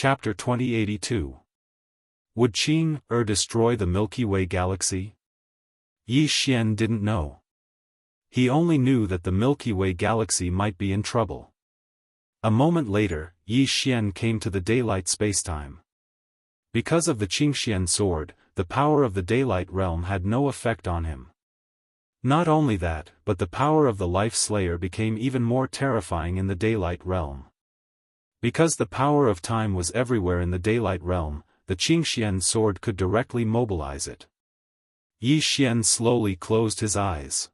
Chapter 2082. Would Qing destroy the Milky Way galaxy? Yi Xian didn't know. He only knew that the Milky Way galaxy might be in trouble. A moment later, Yi Xian came to the daylight spacetime. Because of the Qingxian sword, the power of the daylight realm had no effect on him. Not only that, but the power of the Life Slayer became even more terrifying in the daylight realm. Because the power of time was everywhere in the daylight realm, the Qingxian sword could directly mobilize it. Yi Xian slowly closed his eyes.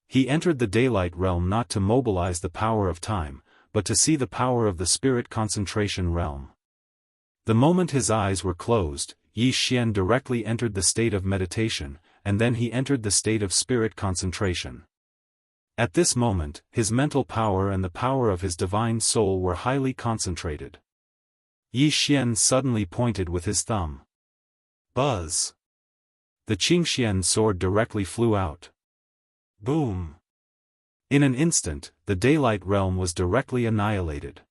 He entered the daylight realm not to mobilize the power of time, but to see the power of the spirit concentration realm. The moment his eyes were closed, Yi Xian directly entered the state of meditation, and then he entered the state of spirit concentration. At this moment, his mental power and the power of his divine soul were highly concentrated. Yi Xian suddenly pointed with his thumb. Buzz! The Qingxian sword directly flew out. Boom! In an instant, the daylight realm was directly annihilated.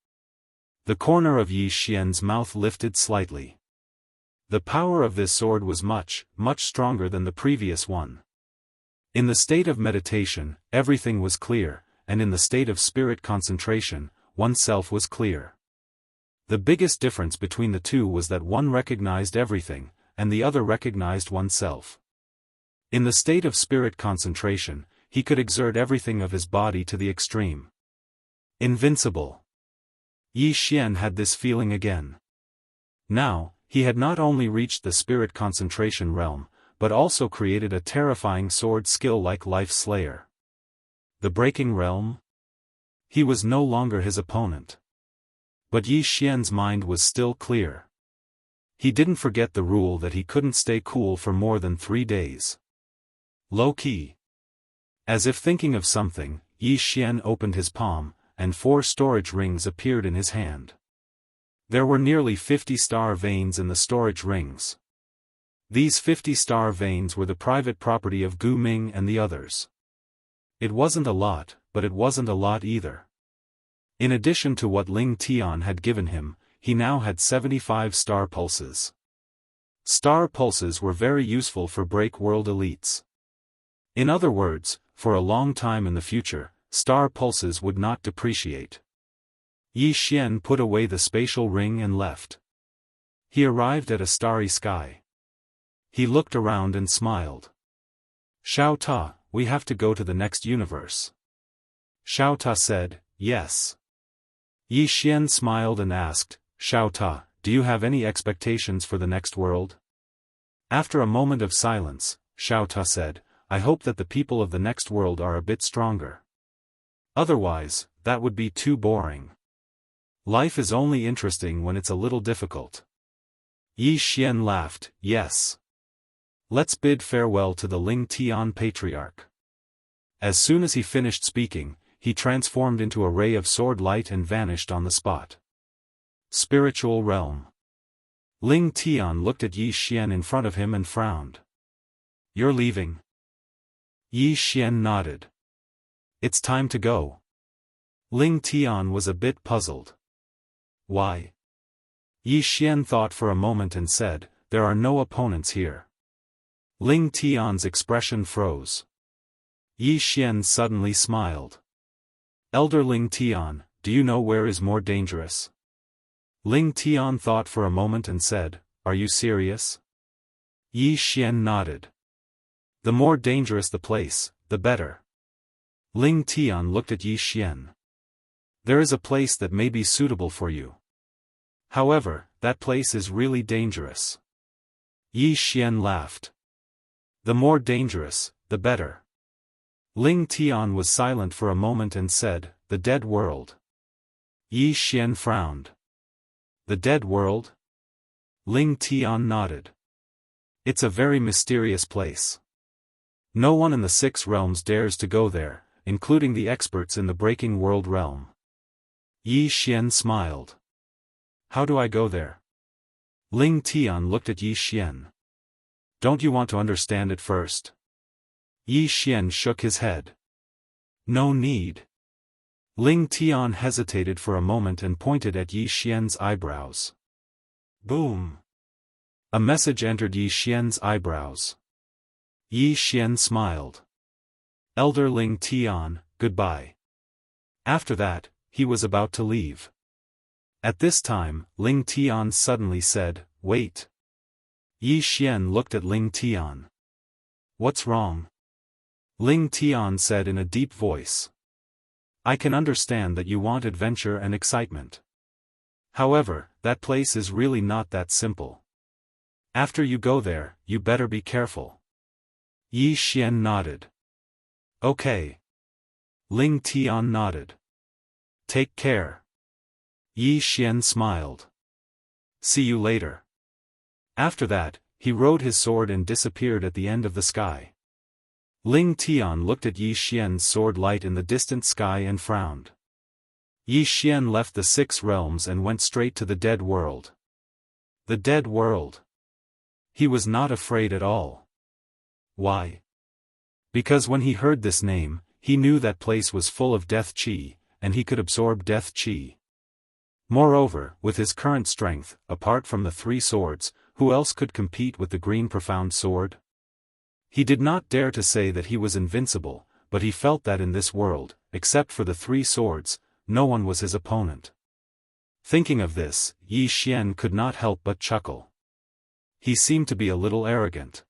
The corner of Yi Xian's mouth lifted slightly. The power of this sword was much, much stronger than the previous one. In the state of meditation, everything was clear, and in the state of spirit concentration, oneself was clear. The biggest difference between the two was that one recognized everything, and the other recognized oneself. In the state of spirit concentration, he could exert everything of his body to the extreme. Invincible. Yi Xian had this feeling again. Now, he had not only reached the spirit concentration realm, but also created a terrifying sword skill like Life Slayer. The breaking realm? He was no longer his opponent. But Yi Xian's mind was still clear. He didn't forget the rule that he couldn't stay cool for more than 3 days. Low-key. As if thinking of something, Yi Xian opened his palm, and 4 storage rings appeared in his hand. There were nearly 50 star veins in the storage rings. These 50 star veins were the private property of Gu Ming and the others. It wasn't a lot, but it wasn't a lot either. In addition to what Ling Tian had given him, he now had 75 star pulses. Star pulses were very useful for break world elites. In other words, for a long time in the future, star pulses would not depreciate. Yi Xian put away the spatial ring and left. He arrived at a starry sky. He looked around and smiled. Xiao Ta, we have to go to the next universe. Xiao Ta said, yes. Yi Xian smiled and asked, Xiao Ta, do you have any expectations for the next world? After a moment of silence, Xiao Ta said, I hope that the people of the next world are a bit stronger. Otherwise, that would be too boring. Life is only interesting when it's a little difficult. Yi Xian laughed, yes. Let's bid farewell to the Ling Tian patriarch. As soon as he finished speaking, he transformed into a ray of sword light and vanished on the spot. Spiritual realm. Ling Tian looked at Yi Xian in front of him and frowned. You're leaving? Yi Xian nodded. It's time to go. Ling Tian was a bit puzzled. Why? Yi Xian thought for a moment and said, there are no opponents here. Ling Tian's expression froze. Yi Xian suddenly smiled. Elder Ling Tian, do you know where is more dangerous? Ling Tian thought for a moment and said, are you serious? Yi Xian nodded. The more dangerous the place, the better. Ling Tian looked at Yi Xian. There is a place that may be suitable for you. However, that place is really dangerous. Yi Xian laughed. The more dangerous, the better. Ling Tian was silent for a moment and said, the dead world. Yi Xian frowned. The dead world? Ling Tian nodded. It's a very mysterious place. No one in the 6 realms dares to go there, including the experts in the breaking world realm. Yi Xian smiled. How do I go there? Ling Tian looked at Yi Xian. Don't you want to understand it first? Yi Xian shook his head. No need. Ling Tian hesitated for a moment and pointed at Yi Xian's eyebrows. Boom! A message entered Yi Xian's eyebrows. Yi Xian smiled. Elder Ling Tian, goodbye. After that, he was about to leave. At this time, Ling Tian suddenly said, "Wait." Yi Xian looked at Ling Tian. "What's wrong?" Ling Tian said in a deep voice. "I can understand that you want adventure and excitement. However, that place is really not that simple. After you go there, you better be careful." Yi Xian nodded. "Okay." Ling Tian nodded. "Take care." Yi Xian smiled. "See you later." After that, he rode his sword and disappeared at the end of the sky. Ling Tian looked at Yi Xian's sword light in the distant sky and frowned. Yi Xian left the 6 realms and went straight to the dead world. The dead world. He was not afraid at all. Why? Because when he heard this name, he knew that place was full of death qi, and he could absorb death qi. Moreover, with his current strength, apart from the 3 swords, who else could compete with the green profound sword? He did not dare to say that he was invincible, but he felt that in this world, except for the 3 swords, no one was his opponent. Thinking of this, Yi Xian could not help but chuckle. He seemed to be a little arrogant.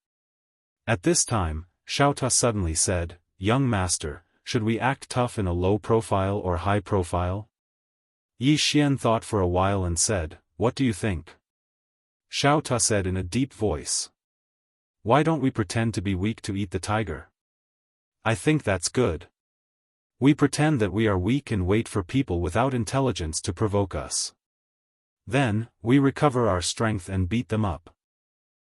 At this time, Xiaofan suddenly said, "Young master, should we act tough in a low profile or high profile?" Yi Xian thought for a while and said, "What do you think?" Xiaofan said in a deep voice. "Why don't we pretend to be weak to eat the tiger? I think that's good. We pretend that we are weak and wait for people without intelligence to provoke us. Then, we recover our strength and beat them up.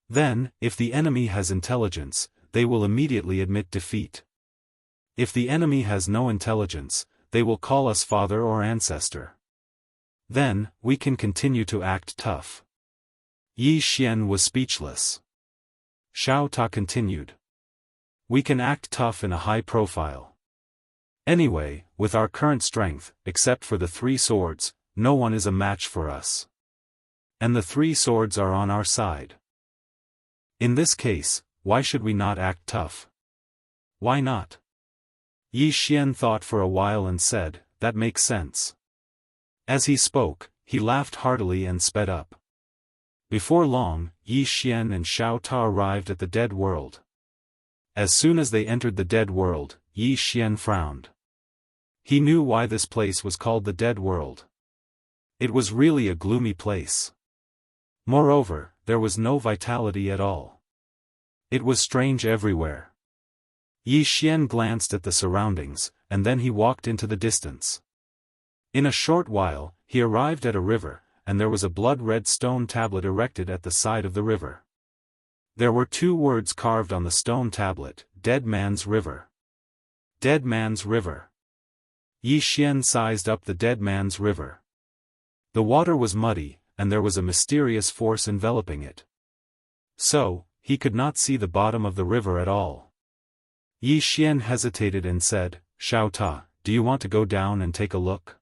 Then, if the enemy has intelligence, they will immediately admit defeat. If the enemy has no intelligence, they will call us father or ancestor. Then, we can continue to act tough." Yi Xian was speechless. Xiaofan continued. "We can act tough in a high profile. Anyway, with our current strength, except for the 3 swords, no one is a match for us. And the 3 swords are on our side. In this case, why should we not act tough? Why not?" Yi Xian thought for a while and said, "That makes sense." As he spoke, he laughed heartily and sped up. Before long, Yi Xian and Xiaofan arrived at the dead world. As soon as they entered the dead world, Yi Xian frowned. He knew why this place was called the dead world. It was really a gloomy place. Moreover, there was no vitality at all. It was strange everywhere. Yi Xian glanced at the surroundings, and then he walked into the distance. In a short while, he arrived at a river, and there was a blood-red stone tablet erected at the side of the river. There were 2 words carved on the stone tablet, "Dead Man's River." Dead Man's River. Yi Xian sized up the Dead Man's River. The water was muddy, and there was a mysterious force enveloping it. So, he could not see the bottom of the river at all. Yi Xian hesitated and said, "Xiaofan, do you want to go down and take a look?"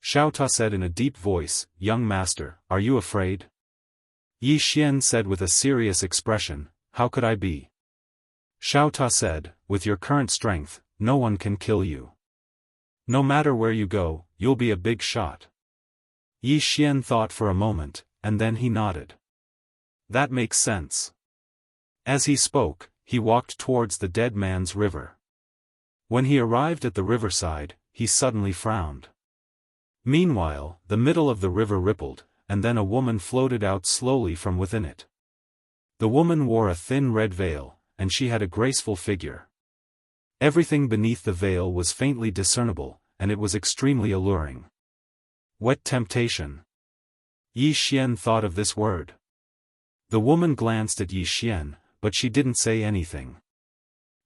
Xiaofan said in a deep voice, "Young master, are you afraid?" Yi Xian said with a serious expression, "How could I be?" Xiaofan said, "With your current strength, no one can kill you. No matter where you go, you'll be a big shot." Yi Xian thought for a moment, and then he nodded. "That makes sense." As he spoke, he walked towards the Dead Man's River. When he arrived at the riverside, he suddenly frowned. Meanwhile, the middle of the river rippled, and then a woman floated out slowly from within it. The woman wore a thin red veil, and she had a graceful figure. Everything beneath the veil was faintly discernible, and it was extremely alluring. Wet temptation. Yi Xian thought of this word. The woman glanced at Yi Xian, but she didn't say anything.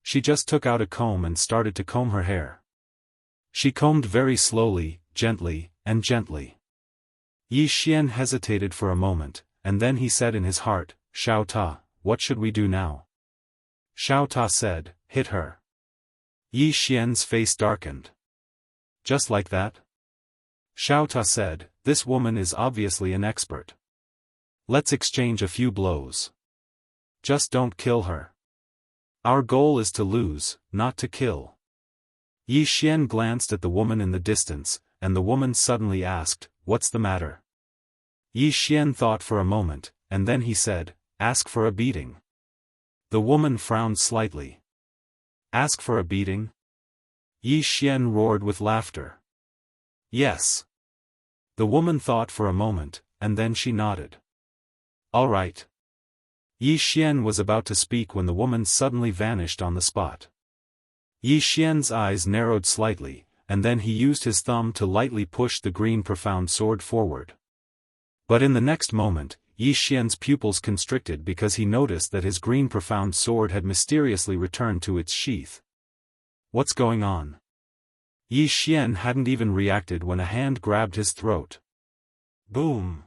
She just took out a comb and started to comb her hair. She combed very slowly, gently, and gently. Yi Xian hesitated for a moment, and then he said in his heart, "Xiaofan, what should we do now?" Xiaofan said, "Hit her." Yi Xian's face darkened. "Just like that?" Xiaofan said, "This woman is obviously an expert. Let's exchange a few blows. Just don't kill her. Our goal is to lose, not to kill. Yi Xian glanced at the woman in the distance, and the woman suddenly asked, "What's the matter?" Yi Xian thought for a moment, and then he said, "Ask for a beating." The woman frowned slightly. "Ask for a beating?" Yi Xian roared with laughter. "Yes." The woman thought for a moment, and then she nodded. "All right." Yi Xian was about to speak when the woman suddenly vanished on the spot. Yi Xian's eyes narrowed slightly, and then he used his thumb to lightly push the green profound sword forward. But in the next moment, Yi Xian's pupils constricted because he noticed that his green profound sword had mysteriously returned to its sheath. What's going on? Yi Xian hadn't even reacted when a hand grabbed his throat. Boom!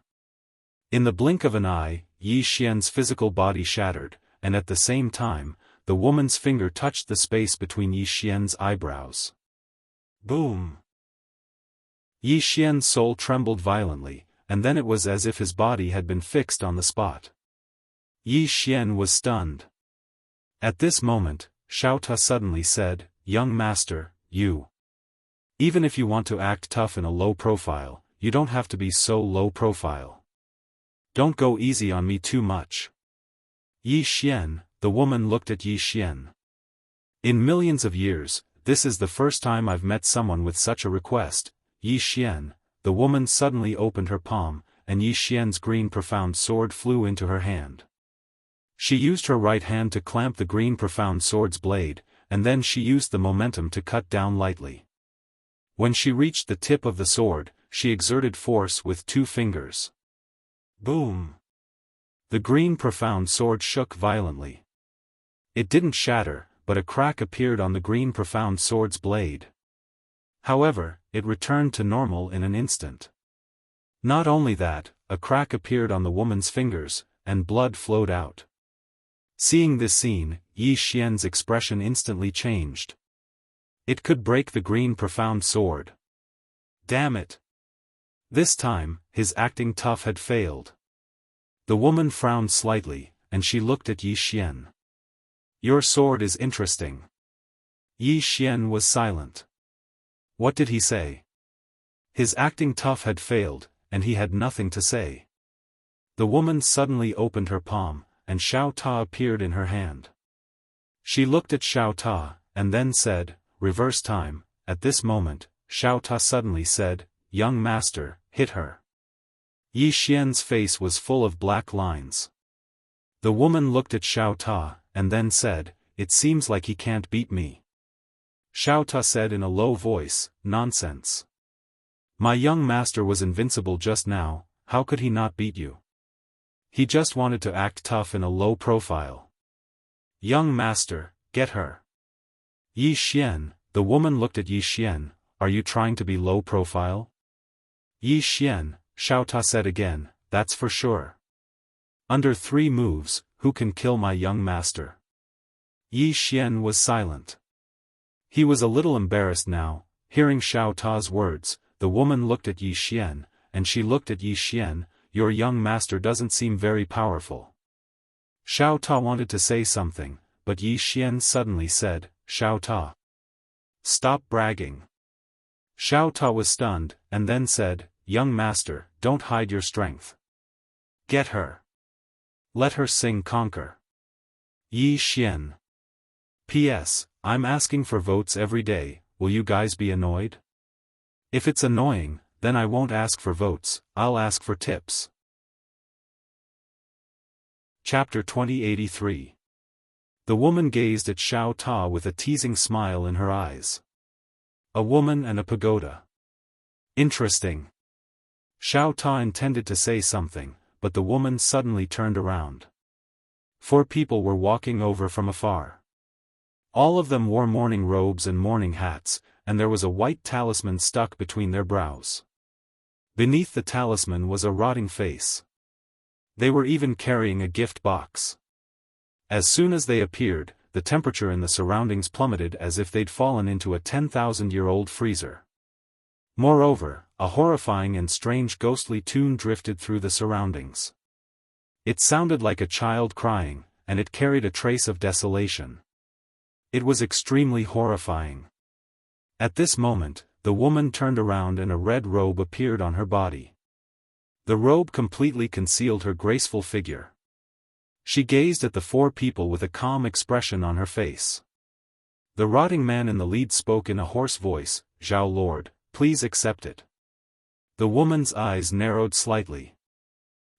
In the blink of an eye, Yi Xian's physical body shattered, and at the same time, the woman's finger touched the space between Yi Xian's eyebrows. Boom! Yi Xian's soul trembled violently, and then it was as if his body had been fixed on the spot. Yi Xian was stunned. At this moment, Xiaofan suddenly said, "Young master, you. Even if you want to act tough in a low profile, you don't have to be so low profile. Don't go easy on me too much." Yi Xian, the woman looked at Yi Xian. "In millions of years, this is the first time I've met someone with such a request, Yi Xian." The woman suddenly opened her palm, and Yi Xian's green profound sword flew into her hand. She used her right hand to clamp the green profound sword's blade, and then she used the momentum to cut down lightly. When she reached the tip of the sword, she exerted force with 2 fingers. Boom! The green profound sword shook violently. It didn't shatter, but a crack appeared on the green profound sword's blade. However, it returned to normal in an instant. Not only that, a crack appeared on the woman's fingers, and blood flowed out. Seeing this scene, Yi Xian's expression instantly changed. It could break the green profound sword. Damn it! This time, his acting tough had failed. The woman frowned slightly, and she looked at Yi Xian. "Your sword is interesting." Yi Xian was silent. What did he say? His acting tough had failed, and he had nothing to say. The woman suddenly opened her palm, and Xiaofan appeared in her hand. She looked at Xiaofan, and then said, "Reverse time." At this moment, Xiaofan suddenly said, "Young master, hit her." Yi Xian's face was full of black lines. The woman looked at Xiaofan, and then said, "It seems like he can't beat me." Xiaofan said in a low voice, "Nonsense. My young master was invincible just now, how could he not beat you? He just wanted to act tough in a low profile." "Young master, get her." Yi Xian, the woman looked at Yi Xian, "Are you trying to be low profile?" "Yi Xian," Xiaofan said again, "that's for sure. Under 3 moves, who can kill my young master?" Yi Xian was silent. He was a little embarrassed now. Hearing Xiaofan's words, the woman looked at Yi Xian, and she looked at Yi Xian, "Your young master doesn't seem very powerful." Xiaofan wanted to say something, but Yi Xian suddenly said, "Xiaofan. Stop bragging." Xiaofan was stunned, and then said, "Young master, don't hide your strength. Get her. Let her sing conquer." Yi Xian. P.S. I'm asking for votes every day, will you guys be annoyed? If it's annoying, then I won't ask for votes, I'll ask for tips. Chapter 2083. The woman gazed at Xiaofan with a teasing smile in her eyes. A woman and a pagoda. Interesting. Xiaofan intended to say something, but the woman suddenly turned around. 4 people were walking over from afar. All of them wore mourning robes and mourning hats, and there was a white talisman stuck between their brows. Beneath the talisman was a rotting face. They were even carrying a gift box. As soon as they appeared, the temperature in the surroundings plummeted as if they'd fallen into a 10,000-year-old freezer. Moreover, a horrifying and strange ghostly tune drifted through the surroundings. It sounded like a child crying, and it carried a trace of desolation. It was extremely horrifying. At this moment, the woman turned around and a red robe appeared on her body. The robe completely concealed her graceful figure. She gazed at the four people with a calm expression on her face. The rotting man in the lead spoke in a hoarse voice, "Zhao Lord, please accept it." The woman's eyes narrowed slightly.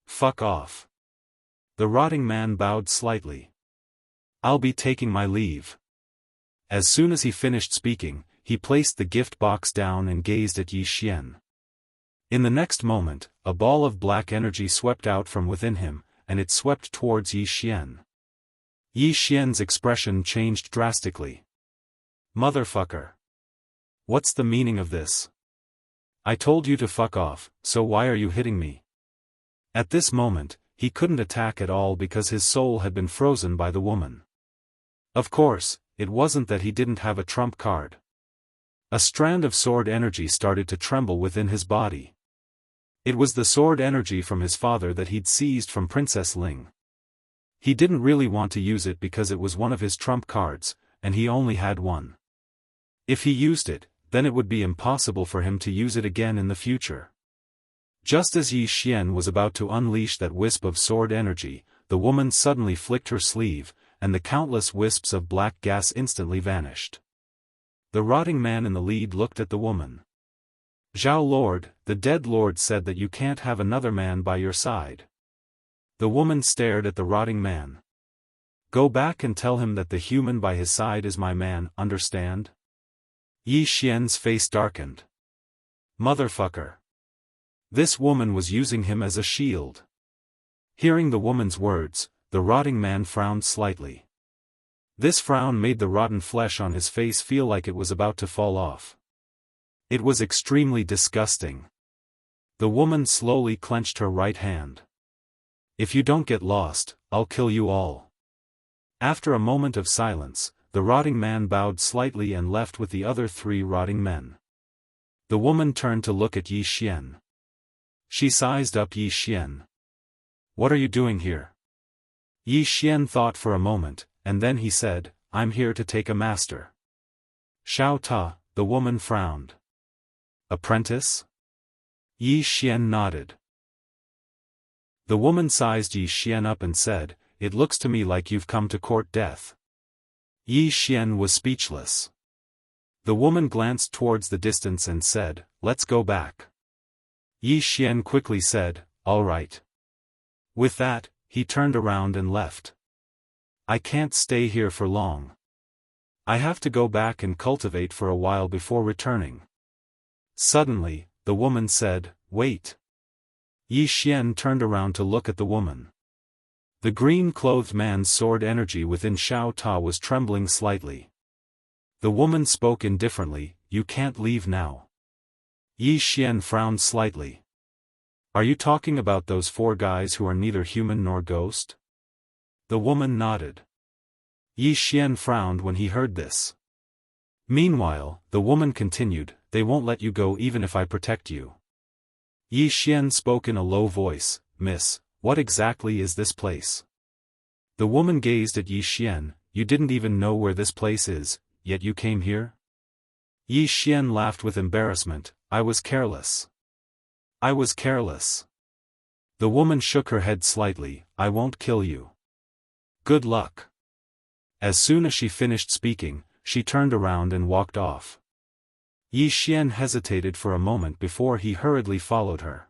"Fuck off." The rotting man bowed slightly. "I'll be taking my leave." As soon as he finished speaking, he placed the gift box down and gazed at Yi Xian. In the next moment, a ball of black energy swept out from within him, and it swept towards Yi Xian. Yi Xian's expression changed drastically. "Motherfucker. What's the meaning of this? I told you to fuck off, so why are you hitting me?" At this moment, he couldn't attack at all because his soul had been frozen by the woman. Of course, it wasn't that he didn't have a trump card. A strand of sword energy started to tremble within his body. It was the sword energy from his father that he'd seized from Princess Ling. He didn't really want to use it because it was one of his trump cards, and he only had one. If he used it, then it would be impossible for him to use it again in the future. Just as Yi Xian was about to unleash that wisp of sword energy, the woman suddenly flicked her sleeve, and the countless wisps of black gas instantly vanished. The rotting man in the lead looked at the woman. "Zhao Lord, the dead lord said that you can't have another man by your side." The woman stared at the rotting man. "Go back and tell him that the human by his side is my man, understand?" Yi Xian's face darkened. "Motherfucker." This woman was using him as a shield. Hearing the woman's words, the rotting man frowned slightly. This frown made the rotten flesh on his face feel like it was about to fall off. It was extremely disgusting. The woman slowly clenched her right hand. "If you don't get lost, I'll kill you all." After a moment of silence, the rotting man bowed slightly and left with the other three rotting men. The woman turned to look at Yi Xian. She sized up Yi Xian. "What are you doing here?" Yi Xian thought for a moment, and then he said, "I'm here to take a master." "Xiao Ta," the woman frowned. "Apprentice?" Yi Xian nodded. The woman sized Yi Xian up and said, "It looks to me like you've come to court death." Yi Xian was speechless. The woman glanced towards the distance and said, "Let's go back." Yi Xian quickly said, "All right." With that, he turned around and left. "I can't stay here for long. I have to go back and cultivate for a while before returning." Suddenly, the woman said, "Wait." Yi Xian turned around to look at the woman. The green-clothed man's sword energy within Xiao Ta was trembling slightly. The woman spoke indifferently, "You can't leave now." Yi Xian frowned slightly. "Are you talking about those four guys who are neither human nor ghost?" The woman nodded. Yi Xian frowned when he heard this. Meanwhile, the woman continued, "They won't let you go even if I protect you." Yi Xian spoke in a low voice, "Miss, what exactly is this place?" The woman gazed at Yi Xian, "You didn't even know where this place is, yet you came here?" Yi Xian laughed with embarrassment, "I was careless. I was careless." The woman shook her head slightly, "I won't kill you. Good luck." As soon as she finished speaking, she turned around and walked off. Yi Xian hesitated for a moment before he hurriedly followed her.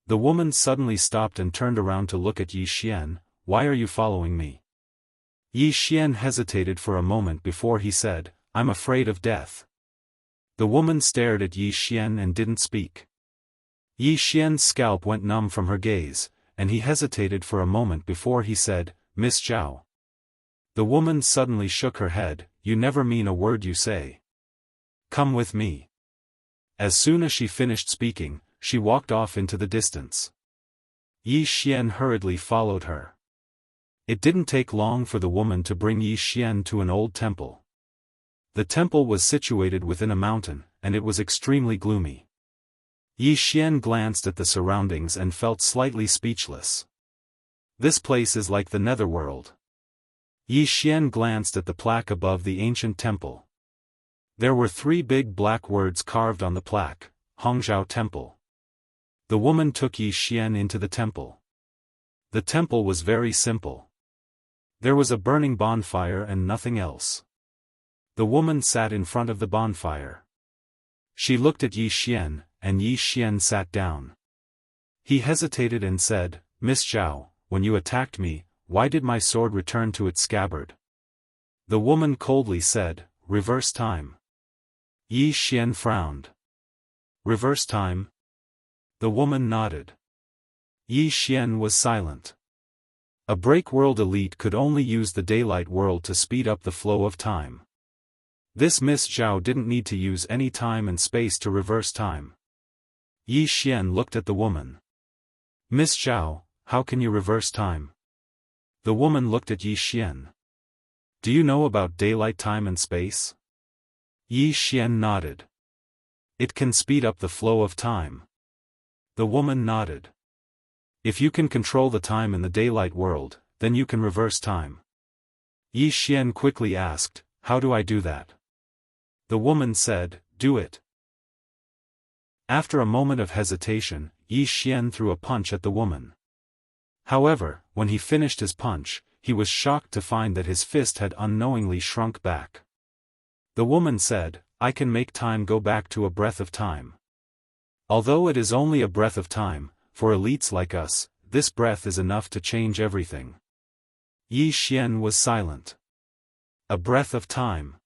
The woman suddenly stopped and turned around to look at Yi Xian, "Why are you following me?" Yi Xian hesitated for a moment before he said, "I'm afraid of death." The woman stared at Yi Xian and didn't speak. Yi Xian's scalp went numb from her gaze, and he hesitated for a moment before he said, "Miss Zhao." The woman suddenly shook her head, "You never mean a word you say. Come with me." As soon as she finished speaking, she walked off into the distance. Yi Xian hurriedly followed her. It didn't take long for the woman to bring Yi Xian to an old temple. The temple was situated within a mountain, and it was extremely gloomy. Yi Xian glanced at the surroundings and felt slightly speechless. This place is like the netherworld. Yi Xian glanced at the plaque above the ancient temple. There were 3 big black words carved on the plaque, Hongzhou Temple. The woman took Yi Xian into the temple. The temple was very simple. There was a burning bonfire and nothing else. The woman sat in front of the bonfire. She looked at Yi Xian, and Yi Xian sat down. He hesitated and said, "Miss Zhao, when you attacked me, why did my sword return to its scabbard?" The woman coldly said, "Reverse time." Yi Xian frowned. "Reverse time?" The woman nodded. Yi Xian was silent. A break world elite could only use the daylight world to speed up the flow of time. This Miss Zhao didn't need to use any time and space to reverse time. Yi Xian looked at the woman. "Miss Zhao, how can you reverse time?" The woman looked at Yi Xian. "Do you know about daylight time and space?" Yi Xian nodded. "It can speed up the flow of time." The woman nodded. "If you can control the time in the daylight world, then you can reverse time." Yi Xian quickly asked, "How do I do that?" The woman said, "Do it." After a moment of hesitation, Yi Xian threw a punch at the woman. However, when he finished his punch, he was shocked to find that his fist had unknowingly shrunk back. The woman said, "I can make time go back to a breath of time." Although it is only a breath of time, for elites like us, this breath is enough to change everything. Yi Xian was silent. A breath of time.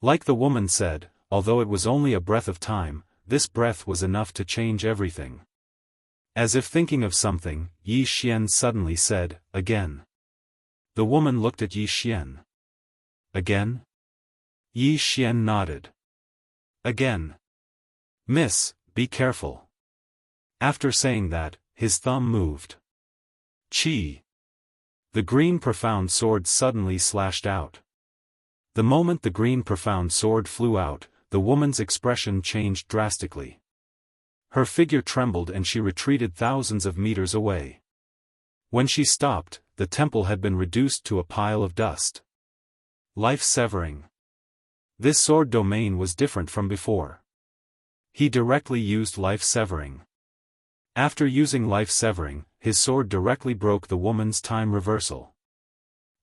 Like the woman said, although it was only a breath of time, this breath was enough to change everything. As if thinking of something, Yi Xian suddenly said, "Again." The woman looked at Yi Xian. "Again?" Yi Xian nodded. "Again. Miss, be careful." After saying that, his thumb moved. Chi. The green profound sword suddenly slashed out. The moment the green profound sword flew out, the woman's expression changed drastically. Her figure trembled and she retreated thousands of meters away. When she stopped, the temple had been reduced to a pile of dust. Life-severing. This sword domain was different from before. He directly used life-severing. After using life-severing, his sword directly broke the woman's time reversal.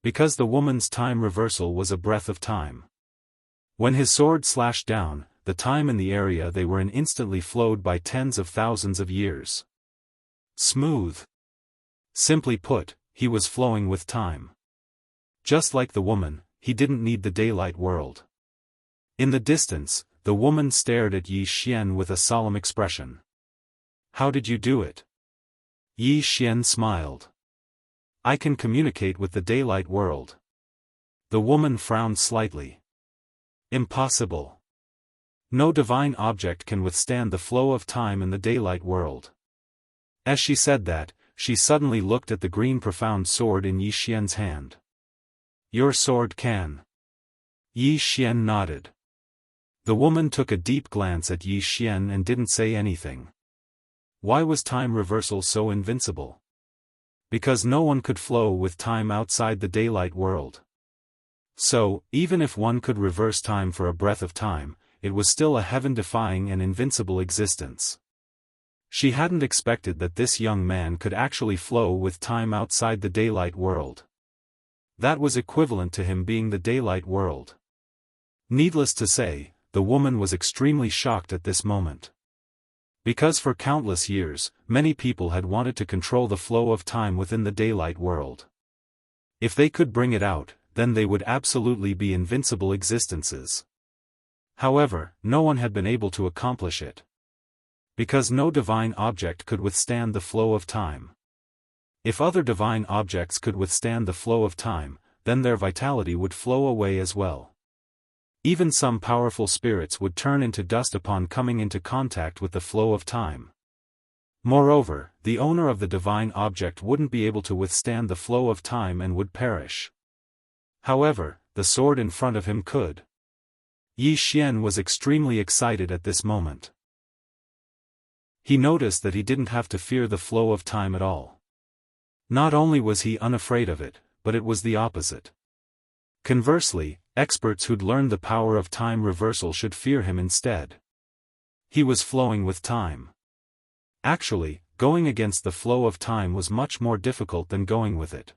Because the woman's time reversal was a breath of time. When his sword slashed down, the time in the area they were in instantly flowed by tens of thousands of years. Smooth. Simply put, he was flowing with time. Just like the woman, he didn't need the daylight world. In the distance, the woman stared at Yi Xian with a solemn expression. "How did you do it?" Yi Xian smiled. "I can communicate with the daylight world." The woman frowned slightly. "Impossible. No divine object can withstand the flow of time in the daylight world." As she said that, she suddenly looked at the green profound sword in Yi Xian's hand. "Your sword can." Yi Xian nodded. The woman took a deep glance at Yi Xian and didn't say anything. Why was time reversal so invincible? Because no one could flow with time outside the daylight world. So, even if one could reverse time for a breath of time, it was still a heaven-defying and invincible existence. She hadn't expected that this young man could actually flow with time outside the daylight world. That was equivalent to him being the daylight world. Needless to say, the woman was extremely shocked at this moment. Because for countless years, many people had wanted to control the flow of time within the daylight world. If they could bring it out, then they would absolutely be invincible existences. However, no one had been able to accomplish it. Because no divine object could withstand the flow of time. If other divine objects could withstand the flow of time, then their vitality would flow away as well. Even some powerful spirits would turn into dust upon coming into contact with the flow of time. Moreover, the owner of the divine object wouldn't be able to withstand the flow of time and would perish. However, the sword in front of him could. Yi Xian was extremely excited at this moment. He noticed that he didn't have to fear the flow of time at all. Not only was he unafraid of it, but it was the opposite. Conversely, experts who'd learned the power of time reversal should fear him instead. He was flowing with time. Actually, going against the flow of time was much more difficult than going with it.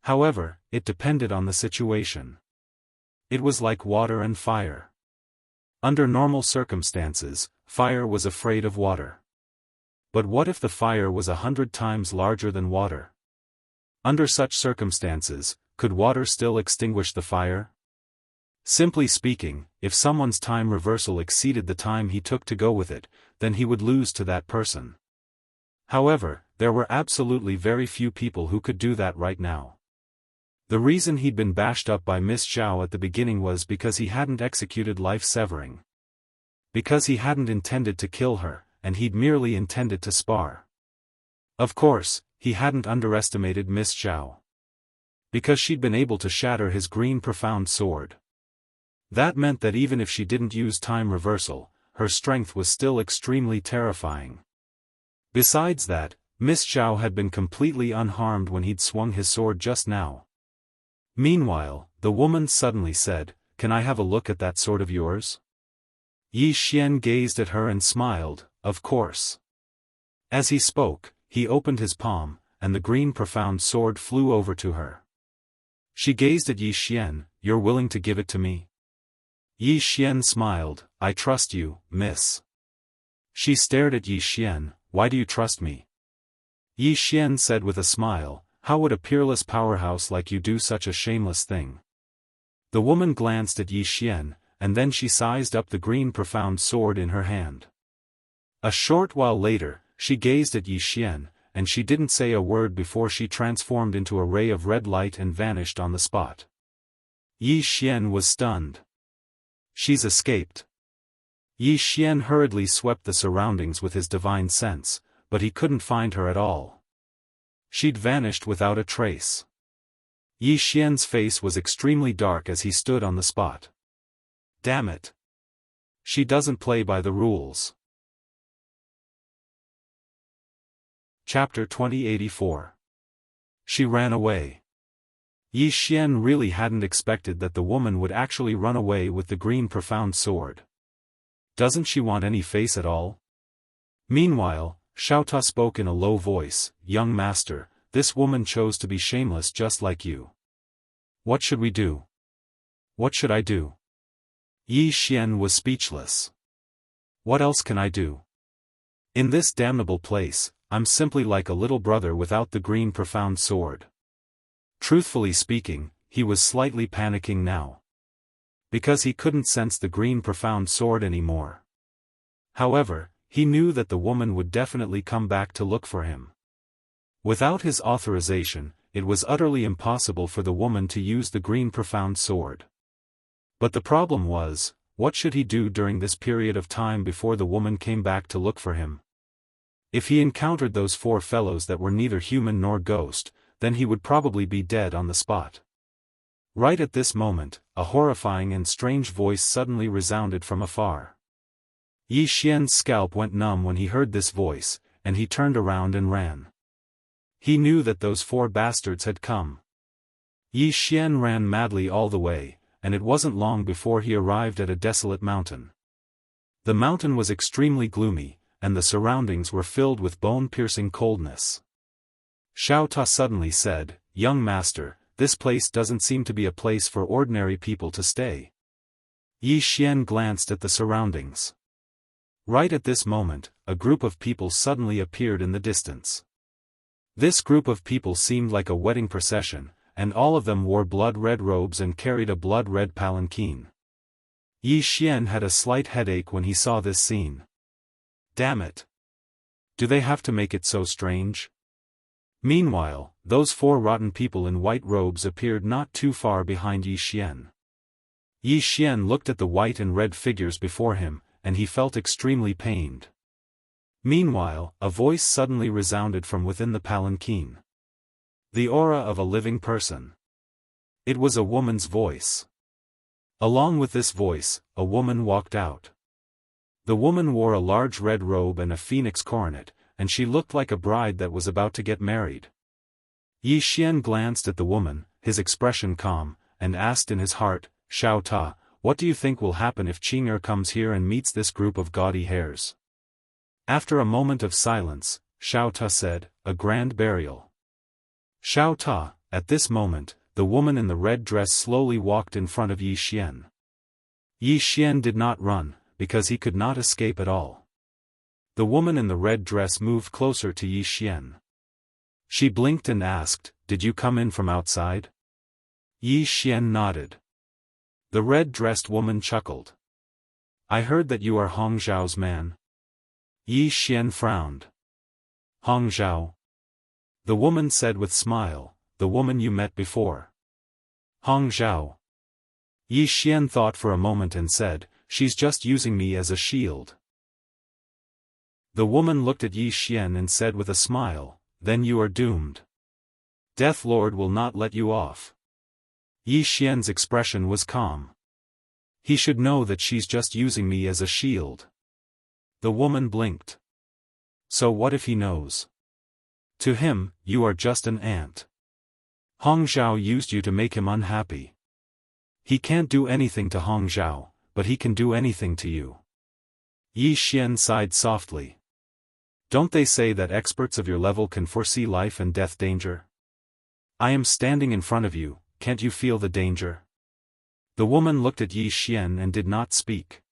However, it depended on the situation. It was like water and fire. Under normal circumstances, fire was afraid of water. But what if the fire was 100 times larger than water? Under such circumstances, could water still extinguish the fire? Simply speaking, if someone's time reversal exceeded the time he took to go with it, then he would lose to that person. However, there were absolutely very few people who could do that right now. The reason he'd been bashed up by Miss Zhao at the beginning was because he hadn't executed life-severing. Because he hadn't intended to kill her, and he'd merely intended to spar. Of course, he hadn't underestimated Miss Zhao. Because she'd been able to shatter his green profound sword. That meant that even if she didn't use time reversal, her strength was still extremely terrifying. Besides that, Miss Zhao had been completely unharmed when he'd swung his sword just now. Meanwhile, the woman suddenly said, "Can I have a look at that sword of yours?" Yi Xian gazed at her and smiled, "Of course." As he spoke, he opened his palm, and the green profound sword flew over to her. She gazed at Yi Xian, "You're willing to give it to me?" Yi Xian smiled, "I trust you, miss." She stared at Yi Xian, "Why do you trust me?" Yi Xian said with a smile, "How would a peerless powerhouse like you do such a shameless thing?" The woman glanced at Yi Xian, and then she sized up the green profound sword in her hand. A short while later, she gazed at Yi Xian, and she didn't say a word before she transformed into a ray of red light and vanished on the spot. Yi Xian was stunned. She's escaped. Yi Xian hurriedly swept the surroundings with his divine sense, but he couldn't find her at all. She'd vanished without a trace. Yi Xian's face was extremely dark as he stood on the spot. Damn it. She doesn't play by the rules. Chapter 2084. She ran away. Yi Xian really hadn't expected that the woman would actually run away with the green profound sword. Doesn't she want any face at all? Meanwhile, Xiaofan spoke in a low voice, "Young master, this woman chose to be shameless just like you. What should we do? What should I do?" Yi Xian was speechless. What else can I do? In this damnable place, I'm simply like a little brother without the green profound sword. Truthfully speaking, he was slightly panicking now. Because he couldn't sense the green profound sword anymore. However, he knew that the woman would definitely come back to look for him. Without his authorization, it was utterly impossible for the woman to use the green profound sword. But the problem was, what should he do during this period of time before the woman came back to look for him? If he encountered those four fellows that were neither human nor ghost, then he would probably be dead on the spot. Right at this moment, a horrifying and strange voice suddenly resounded from afar. Yi Xian's scalp went numb when he heard this voice, and he turned around and ran. He knew that those four bastards had come. Yi Xian ran madly all the way, and it wasn't long before he arrived at a desolate mountain. The mountain was extremely gloomy, and the surroundings were filled with bone-piercing coldness. Xiaofan suddenly said, "Young master, this place doesn't seem to be a place for ordinary people to stay." Yi Xian glanced at the surroundings. Right at this moment, a group of people suddenly appeared in the distance. This group of people seemed like a wedding procession, and all of them wore blood-red robes and carried a blood-red palanquin. Yi Xian had a slight headache when he saw this scene. Damn it! Do they have to make it so strange? Meanwhile, those four rotten people in white robes appeared not too far behind Yi Xian. Yi Xian looked at the white and red figures before him, and he felt extremely pained. Meanwhile, a voice suddenly resounded from within the palanquin. The aura of a living person. It was a woman's voice. Along with this voice, a woman walked out. The woman wore a large red robe and a phoenix coronet, and she looked like a bride that was about to get married. Yi Xian glanced at the woman, his expression calm, and asked in his heart, Xiao Ta, what do you think will happen if Qing'er comes here and meets this group of gaudy hares? After a moment of silence, Xiao Ta said, a grand burial. Xiao Ta, at this moment, the woman in the red dress slowly walked in front of Yi Xian. Yi Xian did not run, because he could not escape at all. The woman in the red dress moved closer to Yi Xian. She blinked and asked, did you come in from outside? Yi Xian nodded. The red-dressed woman chuckled. I heard that you are Hong Zhao's man. Yi Xian frowned. Hong Zhao? The woman said with smile, the woman you met before. Hong Zhao. Yi Xian thought for a moment and said, she's just using me as a shield. The woman looked at Yi Xian and said with a smile, then you are doomed. Death Lord will not let you off. Yi Xian's expression was calm. He should know that she's just using me as a shield. The woman blinked. So what if he knows? To him, you are just an ant. Hong Zhao used you to make him unhappy. He can't do anything to Hong Zhao, but he can do anything to you. Yi Xian sighed softly. Don't they say that experts of your level can foresee life and death danger? I am standing in front of you, can't you feel the danger? The woman looked at Yi Xian and did not speak.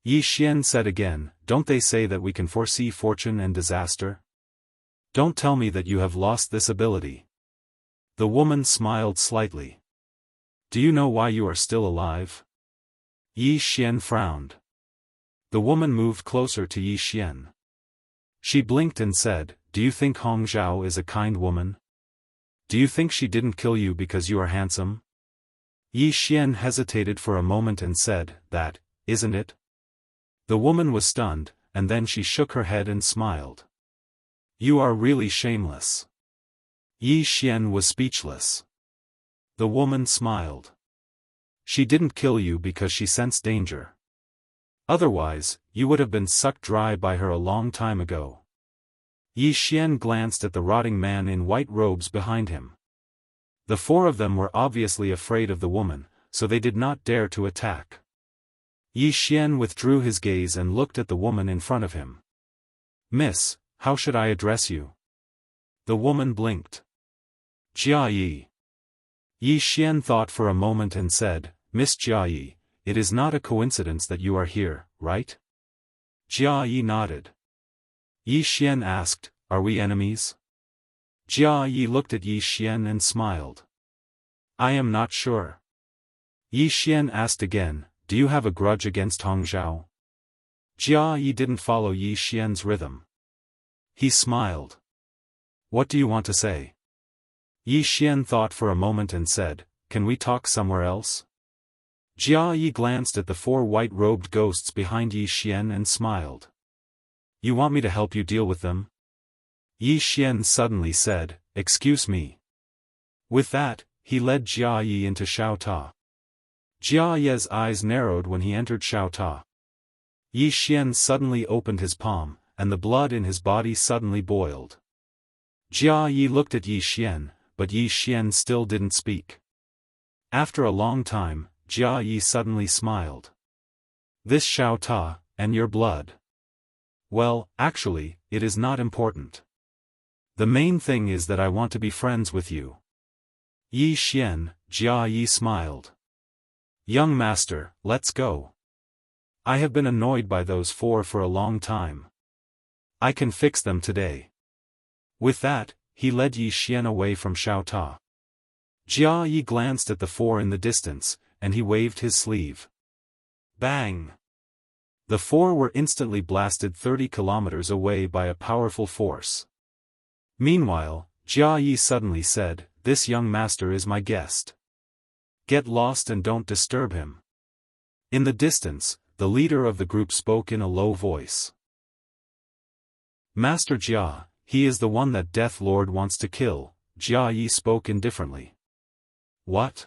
Yi Xian said again, don't they say that we can foresee fortune and disaster? Don't tell me that you have lost this ability. The woman smiled slightly. Do you know why you are still alive? Yi Xian frowned. The woman moved closer to Yi Xian. She blinked and said, do you think Hong Zhao is a kind woman? Do you think she didn't kill you because you are handsome? Yi Xian hesitated for a moment and said, that, isn't it? The woman was stunned, and then she shook her head and smiled. You are really shameless. Yi Xian was speechless. The woman smiled. She didn't kill you because she sensed danger. Otherwise, you would have been sucked dry by her a long time ago. Yi Xian glanced at the rotting man in white robes behind him. The four of them were obviously afraid of the woman, so they did not dare to attack. Yi Xian withdrew his gaze and looked at the woman in front of him. Miss, how should I address you? The woman blinked. Jia Yi. Yi Xian thought for a moment and said, Miss Jia Yi, it is not a coincidence that you are here, right? Jia Yi nodded. Yi Xian asked, are we enemies? Jia Yi looked at Yi Xian and smiled. I am not sure. Yi Xian asked again, do you have a grudge against Hong Zhao? Jia Yi didn't follow Yi Xian's rhythm. He smiled. What do you want to say? Yi Xian thought for a moment and said, can we talk somewhere else? Jia Yi glanced at the four white-robed ghosts behind Yi Xian and smiled. You want me to help you deal with them? Yi Xian suddenly said, excuse me. With that, he led Jia Yi into Xiao Ta. Jia Yi's eyes narrowed when he entered Xiao Ta. Yi Xian suddenly opened his palm, and the blood in his body suddenly boiled. Jia Yi looked at Yi Xian, but Yi Xian still didn't speak. After a long time, Jia Yi suddenly smiled. This Xiao Ta, and your blood. Well, actually, it is not important. The main thing is that I want to be friends with you. Yi Xian, Jia Yi smiled. Young master, let's go. I have been annoyed by those four for a long time. I can fix them today. With that, he led Yi Xian away from Xiao Ta. Jia Yi glanced at the four in the distance, and he waved his sleeve. Bang! The four were instantly blasted 30 kilometers away by a powerful force. Meanwhile, Jia Yi suddenly said, this young master is my guest. Get lost and don't disturb him. In the distance, the leader of the group spoke in a low voice. Master Jia, he is the one that Death Lord wants to kill, Jia Yi spoke indifferently. What?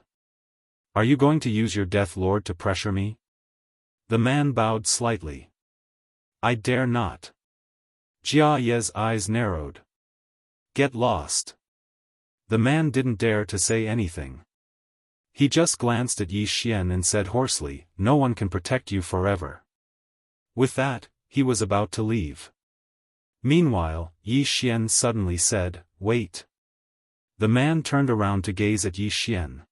Are you going to use your Death Lord to pressure me? The man bowed slightly. I dare not. Jia Yi's eyes narrowed. Get lost. The man didn't dare to say anything. He just glanced at Yi Xian and said hoarsely, "No one can protect you forever." With that, he was about to leave. Meanwhile, Yi Xian suddenly said, "Wait." The man turned around to gaze at Yi Xian.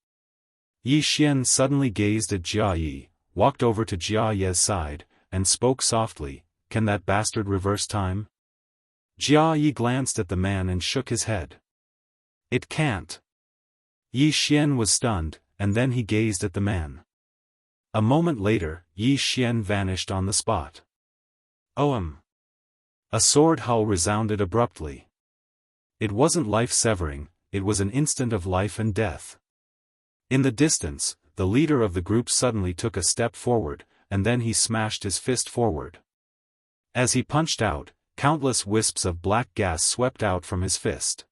Yi Xian suddenly gazed at Jia Yi, walked over to Jia Yi's side, and spoke softly, "Can that bastard reverse time?" Jia Yi glanced at the man and shook his head. "It can't." Yi Xian was stunned, and then he gazed at the man. A moment later, Yi Xian vanished on the spot. "OM." A sword howl resounded abruptly. It wasn't life-severing, it was an instant of life and death. In the distance, the leader of the group suddenly took a step forward, and then he smashed his fist forward. As he punched out, countless wisps of black gas swept out from his fist.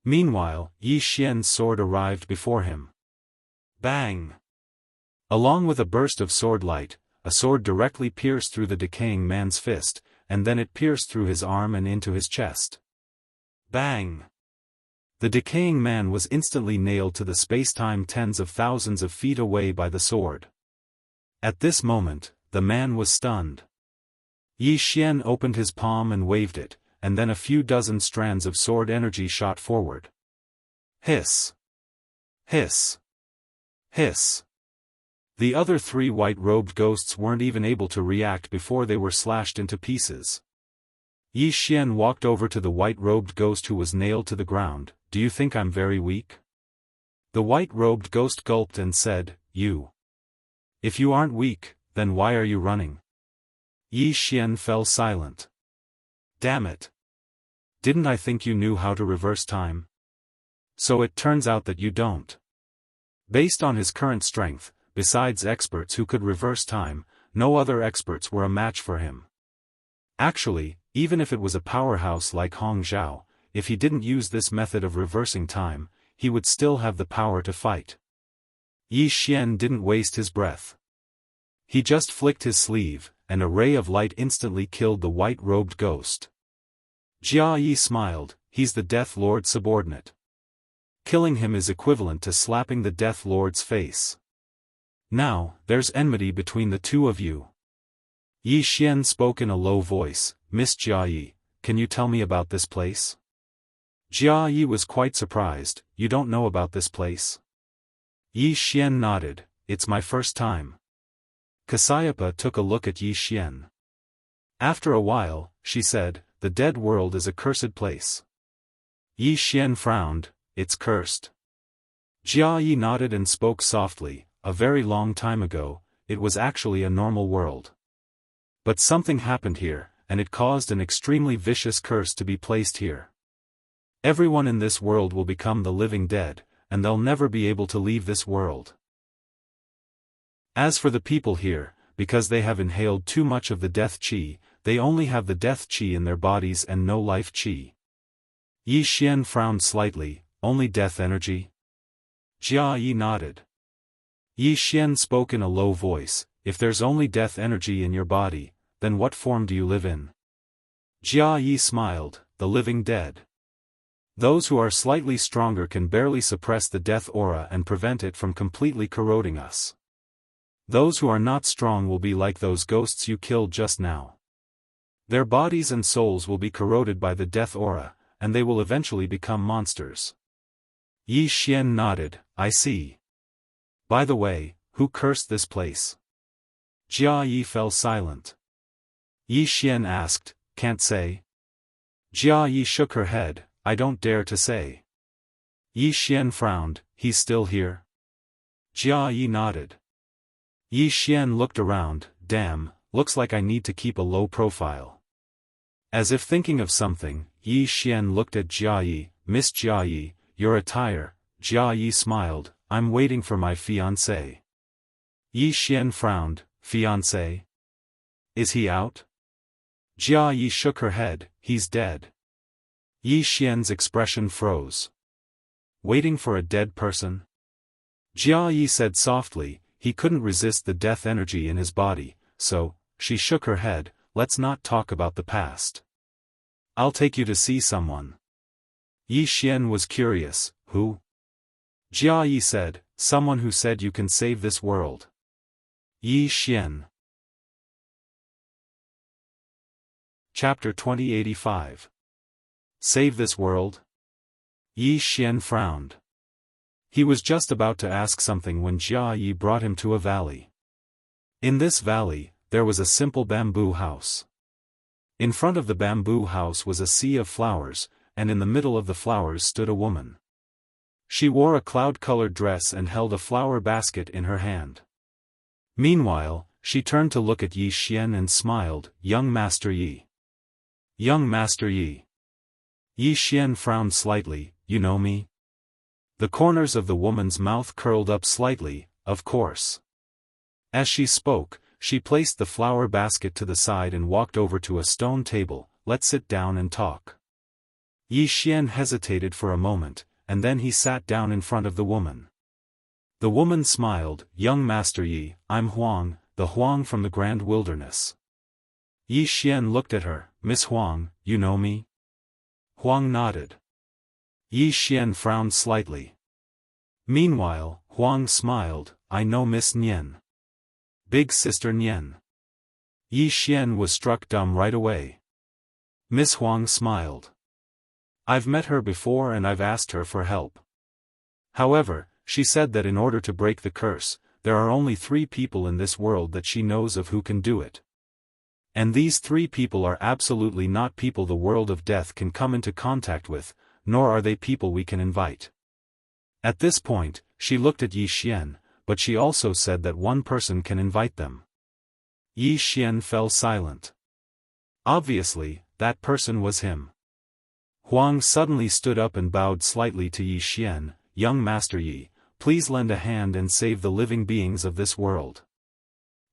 Meanwhile, Yi Xian's sword arrived before him. Bang! Along with a burst of sword light, a sword directly pierced through the decaying man's fist, and then it pierced through his arm and into his chest. Bang! The decaying man was instantly nailed to the space-time tens of thousands of feet away by the sword. At this moment, the man was stunned. Yi Xian opened his palm and waved it, and then a few dozen strands of sword energy shot forward. Hiss! Hiss! Hiss! The other three white-robed ghosts weren't even able to react before they were slashed into pieces. Yi Xian walked over to the white-robed ghost who was nailed to the ground. "Do you think I'm very weak?" The white-robed ghost gulped and said, "You. If you aren't weak, then why are you running?" Yi Xian fell silent. "Damn it. Didn't I think you knew how to reverse time? So it turns out that you don't." Based on his current strength, besides experts who could reverse time, no other experts were a match for him. Actually, even if it was a powerhouse like Hong Zhao, if he didn't use this method of reversing time, he would still have the power to fight. Yi Xian didn't waste his breath. He just flicked his sleeve, and a ray of light instantly killed the white-robed ghost. Jia Yi smiled, "He's the Death Lord's subordinate. Killing him is equivalent to slapping the Death Lord's face. Now, there's enmity between the two of you." Yi Xian spoke in a low voice, "Miss Jia Yi, can you tell me about this place?" Jia Yi was quite surprised, "You don't know about this place?" Yi Xian nodded, "It's my first time." Cassiopeia took a look at Yi Xian. After a while, she said, "The dead world is a cursed place." Yi Xian frowned, "It's cursed." Jia Yi nodded and spoke softly, "A very long time ago, it was actually a normal world. But something happened here, and it caused an extremely vicious curse to be placed here. Everyone in this world will become the living dead, and they'll never be able to leave this world. As for the people here, because they have inhaled too much of the death qi, they only have the death qi in their bodies and no life qi." Yi Xian frowned slightly, "Only death energy?" Jia Yi nodded. Yi Xian spoke in a low voice, "If there's only death energy in your body, then what form do you live in?" Jia Yi smiled, "The living dead. Those who are slightly stronger can barely suppress the death aura and prevent it from completely corroding us. Those who are not strong will be like those ghosts you killed just now. Their bodies and souls will be corroded by the death aura, and they will eventually become monsters." Yi Xian nodded, "I see. By the way, who cursed this place?" Jia Yi fell silent. Yi Xian asked, "Can't say?" Jia Yi shook her head, "I don't dare to say." Yi Xian frowned, "He's still here?" Jia Yi nodded. Yi Xian looked around, "Damn, looks like I need to keep a low profile." As if thinking of something, Yi Xian looked at Jia Yi, "Miss Jia Yi, your attire." Jia Yi smiled, "I'm waiting for my fiancé." Yi Xian frowned, "Fiancé? Is he out?" Jia Yi shook her head, "He's dead." Yi Xian's expression froze. "Waiting for a dead person?" Jia Yi said softly, "He couldn't resist the death energy in his body, so," she shook her head, "let's not talk about the past. I'll take you to see someone." Yi Xian was curious. Who? Jia Yi said, someone who said you can save this world. Yi Xian. Chapter 2085. Save this world? Yi Xian frowned. He was just about to ask something when Jia Yi brought him to a valley. In this valley, there was a simple bamboo house. In front of the bamboo house was a sea of flowers, and in the middle of the flowers stood a woman. She wore a cloud-colored dress and held a flower basket in her hand. Meanwhile, she turned to look at Yi Xian and smiled. Young Master Yi. Young Master Yi. Yi Xian frowned slightly. You know me? The corners of the woman's mouth curled up slightly. Of course. As she spoke, she placed the flower basket to the side and walked over to a stone table. Let's sit down and talk. Yi Xian hesitated for a moment, and then he sat down in front of the woman. The woman smiled. Young Master Yi, I'm Huang, the Huang from the Grand Wilderness. Yi Xian looked at her. Miss Huang, you know me? Huang nodded. Yi Xian frowned slightly. Meanwhile, Huang smiled. I know Miss Nian. Big Sister Nian. Yi Xian was struck dumb right away. Miss Huang smiled. I've met her before and I've asked her for help. However, she said that in order to break the curse, there are only 3 people in this world that she knows of who can do it. And these 3 people are absolutely not people the world of death can come into contact with, nor are they people we can invite. At this point, she looked at Yi Xian, but she also said that one person can invite them. Yi Xian fell silent. Obviously, that person was him. Huang suddenly stood up and bowed slightly to Yi Xian. Young Master Yi, please lend a hand and save the living beings of this world.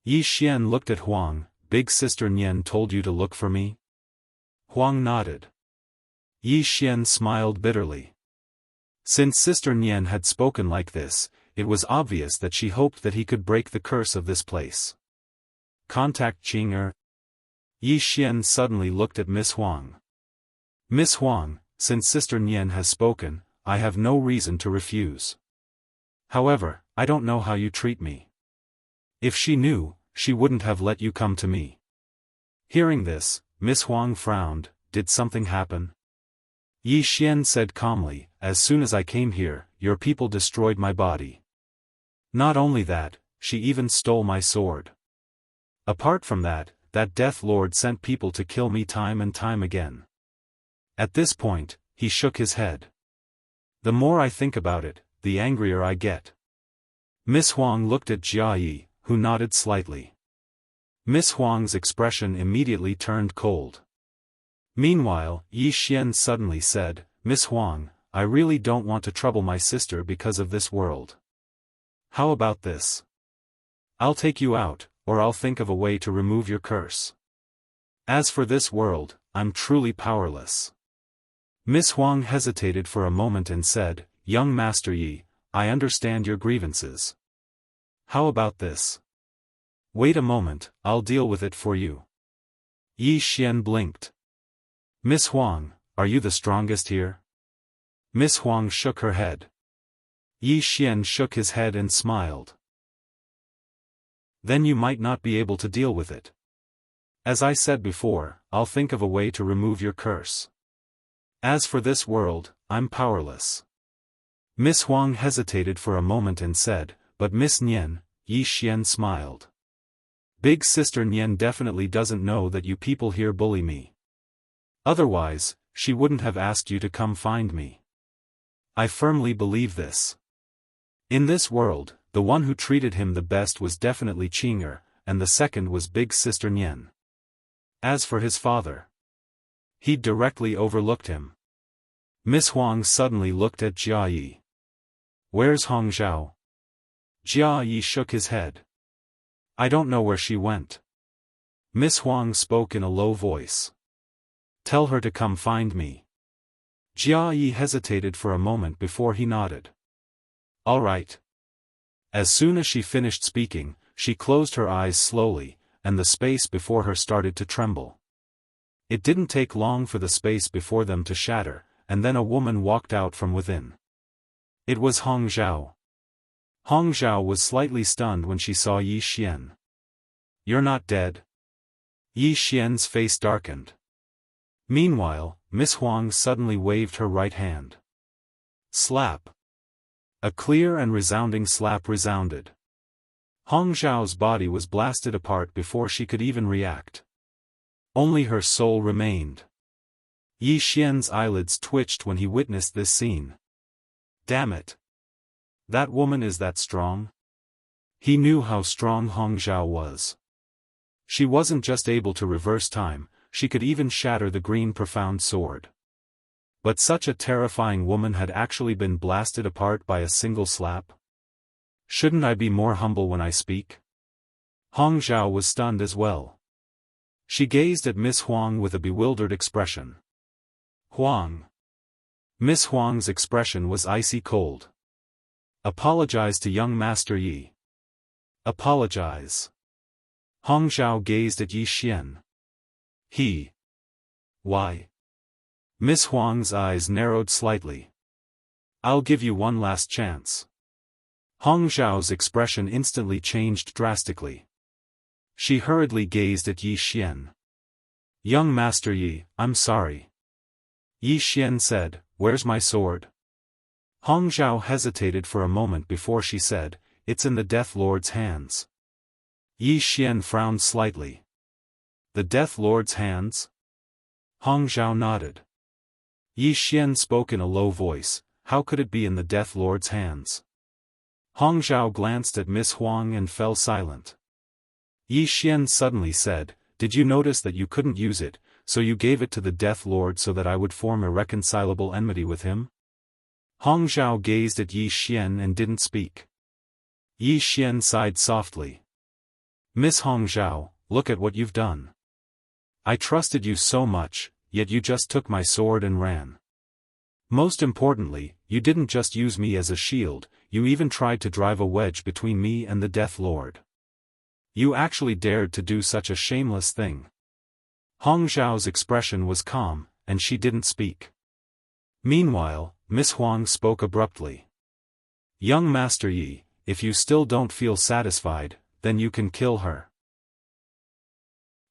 Yi Xian looked at Huang. Big Sister Nian told you to look for me? Huang nodded. Yi Xian smiled bitterly. Since Sister Nian had spoken like this, it was obvious that she hoped that he could break the curse of this place. Contact Qing'er. Yi Xian suddenly looked at Miss Huang. Miss Huang, since Sister Nian has spoken, I have no reason to refuse. However, I don't know how you treat me. If she knew, she wouldn't have let you come to me. Hearing this, Miss Huang frowned. Did something happen? Yi Xian said calmly, as soon as I came here, your people destroyed my body. Not only that, she even stole my sword. Apart from that, that Death Lord sent people to kill me time and time again. At this point, he shook his head. The more I think about it, the angrier I get. Miss Huang looked at Jia Yi, who nodded slightly. Miss Huang's expression immediately turned cold. Meanwhile, Yi Xian suddenly said, Miss Huang, I really don't want to trouble my sister because of this world. How about this? I'll take you out, or I'll think of a way to remove your curse. As for this world, I'm truly powerless. Miss Huang hesitated for a moment and said, Young Master Yi, I understand your grievances. How about this? Wait a moment, I'll deal with it for you. Yi Xian blinked. Miss Huang, are you the strongest here? Miss Huang shook her head. Yi Xian shook his head and smiled. Then you might not be able to deal with it. As I said before, I'll think of a way to remove your curse. As for this world, I'm powerless. Miss Huang hesitated for a moment and said, But Miss Nian, Yi Xian smiled. Big Sister Nian definitely doesn't know that you people here bully me. Otherwise, she wouldn't have asked you to come find me. I firmly believe this. In this world, the one who treated him the best was definitely Qing'er, and the second was Big Sister Nian. As for his father, he'd directly overlooked him. Miss Huang suddenly looked at Jia Yi. Where's Hong Zhao? Jia Yi shook his head. I don't know where she went. Miss Huang spoke in a low voice. Tell her to come find me. Jia Yi hesitated for a moment before he nodded. All right. As soon as she finished speaking, she closed her eyes slowly, and the space before her started to tremble. It didn't take long for the space before them to shatter, and then a woman walked out from within. It was Hong Zhao. Hong Zhao was slightly stunned when she saw Yi Xian. "You're not dead?" Yi Xian's face darkened. Meanwhile, Miss Huang suddenly waved her right hand. Slap. A clear and resounding slap resounded. Hong Zhao's body was blasted apart before she could even react. Only her soul remained. Yi Xian's eyelids twitched when he witnessed this scene. Damn it! That woman is that strong? He knew how strong Hong Zhao was. She wasn't just able to reverse time, she could even shatter the green profound sword. But such a terrifying woman had actually been blasted apart by a single slap? Shouldn't I be more humble when I speak? Hong Zhao was stunned as well. She gazed at Miss Huang with a bewildered expression. Huang. Miss Huang's expression was icy cold. Apologize to young Master Yi. Apologize. Hong Zhao gazed at Yi Xian. Why? Miss Huang's eyes narrowed slightly. I'll give you one last chance. Hong Zhao's expression instantly changed drastically. She hurriedly gazed at Yi Xian. Young Master Yi, I'm sorry. Yi Xian said, where's my sword? Hong Zhao hesitated for a moment before she said, it's in the Death Lord's hands. Yi Xian frowned slightly. The Death Lord's hands? Hong Zhao nodded. Yi Xian spoke in a low voice, how could it be in the Death Lord's hands? Hong Zhao glanced at Miss Huang and fell silent. Yi Xian suddenly said, did you notice that you couldn't use it, so you gave it to the Death Lord so that I would form irreconcilable enmity with him? Hong Zhao gazed at Yi Xian and didn't speak. Yi Xian sighed softly. Miss Hong Zhao, look at what you've done. I trusted you so much, yet you just took my sword and ran. Most importantly, you didn't just use me as a shield, you even tried to drive a wedge between me and the Death Lord. You actually dared to do such a shameless thing. Hong Zhao's expression was calm, and she didn't speak. Meanwhile, Miss Huang spoke abruptly. Young Master Yi, if you still don't feel satisfied, then you can kill her.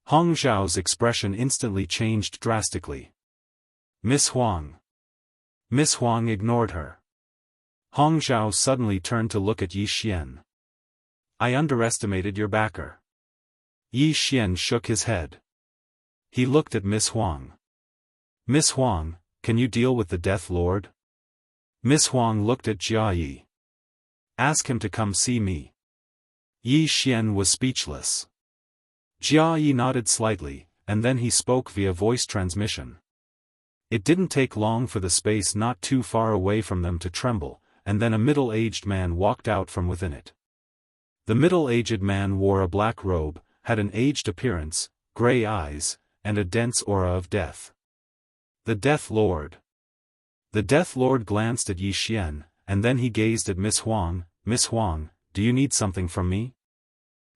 Hong Zhao's expression instantly changed drastically. Miss Huang. Miss Huang ignored her. Hong Zhao suddenly turned to look at Yi Xian. I underestimated your backer. Yi Xian shook his head. He looked at Miss Huang. Miss Huang, can you deal with the Death Lord? Miss Huang looked at Jia Yi. Ask him to come see me. Yi Xian was speechless. Jia Yi nodded slightly, and then he spoke via voice transmission. It didn't take long for the space not too far away from them to tremble, and then a middle-aged man walked out from within it. The middle-aged man wore a black robe, had an aged appearance, gray eyes, and a dense aura of death. The Death Lord. The Death Lord glanced at Yi Xian, and then he gazed at Miss Huang. Miss Huang, do you need something from me?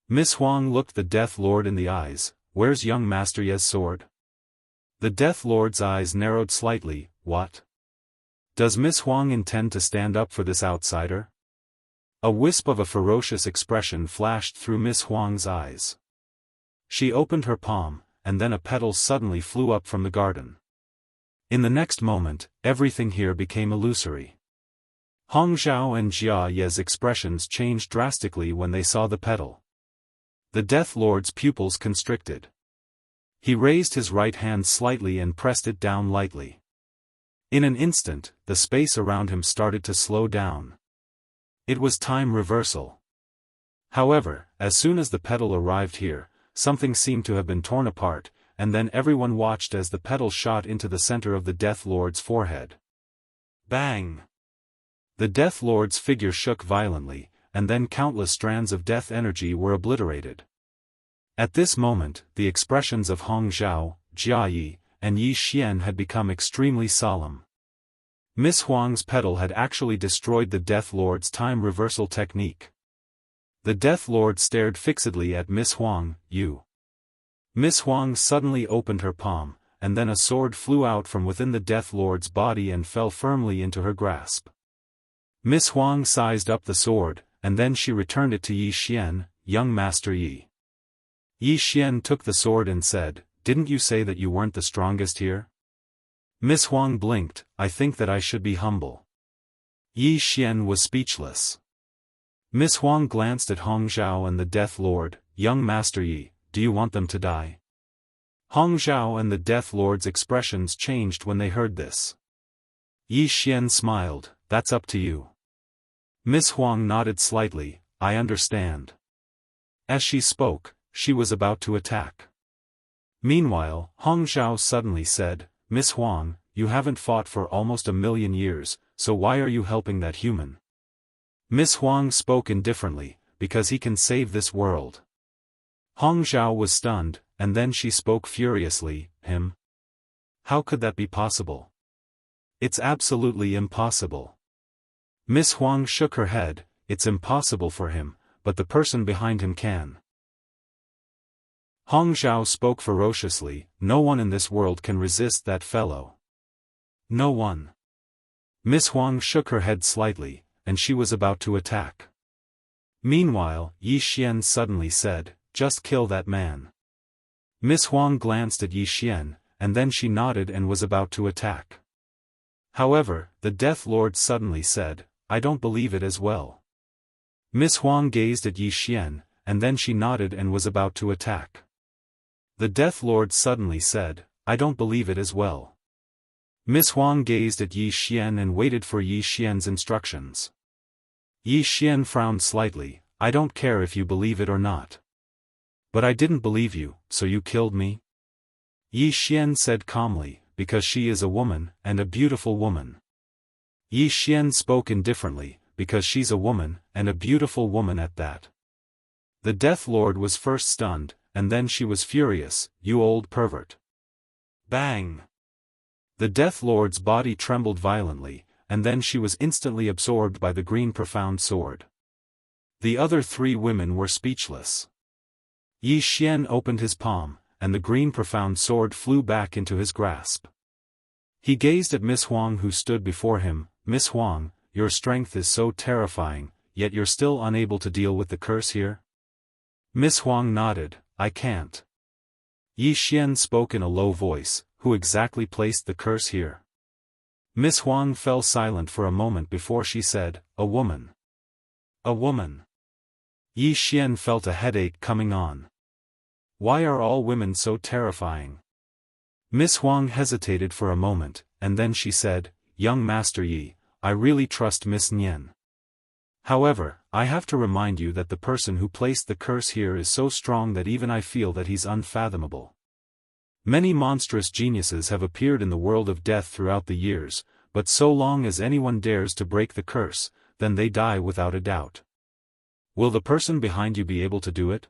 Miss Huang looked the Death Lord in the eyes. Where's young Master Yi's sword? The Death Lord's eyes narrowed slightly. What? Does Miss Huang intend to stand up for this outsider? A wisp of a ferocious expression flashed through Miss Huang's eyes. She opened her palm, and then a petal suddenly flew up from the garden. In the next moment, everything here became illusory. Hong Zhao and Jia Yi's expressions changed drastically when they saw the petal. The Death Lord's pupils constricted. He raised his right hand slightly and pressed it down lightly. In an instant, the space around him started to slow down. It was time reversal. However, as soon as the petal arrived here, something seemed to have been torn apart, and then everyone watched as the petal shot into the center of the Death Lord's forehead. Bang! The Death Lord's figure shook violently, and then countless strands of death energy were obliterated. At this moment, the expressions of Hong Zhao, Jia Yi, and Yi Xian had become extremely solemn. Miss Huang's petal had actually destroyed the Death Lord's time reversal technique. The Death Lord stared fixedly at Miss Huang. You. Miss Huang suddenly opened her palm, and then a sword flew out from within the Death Lord's body and fell firmly into her grasp. Miss Huang sized up the sword, and then she returned it to Yi Xian, "Young Master Yi." Yi Xian took the sword and said, "Didn't you say that you weren't the strongest here?" Miss Huang blinked, "I think that I should be humble." Yi Xian was speechless. Miss Huang glanced at Hong Zhao and the Death Lord, "Young Master Yi, do you want them to die?" Hong Zhao and the Death Lord's expressions changed when they heard this. Yi Xian smiled, "That's up to you." Miss Huang nodded slightly, "I understand." As she spoke, she was about to attack. Meanwhile, Hong Zhao suddenly said, "Miss Huang, you haven't fought for almost 1,000,000 years, so why are you helping that human?" Miss Huang spoke indifferently, "Because he can save this world." Hong Zhao was stunned, and then she spoke furiously, "Him? How could that be possible? It's absolutely impossible." Miss Huang shook her head, "It's impossible for him, but the person behind him can." Hong Zhao spoke ferociously, "No one in this world can resist that fellow. No one." Miss Huang shook her head slightly, and she was about to attack. Meanwhile, Yi Xian suddenly said, "Just kill that man." Miss Huang glanced at Yi Xian, and then she nodded and was about to attack. However, the Death Lord suddenly said, "I don't believe it as well." Miss Huang gazed at Yi Xian, and then she nodded and was about to attack. The Death Lord suddenly said, "I don't believe it as well." Miss Huang gazed at Yi Xian and waited for Yi Xian's instructions. Yi Xian frowned slightly, "I don't care if you believe it or not. But I didn't believe you, so you killed me?" Yi Xian said calmly, "Because she is a woman, and a beautiful woman." Yi Xian spoke indifferently, "Because she's a woman, and a beautiful woman at that." The Death Lord was first stunned, and then she was furious, "You old pervert." Bang! The Death Lord's body trembled violently, and then she was instantly absorbed by the green profound sword. The other three women were speechless. Yi Xian opened his palm, and the green profound sword flew back into his grasp. He gazed at Miss Huang who stood before him, "Miss Huang, your strength is so terrifying, yet you're still unable to deal with the curse here?" Miss Huang nodded, "I can't." Yi Xian spoke in a low voice, "Who exactly placed the curse here?" Miss Huang fell silent for a moment before she said, "A woman." "A woman." Yi Xian felt a headache coming on. Why are all women so terrifying? Miss Huang hesitated for a moment, and then she said, "Young Master Yi, I really trust Miss Nian. However, I have to remind you that the person who placed the curse here is so strong that even I feel that he's unfathomable. Many monstrous geniuses have appeared in the world of death throughout the years, but so long as anyone dares to break the curse, then they die without a doubt. Will the person behind you be able to do it?"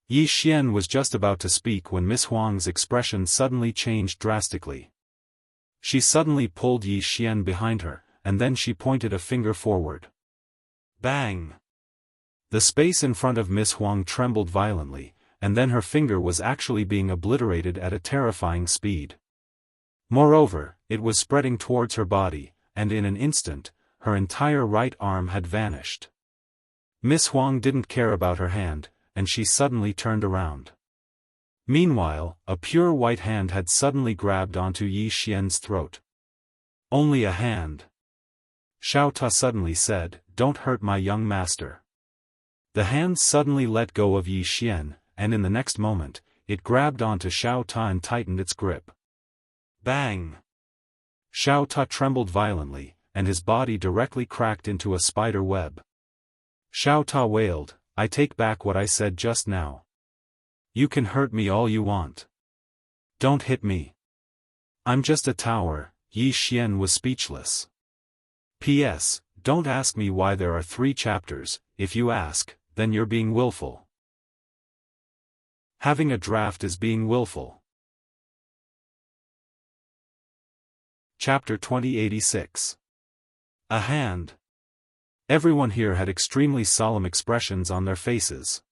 Yi Xian was just about to speak when Miss Huang's expression suddenly changed drastically. She suddenly pulled Yi Xian behind her, and then she pointed a finger forward. Bang! The space in front of Miss Huang trembled violently, and then her finger was actually being obliterated at a terrifying speed. Moreover, it was spreading towards her body, and in an instant, her entire right arm had vanished. Miss Huang didn't care about her hand, and she suddenly turned around. Meanwhile, a pure white hand had suddenly grabbed onto Yi Xian's throat. "Only a hand." Xiao Ta suddenly said, "Don't hurt my young master." The hand suddenly let go of Yi Xian, and in the next moment, it grabbed onto Xiao Ta and tightened its grip. Bang! Xiao Ta trembled violently, and his body directly cracked into a spider web. Xiao Ta wailed, "I take back what I said just now. You can hurt me all you want. Don't hit me. I'm just a tower." Yi Xian was speechless. P.S. Don't ask me why there are 3 chapters. If you ask, then you're being willful. Having a draft is being willful. Chapter 2086. A hand. Everyone here had extremely solemn expressions on their faces.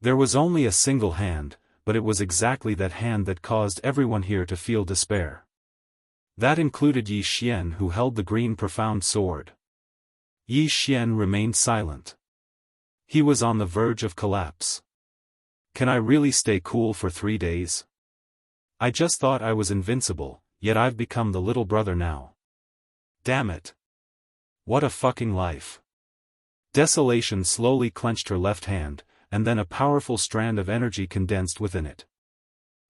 There was only a single hand, but it was exactly that hand that caused everyone here to feel despair. That included Yi Xian, who held the green profound sword. Yi Xian remained silent. He was on the verge of collapse. Can I really stay cool for 3 days? I just thought I was invincible, yet I've become the little brother now. Damn it. What a fucking life. Desolation slowly clenched her left hand, and then a powerful strand of energy condensed within it.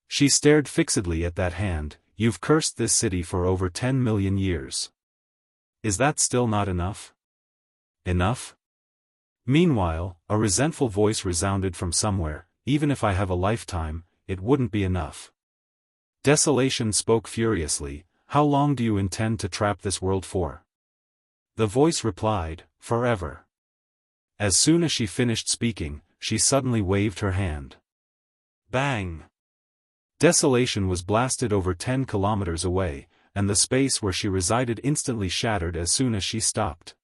She stared fixedly at that hand. You've cursed this city for over 10 million years. Is that still not enough? Enough? Meanwhile, a resentful voice resounded from somewhere. Even if I have a lifetime, it wouldn't be enough. Desolation spoke furiously. How long do you intend to trap this world for? The voice replied, forever. As soon as she finished speaking, she suddenly waved her hand. Bang! Desolation was blasted over 10 kilometers away, and the space where she resided instantly shattered as soon as she stopped.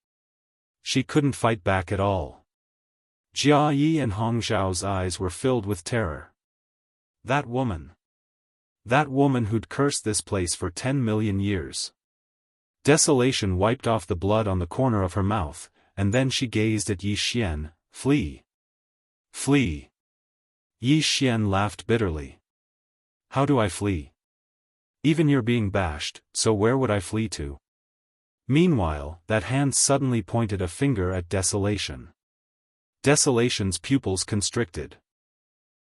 She couldn't fight back at all. Jia Yi and Hong Zhao's eyes were filled with terror. That woman. That woman who'd cursed this place for 10 million years. Desolation wiped off the blood on the corner of her mouth, and then she gazed at Yi Xian. Flee. Flee. Yi Xian laughed bitterly. How do I flee? Even you're being bashed, so where would I flee to? Meanwhile, that hand suddenly pointed a finger at Desolation. Desolation's pupils constricted.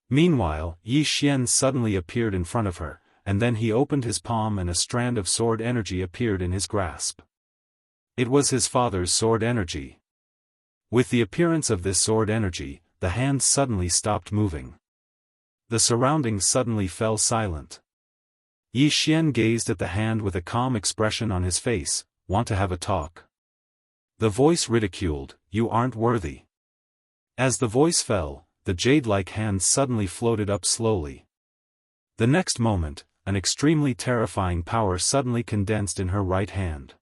Meanwhile, Yi Xian suddenly appeared in front of her, and then he opened his palm and a strand of sword energy appeared in his grasp. It was his father's sword energy. With the appearance of this sword energy, the hand suddenly stopped moving. The surroundings suddenly fell silent. Yi Xian gazed at the hand with a calm expression on his face. Want to have a talk? The voice ridiculed, you aren't worthy. As the voice fell, the jade-like hand suddenly floated up slowly. The next moment, an extremely terrifying power suddenly condensed in her right hand.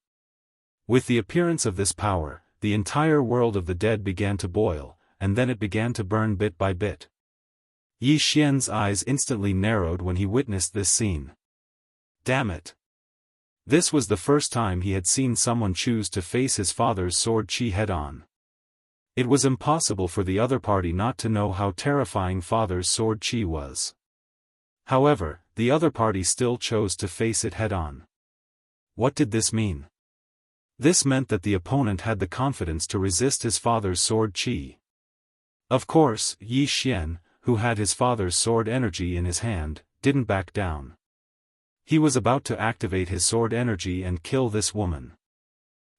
With the appearance of this power, the entire world of the dead began to boil, and then it began to burn bit by bit. Yi Xian's eyes instantly narrowed when he witnessed this scene. Damn it! This was the first time he had seen someone choose to face his father's sword qi head-on. It was impossible for the other party not to know how terrifying father's sword qi was. However, the other party still chose to face it head-on. What did this mean? This meant that the opponent had the confidence to resist his father's sword qi. Of course, Yi Xian, who had his father's sword energy in his hand, didn't back down. He was about to activate his sword energy and kill this woman.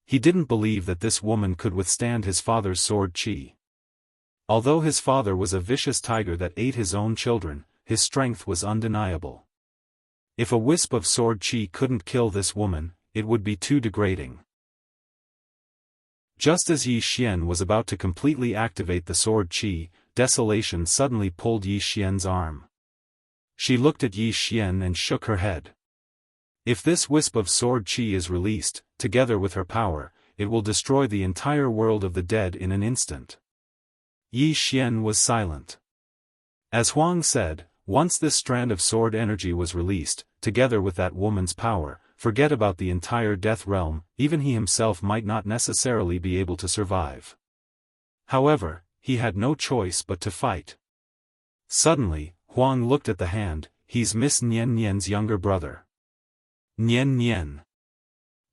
He didn't believe that this woman could withstand his father's sword qi. Although his father was a vicious tiger that ate his own children, his strength was undeniable. If a wisp of sword qi couldn't kill this woman, it would be too degrading. Just as Yi Xian was about to completely activate the sword qi, Desolation suddenly pulled Yi Xian's arm. She looked at Yi Xian and shook her head. If this wisp of sword qi is released, together with her power, it will destroy the entire world of the dead in an instant. Yi Xian was silent. As Huang said, once this strand of sword energy was released, together with that woman's power, forget about the entire death realm, even he himself might not necessarily be able to survive. However, he had no choice but to fight. Suddenly, Huang looked at the hand. He's Miss Nian Nian's younger brother. Nian Nian.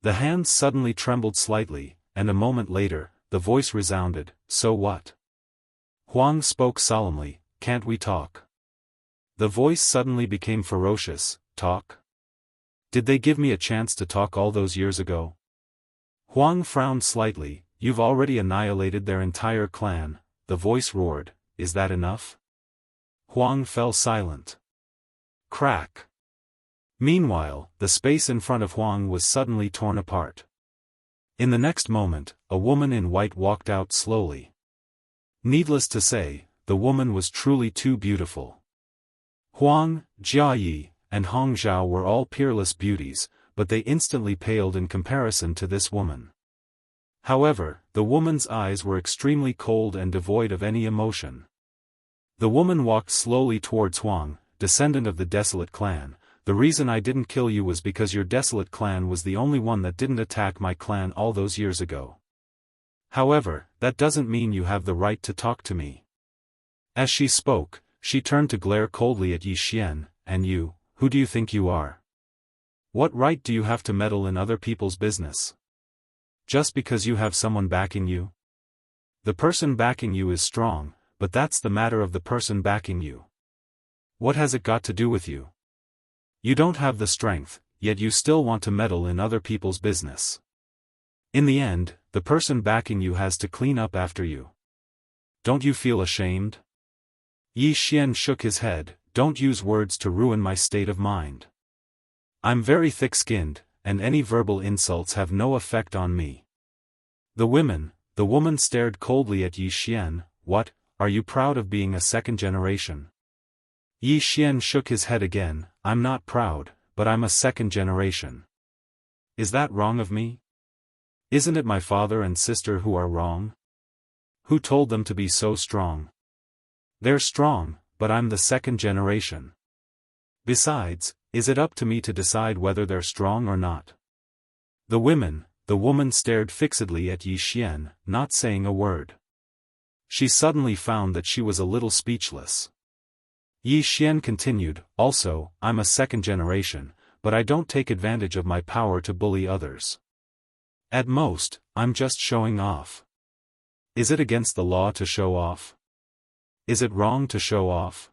The hand suddenly trembled slightly, and a moment later, the voice resounded, so what? Huang spoke solemnly, can't we talk? The voice suddenly became ferocious, talk? Did they give me a chance to talk all those years ago? Huang frowned slightly, you've already annihilated their entire clan, the voice roared, is that enough? Huang fell silent. Crack. Meanwhile, the space in front of Huang was suddenly torn apart. In the next moment, a woman in white walked out slowly. Needless to say, the woman was truly too beautiful. Huang, Jia Yi, and Hong Zhao were all peerless beauties, but they instantly paled in comparison to this woman. However, the woman's eyes were extremely cold and devoid of any emotion. The woman walked slowly towards Huang, descendant of the Desolate clan, the reason I didn't kill you was because your Desolate clan was the only one that didn't attack my clan all those years ago. However, that doesn't mean you have the right to talk to me." As she spoke, she turned to glare coldly at Yi Xian. "And you, who do you think you are? What right do you have to meddle in other people's business? Just because you have someone backing you? The person backing you is strong, but that's the matter of the person backing you. What has it got to do with you? You don't have the strength, yet you still want to meddle in other people's business. In the end, the person backing you has to clean up after you. Don't you feel ashamed?" Yi Xian shook his head. "Don't use words to ruin my state of mind. I'm very thick-skinned, and any verbal insults have no effect on me." The woman stared coldly at Yi Xian. "What, are you proud of being a second generation?" Yi Xian shook his head again. "I'm not proud, but I'm a second generation. Is that wrong of me? Isn't it my father and sister who are wrong? Who told them to be so strong? They're strong, but I'm the second generation. Besides, is it up to me to decide whether they're strong or not?" The woman stared fixedly at Yi Xian, not saying a word. She suddenly found that she was a little speechless. Yi Xian continued, "Also, I'm a second generation, but I don't take advantage of my power to bully others. At most, I'm just showing off. Is it against the law to show off? Is it wrong to show off?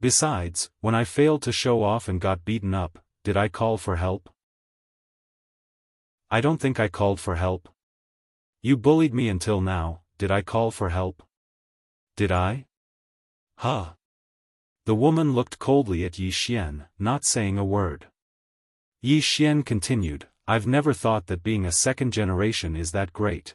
Besides, when I failed to show off and got beaten up, did I call for help? I don't think I called for help. You bullied me until now, did I call for help? Did I? Huh." The woman looked coldly at Yi Xian, not saying a word. Yi Xian continued, "I've never thought that being a second generation is that great.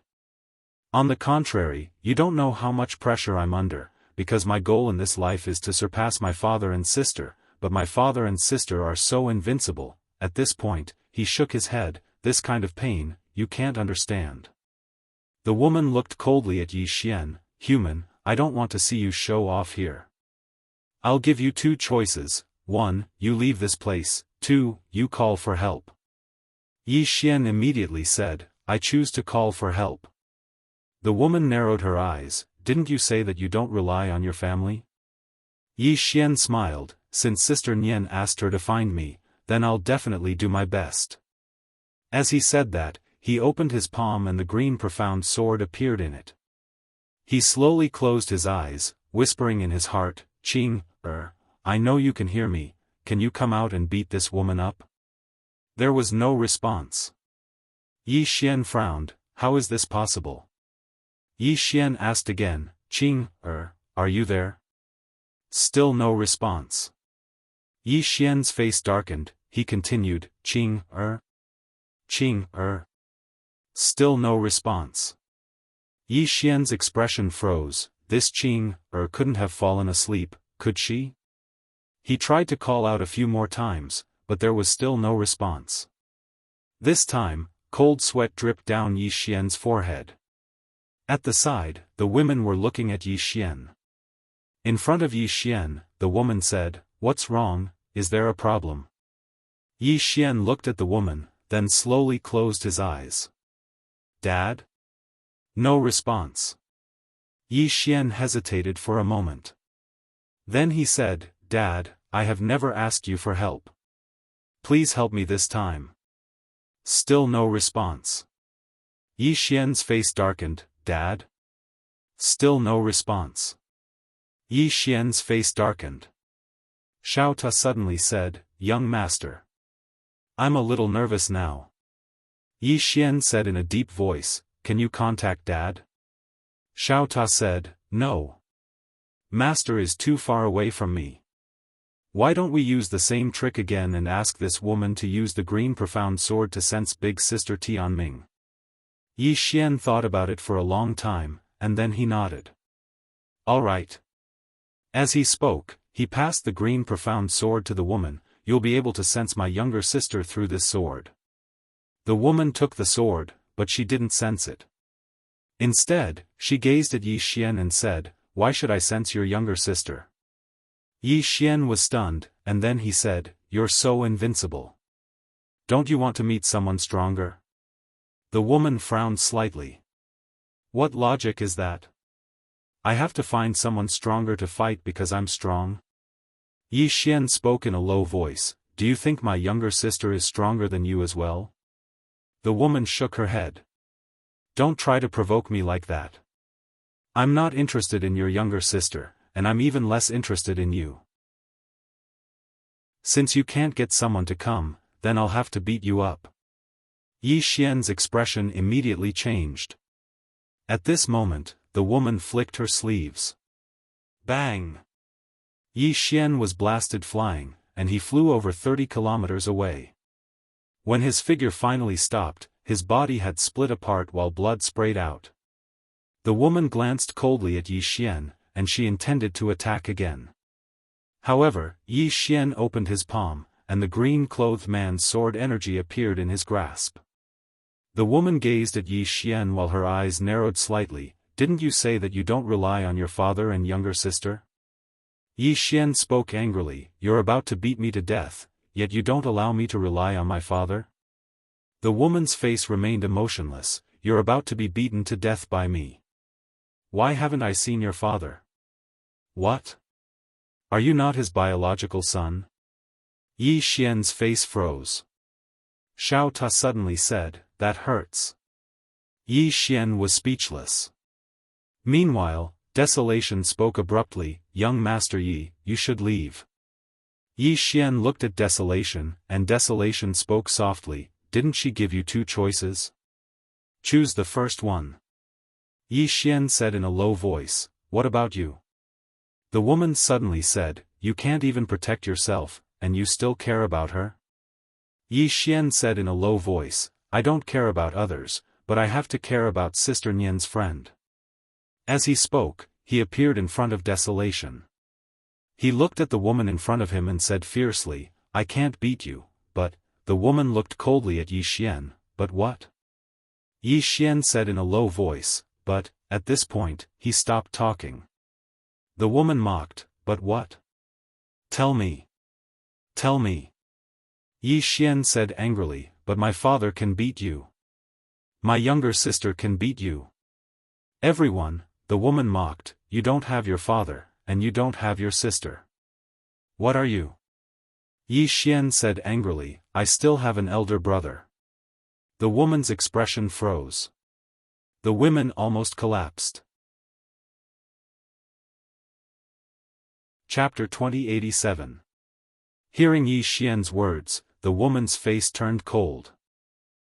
On the contrary, you don't know how much pressure I'm under, because my goal in this life is to surpass my father and sister, but my father and sister are so invincible." At this point, he shook his head. "This kind of pain, you can't understand." The woman looked coldly at Yi Xian. "Human, I don't want to see you show off here. I'll give you two choices: 1, you leave this place; 2, you call for help." Yi Xian immediately said, "I choose to call for help." The woman narrowed her eyes. "Didn't you say that you don't rely on your family?" Yi Xian smiled. "Since Sister Nian asked her to find me, then I'll definitely do my best." As he said that, he opened his palm and the green profound sword appeared in it. He slowly closed his eyes, whispering in his heart, "Qing, I know you can hear me, can you come out and beat this woman up?" There was no response. Yi Xian frowned. "How is this possible?" Yi Xian asked again, "Qing, are you there?" Still no response. Yi Xian's face darkened. He continued, "Qing, Qing, Still no response. Yi Xian's expression froze. This Qing, couldn't have fallen asleep, could she? He tried to call out a few more times, but there was still no response. This time, cold sweat dripped down Yi Xian's forehead. At the side, the women were looking at Yi Xian. In front of Yi Xian, the woman said, "What's wrong, is there a problem?" Yi Xian looked at the woman, then slowly closed his eyes. "Dad?" No response. Yi Xian hesitated for a moment. Then he said, "Dad, I have never asked you for help. Please help me this time." Still no response. Yi Xian's face darkened. "Dad?" Still no response. Yi Xian's face darkened. Xiao Ta suddenly said, "Young master. I'm a little nervous now." Yi Xian said in a deep voice, "Can you contact Dad?" Xiao Ta said, "No. Master is too far away from me. Why don't we use the same trick again and ask this woman to use the green profound sword to sense Big Sister Tianming?" Yi Xian thought about it for a long time, and then he nodded. "All right." As he spoke, he passed the green profound sword to the woman. "You'll be able to sense my younger sister through this sword." The woman took the sword, but she didn't sense it. Instead, she gazed at Yi Xian and said, "Why should I sense your younger sister?" Yi Xian was stunned, and then he said, "You're so invincible. Don't you want to meet someone stronger?" The woman frowned slightly. "What logic is that? I have to find someone stronger to fight because I'm strong?" Yi Xian spoke in a low voice, "Do you think my younger sister is stronger than you as well?" The woman shook her head. "Don't try to provoke me like that. I'm not interested in your younger sister, and I'm even less interested in you. Since you can't get someone to come, then I'll have to beat you up." Yi Xian's expression immediately changed. At this moment, the woman flicked her sleeves. Bang! Yi Xian was blasted flying, and he flew over 30 kilometers away. When his figure finally stopped, his body had split apart while blood sprayed out. The woman glanced coldly at Yi Xian, and she intended to attack again. However, Yi Xian opened his palm, and the green-clothed man's sword energy appeared in his grasp. The woman gazed at Yi Xian while her eyes narrowed slightly. "Didn't you say that you don't rely on your father and younger sister?" Yi Xian spoke angrily, "You're about to beat me to death, yet you don't allow me to rely on my father?" The woman's face remained emotionless. "You're about to be beaten to death by me. Why haven't I seen your father?" "What? Are you not his biological son?" Yi Xian's face froze. Xiao Ta suddenly said, "That hurts." Yi Xian was speechless. Meanwhile, Desolation spoke abruptly, "Young Master Yi, you should leave." Yi Xian looked at Desolation, and Desolation spoke softly, "Didn't she give you two choices? Choose the first one." Yi Xian said in a low voice, "What about you?" The woman suddenly said, "You can't even protect yourself, and you still care about her?" Yi Xian said in a low voice, "I don't care about others, but I have to care about Sister Nian's friend." As he spoke, he appeared in front of Desolation. He looked at the woman in front of him and said fiercely, "I can't beat you, but..." The woman looked coldly at Yi Xian, "But what?" Yi Xian said in a low voice, "But..." At this point, he stopped talking. The woman mocked, "But what? Tell me. Tell me." Yi Xian said angrily, "But my father can beat you. My younger sister can beat you. Everyone." The woman mocked, "You don't have your father, and you don't have your sister. What are you?" Yi Xian said angrily, "I still have an elder brother." The woman's expression froze. The women almost collapsed. Chapter 2087. Hearing Yi Xian's words, the woman's face turned cold.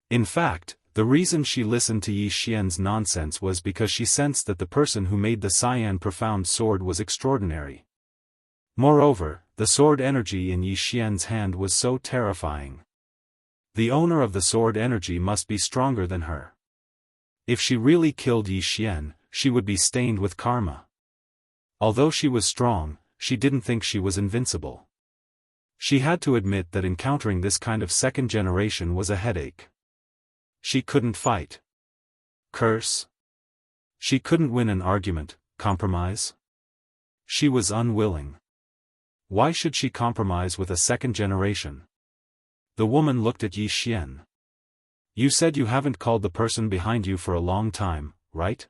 In fact, the reason she listened to Yi Xian's nonsense was because she sensed that the person who made the Cyan Profound Sword was extraordinary. Moreover, the sword energy in Yi Xian's hand was so terrifying. The owner of the sword energy must be stronger than her. If she really killed Yi Xian, she would be stained with karma. Although she was strong, she didn't think she was invincible. She had to admit that encountering this kind of second generation was a headache. She couldn't fight. Curse. She couldn't win an argument, compromise. She was unwilling. Why should she compromise with a second generation? The woman looked at Yi Xian. "You said you haven't called the person behind you for a long time, right?"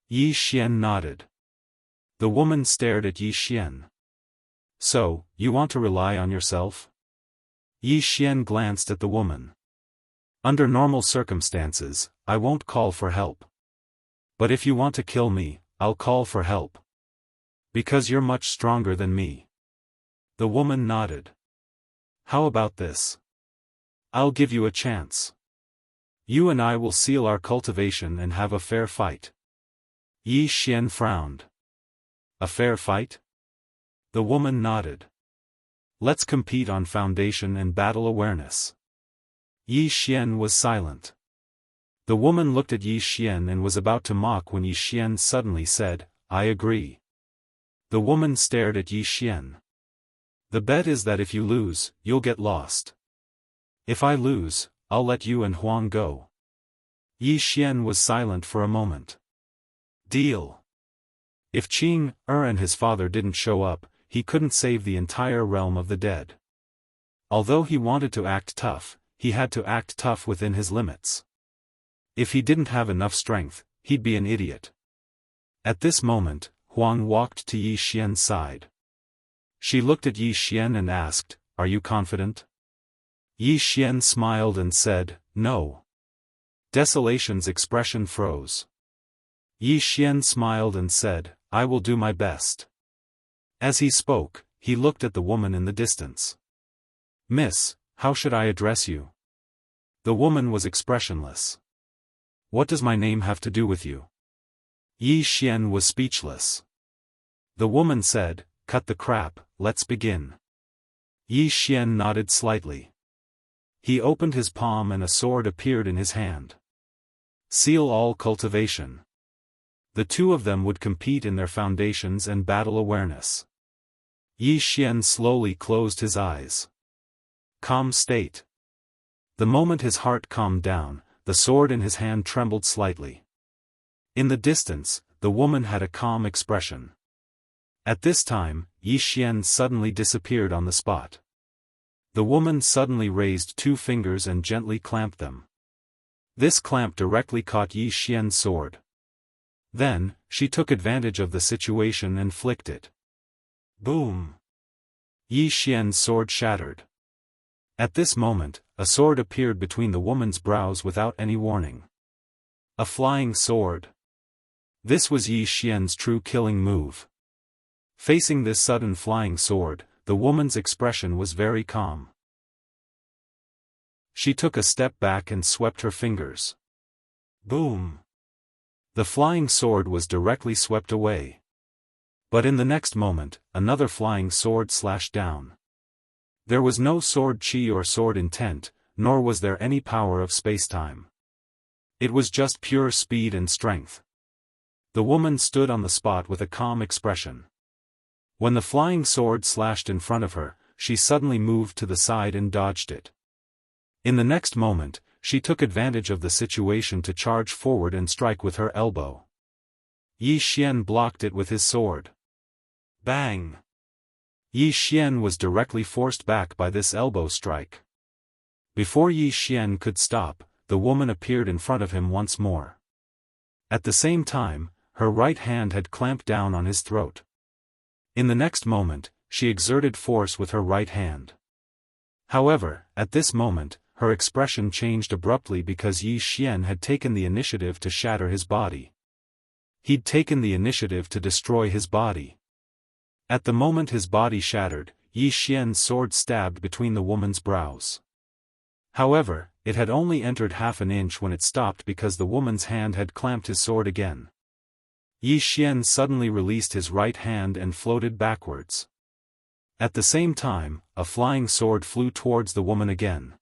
Yi Xian nodded. The woman stared at Yi Xian. "So, you want to rely on yourself?" Yi Xian glanced at the woman. "Under normal circumstances, I won't call for help. But if you want to kill me, I'll call for help. Because you're much stronger than me." The woman nodded. "How about this? I'll give you a chance. You and I will seal our cultivation and have a fair fight." Yi Xian frowned. "A fair fight?" The woman nodded. "Let's compete on foundation and battle awareness." Yi Xian was silent. The woman looked at Yi Xian and was about to mock when Yi Xian suddenly said, "I agree." The woman stared at Yi Xian. "The bet is that if you lose, you'll get lost. If I lose, I'll let you and Huang go." Yi Xian was silent for a moment. "Deal." If Qing Er and his father didn't show up, he couldn't save the entire realm of the dead. Although he wanted to act tough, he had to act tough within his limits. If he didn't have enough strength, he'd be an idiot. At this moment, Huang walked to Yi Xian's side. She looked at Yi Xian and asked, "Are you confident?" Yi Xian smiled and said, "No." Desolation's expression froze. Yi Xian smiled and said, "I will do my best." As he spoke, he looked at the woman in the distance. "Miss, how should I address you?" The woman was expressionless. "What does my name have to do with you?" Yi Xian was speechless. The woman said, "Cut the crap, let's begin." Yi Xian nodded slightly. He opened his palm and a sword appeared in his hand. Seal all cultivation. The two of them would compete in their foundations and battle awareness. Yi Xian slowly closed his eyes. Calm state. The moment his heart calmed down, the sword in his hand trembled slightly. In the distance, the woman had a calm expression. At this time, Yi Xian suddenly disappeared on the spot. The woman suddenly raised two fingers and gently clamped them. This clamp directly caught Yi Xian's sword. Then, she took advantage of the situation and flicked it. Boom! Yi Xian's sword shattered. At this moment, a sword appeared between the woman's brows without any warning. A flying sword. This was Yi Xian's true killing move. Facing this sudden flying sword, the woman's expression was very calm. She took a step back and swept her fingers. Boom! The flying sword was directly swept away. But in the next moment, another flying sword slashed down. There was no sword chi or sword intent, nor was there any power of space-time. It was just pure speed and strength. The woman stood on the spot with a calm expression. When the flying sword slashed in front of her, she suddenly moved to the side and dodged it. In the next moment, she took advantage of the situation to charge forward and strike with her elbow. Yi Xian blocked it with his sword. Bang! Yi Xian was directly forced back by this elbow strike. Before Yi Xian could stop, the woman appeared in front of him once more. At the same time, her right hand had clamped down on his throat. In the next moment, she exerted force with her right hand. However, at this moment, her expression changed abruptly because Yi Xian had taken the initiative to shatter his body. He'd taken the initiative to destroy his body. At the moment his body shattered, Yi Xian's sword stabbed between the woman's brows. However, it had only entered half an inch when it stopped because the woman's hand had clamped his sword again. Yi Xian suddenly released his right hand and floated backwards. At the same time, a flying sword flew towards the woman again.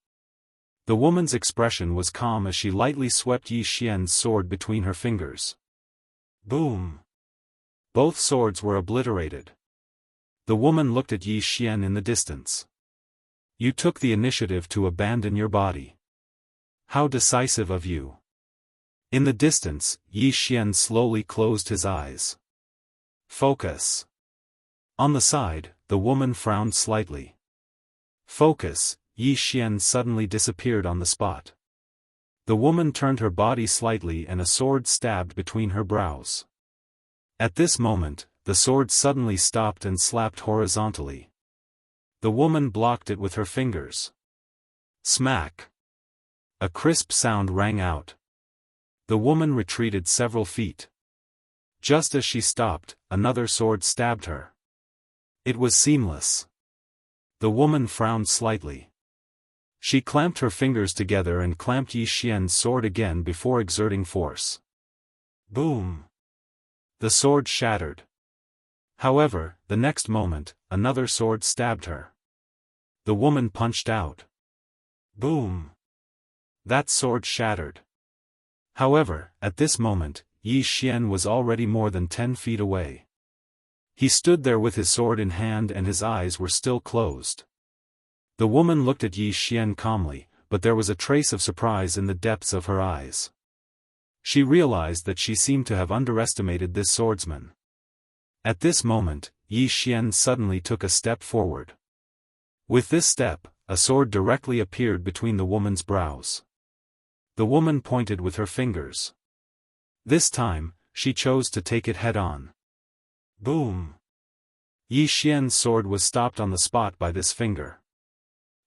The woman's expression was calm as she lightly swept Yi Xian's sword between her fingers. Boom! Both swords were obliterated. The woman looked at Yi Xian in the distance. You took the initiative to abandon your body. How decisive of you. In the distance, Yi Xian slowly closed his eyes. Focus. On the side, the woman frowned slightly. Focus. Yi Xian suddenly disappeared on the spot. The woman turned her body slightly and a sword stabbed between her brows. At this moment, the sword suddenly stopped and slapped horizontally. The woman blocked it with her fingers. Smack! A crisp sound rang out. The woman retreated several feet. Just as she stopped, another sword stabbed her. It was seamless. The woman frowned slightly. She clamped her fingers together and clamped Yi Xian's sword again before exerting force. Boom! The sword shattered. However, the next moment, another sword stabbed her. The woman punched out. Boom! That sword shattered. However, at this moment, Yi Xian was already more than 10 feet away. He stood there with his sword in hand and his eyes were still closed. The woman looked at Yi Xian calmly, but there was a trace of surprise in the depths of her eyes. She realized that she seemed to have underestimated this swordsman. At this moment, Yi Xian suddenly took a step forward. With this step, a sword directly appeared between the woman's brows. The woman pointed with her fingers. This time, she chose to take it head-on. Boom! Yi Xian's sword was stopped on the spot by this finger.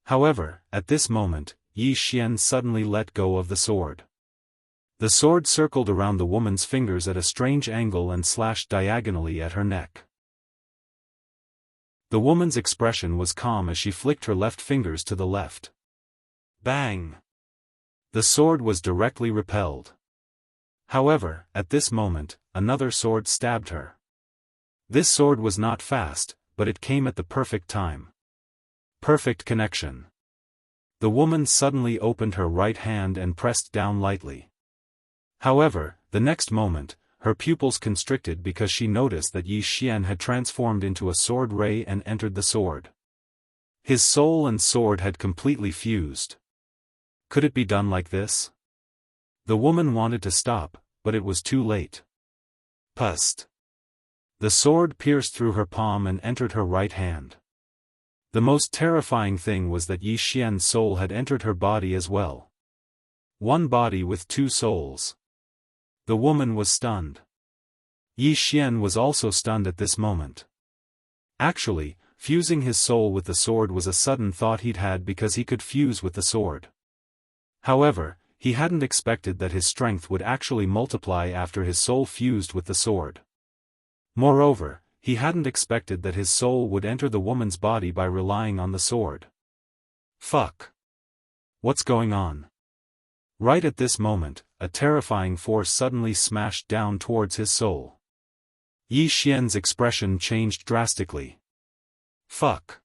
However, at this moment, Yi Xian suddenly let go of the sword. The sword circled around the woman's fingers at a strange angle and slashed diagonally at her neck. The woman's expression was calm as she flicked her left fingers to the left. Bang! The sword was directly repelled. However, at this moment, another sword stabbed her. This sword was not fast, but it came at the perfect time. Perfect connection. The woman suddenly opened her right hand and pressed down lightly. However, the next moment, her pupils constricted because she noticed that Yi Xian had transformed into a sword ray and entered the sword. His soul and sword had completely fused. Could it be done like this? The woman wanted to stop, but it was too late. Pust! The sword pierced through her palm and entered her right hand. The most terrifying thing was that Yi Xian's soul had entered her body as well. One body with two souls. The woman was stunned. Yi Xian was also stunned at this moment. Actually, fusing his soul with the sword was a sudden thought he'd had because he could fuse with the sword. However, he hadn't expected that his strength would actually multiply after his soul fused with the sword. Moreover, he hadn't expected that his soul would enter the woman's body by relying on the sword. Fuck! What's going on? Right at this moment, a terrifying force suddenly smashed down towards his soul. Yi Xian's expression changed drastically. Fuck!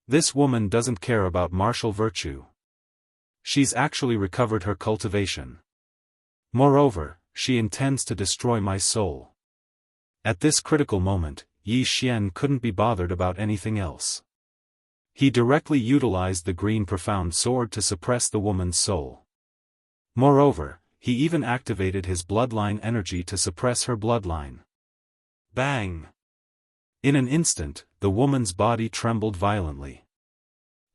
This woman doesn't care about martial virtue. She's actually recovered her cultivation. Moreover, she intends to destroy my soul. At this critical moment, Yi Xian couldn't be bothered about anything else. He directly utilized the green profound sword to suppress the woman's soul. Moreover, he even activated his bloodline energy to suppress her bloodline. Bang! In an instant, the woman's body trembled violently.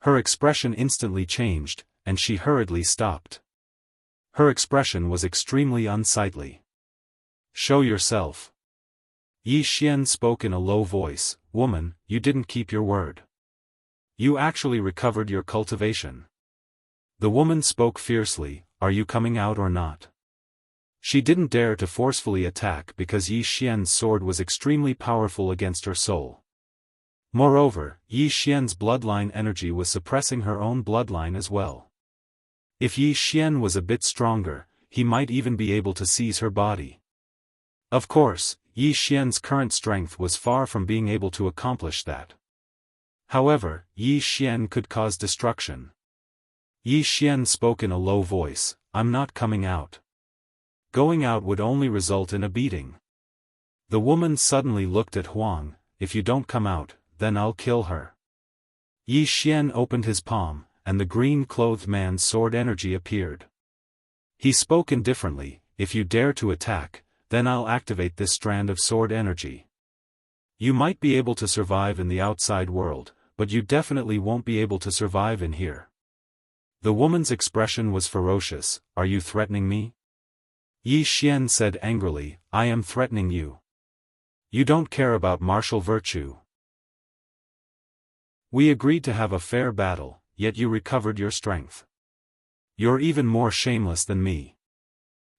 Her expression instantly changed, and she hurriedly stopped. Her expression was extremely unsightly. Show yourself. Yi Xian spoke in a low voice, "Woman, you didn't keep your word. You actually recovered your cultivation." The woman spoke fiercely, "Are you coming out or not?" She didn't dare to forcefully attack because Yi Xian's sword was extremely powerful against her soul. Moreover, Yi Xian's bloodline energy was suppressing her own bloodline as well. If Yi Xian was a bit stronger, he might even be able to seize her body. Of course, Yi Xian's current strength was far from being able to accomplish that. However, Yi Xian could cause destruction. Yi Xian spoke in a low voice, "I'm not coming out. Going out would only result in a beating." The woman suddenly looked at Huang, "If you don't come out, then I'll kill her." Yi Xian opened his palm, and the green-clothed man's sword energy appeared. He spoke indifferently, "If you dare to attack, then I'll activate this strand of sword energy. You might be able to survive in the outside world, but you definitely won't be able to survive in here." The woman's expression was ferocious, "Are you threatening me?" Yi Xian said angrily, "I am threatening you. You don't care about martial virtue. We agreed to have a fair battle, yet you recovered your strength. You're even more shameless than me."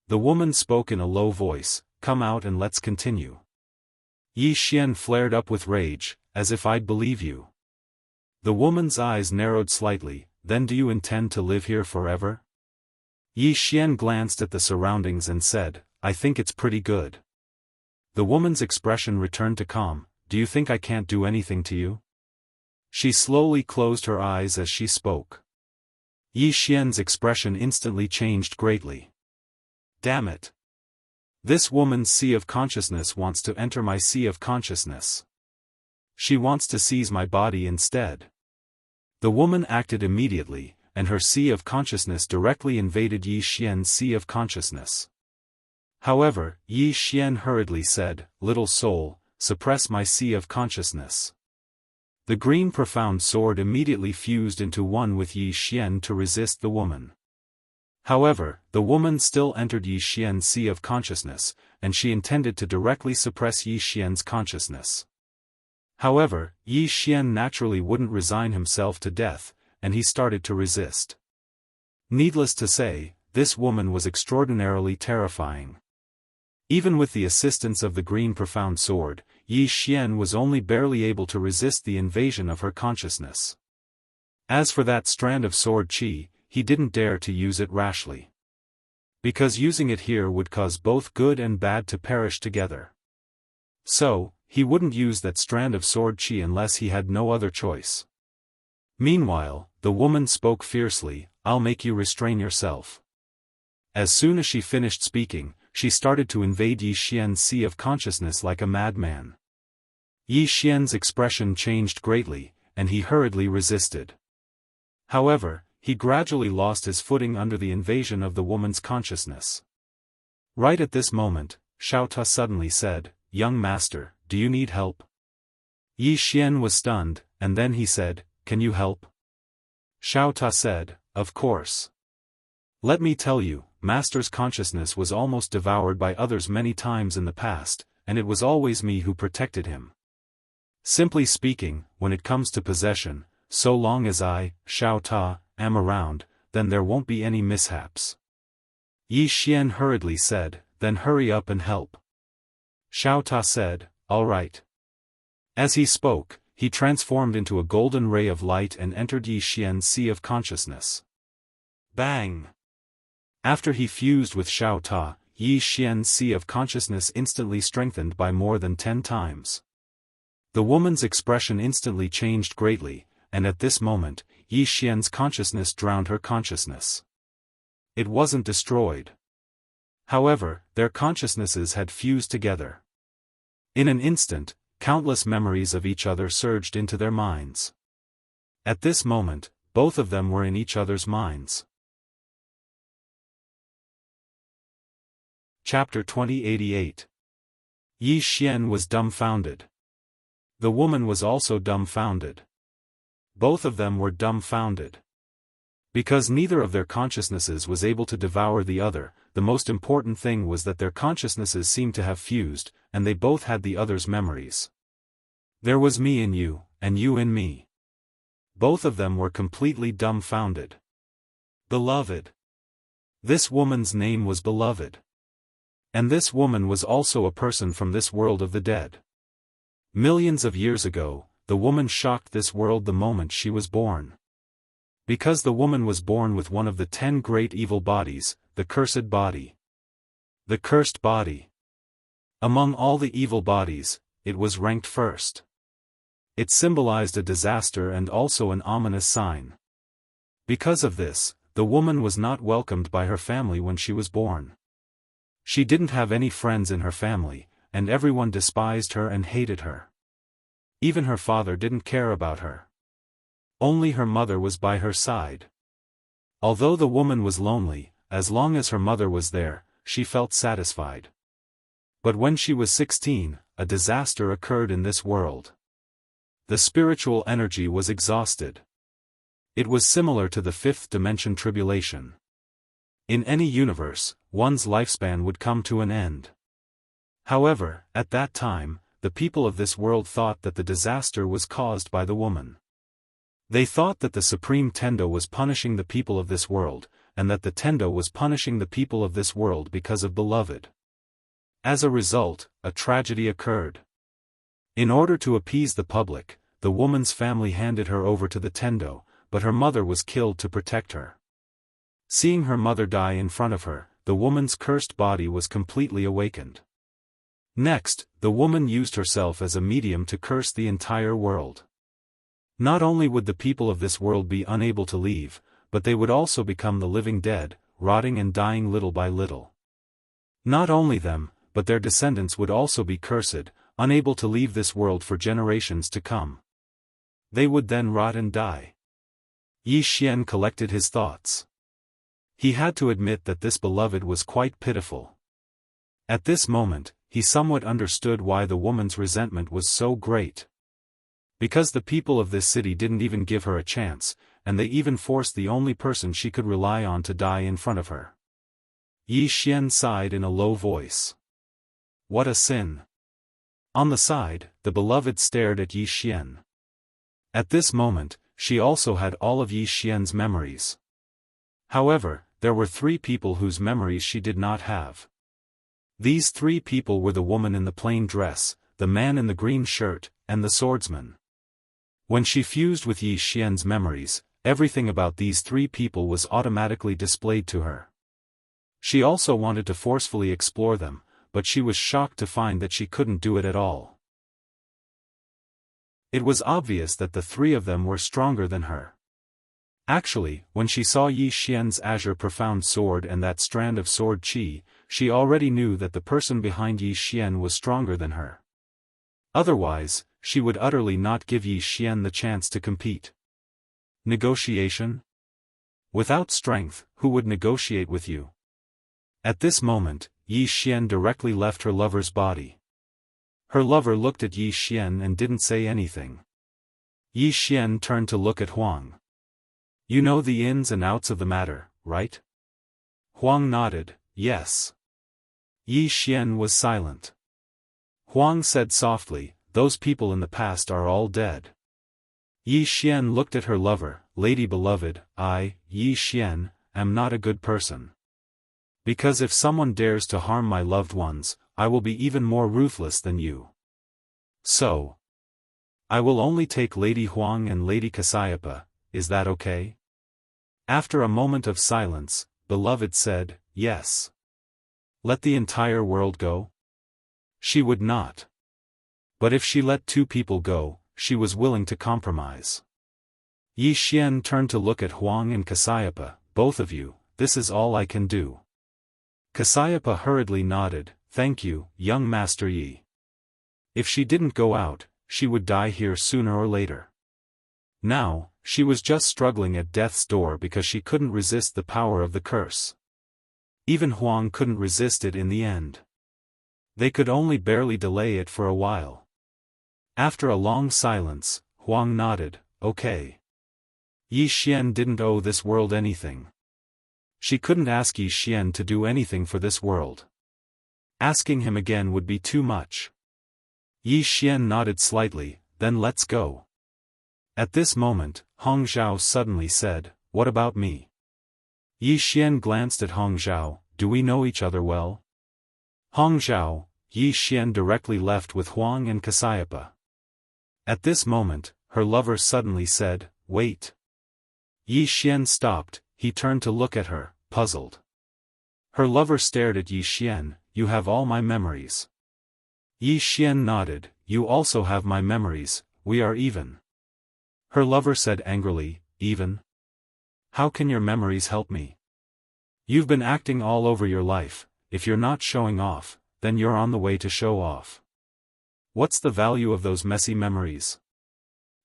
The woman spoke in a low voice, "Come out and let's continue." Yi Xian flared up with rage, "As if I'd believe you." The woman's eyes narrowed slightly, "Then do you intend to live here forever?" Yi Xian glanced at the surroundings and said, "I think it's pretty good." The woman's expression returned to calm, "Do you think I can't do anything to you?" She slowly closed her eyes as she spoke. Yi Xian's expression instantly changed greatly. Damn it! This woman's sea of consciousness wants to enter my sea of consciousness. She wants to seize my body instead. The woman acted immediately, and her sea of consciousness directly invaded Yi Xian's sea of consciousness. However, Yi Xian hurriedly said, "Little soul, suppress my sea of consciousness. The green profound sword immediately fused into one with Yi Xian to resist the woman. However, the woman still entered Yi Xian's sea of consciousness, and she intended to directly suppress Yi Xian's consciousness. However, Yi Xian naturally wouldn't resign himself to death, and he started to resist. Needless to say, this woman was extraordinarily terrifying. Even with the assistance of the green profound sword, Yi Xian was only barely able to resist the invasion of her consciousness. As for that strand of sword qi, he didn't dare to use it rashly. Because using it here would cause both good and bad to perish together. So, he wouldn't use that strand of sword qi unless he had no other choice. Meanwhile, the woman spoke fiercely, "I'll make you restrain yourself." As soon as she finished speaking, she started to invade Yi Xian's sea of consciousness like a madman. Yi Xian's expression changed greatly, and he hurriedly resisted. However, he gradually lost his footing under the invasion of the woman's consciousness. Right at this moment, Xiaofan suddenly said, "Young master, do you need help?" Yi Xian was stunned, and then he said, "Can you help?" Xiaofan said, "Of course. Let me tell you, Master's consciousness was almost devoured by others many times in the past, and it was always me who protected him. Simply speaking, when it comes to possession, so long as I, Xiaofan, am around, then there won't be any mishaps." Yi Xian hurriedly said, "Then hurry up and help." Xiaofan said, "All right." As he spoke, he transformed into a golden ray of light and entered Yi Xian's sea of consciousness. Bang! After he fused with Xiaofan, Yi Xian's sea of consciousness instantly strengthened by more than 10 times. The woman's expression instantly changed greatly, and at this moment, Yi Xian's consciousness drowned her consciousness. It wasn't destroyed. However, their consciousnesses had fused together. In an instant, countless memories of each other surged into their minds. At this moment, both of them were in each other's minds. Chapter 2088. Yi Xian was dumbfounded. The woman was also dumbfounded. Both of them were dumbfounded. Because neither of their consciousnesses was able to devour the other, the most important thing was that their consciousnesses seemed to have fused, and they both had the other's memories. There was me in you, and you in me. Both of them were completely dumbfounded. Beloved. This woman's name was Beloved. And this woman was also a person from this world of the dead. Millions of years ago, the woman shocked this world the moment she was born. Because the woman was born with one of the 10 great evil bodies, the cursed body. The cursed body. Among all the evil bodies, it was ranked first. It symbolized a disaster and also an ominous sign. Because of this, the woman was not welcomed by her family when she was born. She didn't have any friends in her family, and everyone despised her and hated her. Even her father didn't care about her. Only her mother was by her side. Although the woman was lonely, as long as her mother was there, she felt satisfied. But when she was 16, a disaster occurred in this world. The spiritual energy was exhausted. It was similar to the fifth dimension tribulation. In any universe, one's lifespan would come to an end. However, at that time, the people of this world thought that the disaster was caused by the woman. They thought that the Supreme Tendo was punishing the people of this world, and that the Tendo was punishing the people of this world because of Beloved. As a result, a tragedy occurred. In order to appease the public, the woman's family handed her over to the Tendo, but her mother was killed to protect her. Seeing her mother die in front of her, the woman's cursed body was completely awakened. Next, the woman used herself as a medium to curse the entire world. Not only would the people of this world be unable to leave, but they would also become the living dead, rotting and dying little by little. Not only them, but their descendants would also be cursed, unable to leave this world for generations to come. They would then rot and die. Yi Xian collected his thoughts. He had to admit that this Beloved was quite pitiful. At this moment, he somewhat understood why the woman's resentment was so great. Because the people of this city didn't even give her a chance, and they even forced the only person she could rely on to die in front of her. Yi Xian sighed in a low voice. What a sin. On the side, the beloved stared at Yi Xian. At this moment, she also had all of Yi Xian's memories. However, there were 3 people whose memories she did not have. These 3 people were the woman in the plain dress, the man in the green shirt, and the swordsman. When she fused with Yi Xian's memories, everything about these 3 people was automatically displayed to her. She also wanted to forcefully explore them, but she was shocked to find that she couldn't do it at all. It was obvious that the 3 of them were stronger than her. Actually, when she saw Yi Xian's azure profound sword and that strand of sword qi, she already knew that the person behind Yi Xian was stronger than her. Otherwise, she would utterly not give Yi Xian the chance to compete. Negotiation? Without strength, who would negotiate with you? At this moment, Yi Xian directly left her lover's body. Her lover looked at Yi Xian and didn't say anything. Yi Xian turned to look at Huang. You know the ins and outs of the matter, right? Huang nodded, yes. Yi Xian was silent. Huang said softly, those people in the past are all dead. Yi Xian looked at her lover, Lady beloved, I, Yi Xian, am not a good person. Because if someone dares to harm my loved ones, I will be even more ruthless than you. So, I will only take Lady Huang and Lady Cassiopeia, is that okay? After a moment of silence, beloved said, yes. Let the entire world go? She would not. But if she let 2 people go, she was willing to compromise. Yi Xian turned to look at Huang and Cassiopeia, both of you, this is all I can do. Cassiopeia hurriedly nodded, thank you, young Master Yi. If she didn't go out, she would die here sooner or later. Now, she was just struggling at death's door because she couldn't resist the power of the curse. Even Huang couldn't resist it in the end. They could only barely delay it for a while. After a long silence, Huang nodded, okay. Yi Xian didn't owe this world anything. She couldn't ask Yi Xian to do anything for this world. Asking him again would be too much. Yi Xian nodded slightly, then let's go. At this moment, Hong Zhao suddenly said, what about me? Yi Xian glanced at Hong Zhao, do we know each other well? Hong Zhao, Yi Xian directly left with Huang and Cassiopeia. At this moment, her lover suddenly said, wait. Yi Xian stopped, he turned to look at her, puzzled. Her lover stared at Yi Xian, you have all my memories. Yi Xian nodded, you also have my memories, we are even. Her lover said angrily, even? How can your memories help me? You've been acting all over your life, if you're not showing off, then you're on the way to show off. What's the value of those messy memories?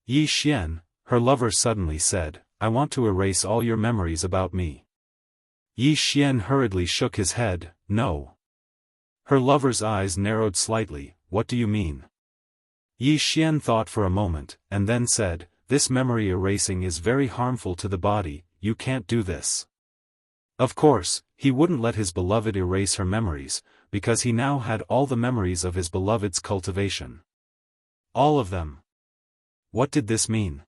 Yi Xian, her lover suddenly said, I want to erase all your memories about me. Yi Xian hurriedly shook his head, no. Her lover's eyes narrowed slightly, what do you mean? Yi Xian thought for a moment, and then said, this memory erasing is very harmful to the body, you can't do this. Of course, he wouldn't let his beloved erase her memories, because he now had all the memories of his beloved's cultivation. All of them. What did this mean?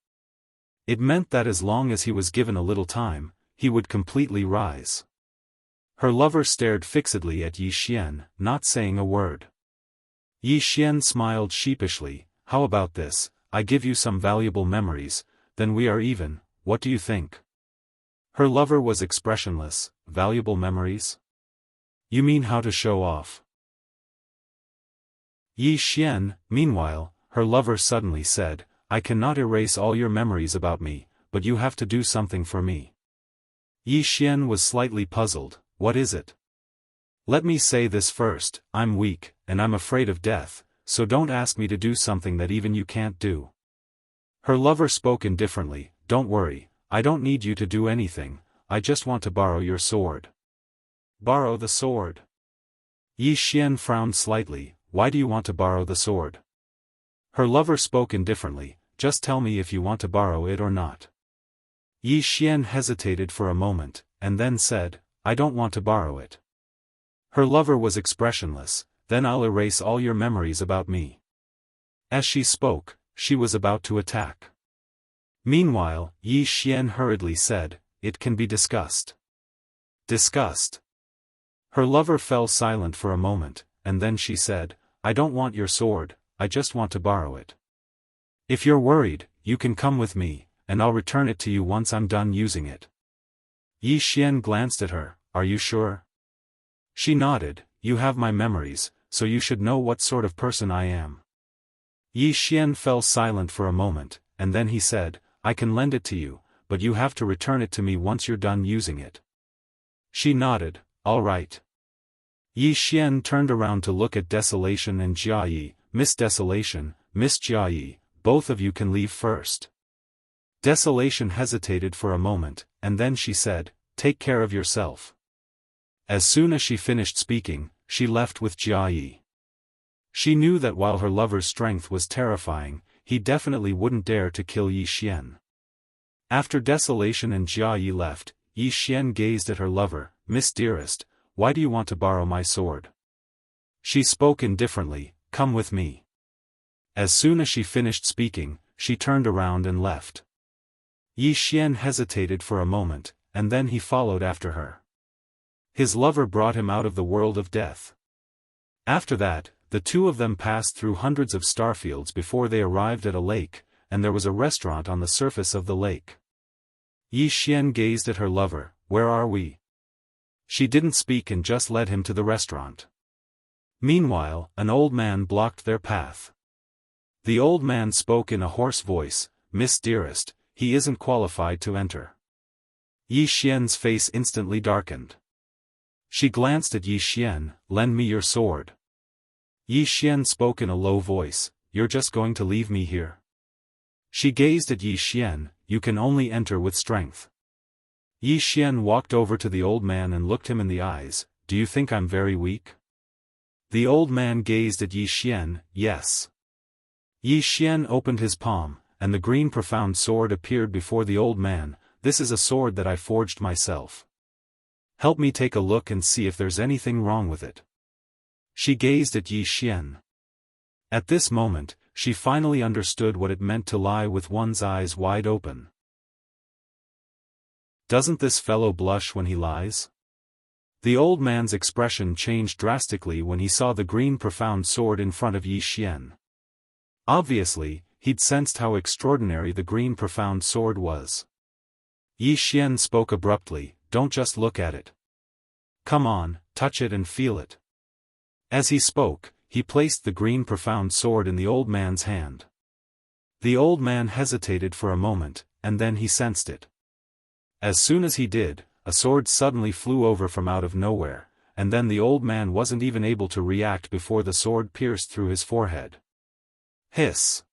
It meant that as long as he was given a little time, he would completely rise. Her lover stared fixedly at Yi Xian, not saying a word. Yi Xian smiled sheepishly, how about this, I give you some valuable memories, then we are even, what do you think? Her lover was expressionless, valuable memories? You mean how to show off? Yi Xian, meanwhile, her lover suddenly said, I cannot erase all your memories about me, but you have to do something for me. Yi Xian was slightly puzzled, what is it? Let me say this first, I'm weak, and I'm afraid of death, so don't ask me to do something that even you can't do. Her lover spoke indifferently, don't worry, I don't need you to do anything, I just want to borrow your sword. Borrow the sword. Yi Xian frowned slightly. Why do you want to borrow the sword? Her lover spoke indifferently. Just tell me if you want to borrow it or not. Yi Xian hesitated for a moment, and then said, I don't want to borrow it. Her lover was expressionless. Then I'll erase all your memories about me. As she spoke, she was about to attack. Meanwhile, Yi Xian hurriedly said, it can be discussed. Discussed. Her lover fell silent for a moment, and then she said, I don't want your sword, I just want to borrow it. If you're worried, you can come with me, and I'll return it to you once I'm done using it. Yi Xian glanced at her, are you sure? She nodded, you have my memories, so you should know what sort of person I am. Yi Xian fell silent for a moment, and then he said, I can lend it to you, but you have to return it to me once you're done using it. She nodded, all right. Yi Xian turned around to look at Desolation and Jiayi. Miss Desolation, Miss Jiayi, both of you can leave first. Desolation hesitated for a moment, and then she said, take care of yourself. As soon as she finished speaking, she left with Jiayi. She knew that while her lover's strength was terrifying, he definitely wouldn't dare to kill Yi Xian. After Desolation and Jiayi left, Yi Xian gazed at her lover, Miss Dearest, why do you want to borrow my sword? She spoke indifferently, come with me. As soon as she finished speaking, she turned around and left. Yi Xian hesitated for a moment, and then he followed after her. His lover brought him out of the world of death. After that, the two of them passed through hundreds of starfields before they arrived at a lake, and there was a restaurant on the surface of the lake. Yi Xian gazed at her lover, where are we? She didn't speak and just led him to the restaurant. Meanwhile, an old man blocked their path. The old man spoke in a hoarse voice, Miss Dearest, he isn't qualified to enter. Yi Xian's face instantly darkened. She glanced at Yi Xian, lend me your sword. Yi Xian spoke in a low voice, you're just going to leave me here? She gazed at Yi Xian, you can only enter with strength. Yi Xian walked over to the old man and looked him in the eyes, do you think I'm very weak? The old man gazed at Yi Xian, yes. Yi Xian opened his palm, and the green profound sword appeared before the old man, this is a sword that I forged myself. Help me take a look and see if there's anything wrong with it. She gazed at Yi Xian. At this moment, she finally understood what it meant to lie with one's eyes wide open. Doesn't this fellow blush when he lies? The old man's expression changed drastically when he saw the green profound sword in front of Yi Xian. Obviously, he'd sensed how extraordinary the green profound sword was. Yi Xian spoke abruptly, don't just look at it. Come on, touch it and feel it. As he spoke, he placed the green profound sword in the old man's hand. The old man hesitated for a moment, and then he sensed it. As soon as he did, a sword suddenly flew over from out of nowhere, and then the old man wasn't even able to react before the sword pierced through his forehead. Hiss!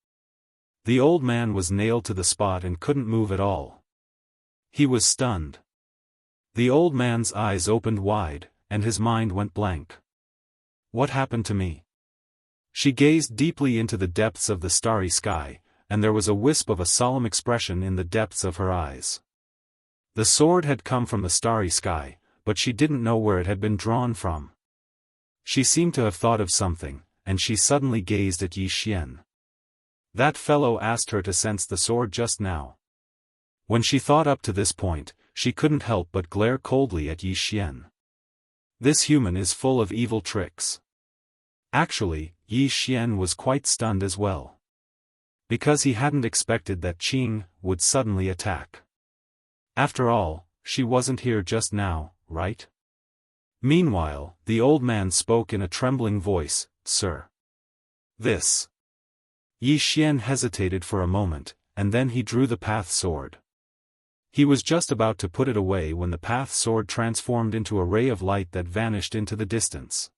The old man was nailed to the spot and couldn't move at all. He was stunned. The old man's eyes opened wide, and his mind went blank. What happened to me? She gazed deeply into the depths of the starry sky, and there was a wisp of a solemn expression in the depths of her eyes. The sword had come from the starry sky, but she didn't know where it had been drawn from. She seemed to have thought of something, and she suddenly gazed at Yi Xian. That fellow asked her to sense the sword just now. When she thought up to this point, she couldn't help but glare coldly at Yi Xian. This human is full of evil tricks. Actually, Yi Xian was quite stunned as well. Because he hadn't expected that Qing would suddenly attack. After all, she wasn't here just now, right? Meanwhile, the old man spoke in a trembling voice, Sir. This. Yi Xian hesitated for a moment, and then he drew the path sword. He was just about to put it away when the path sword transformed into a ray of light that vanished into the distance.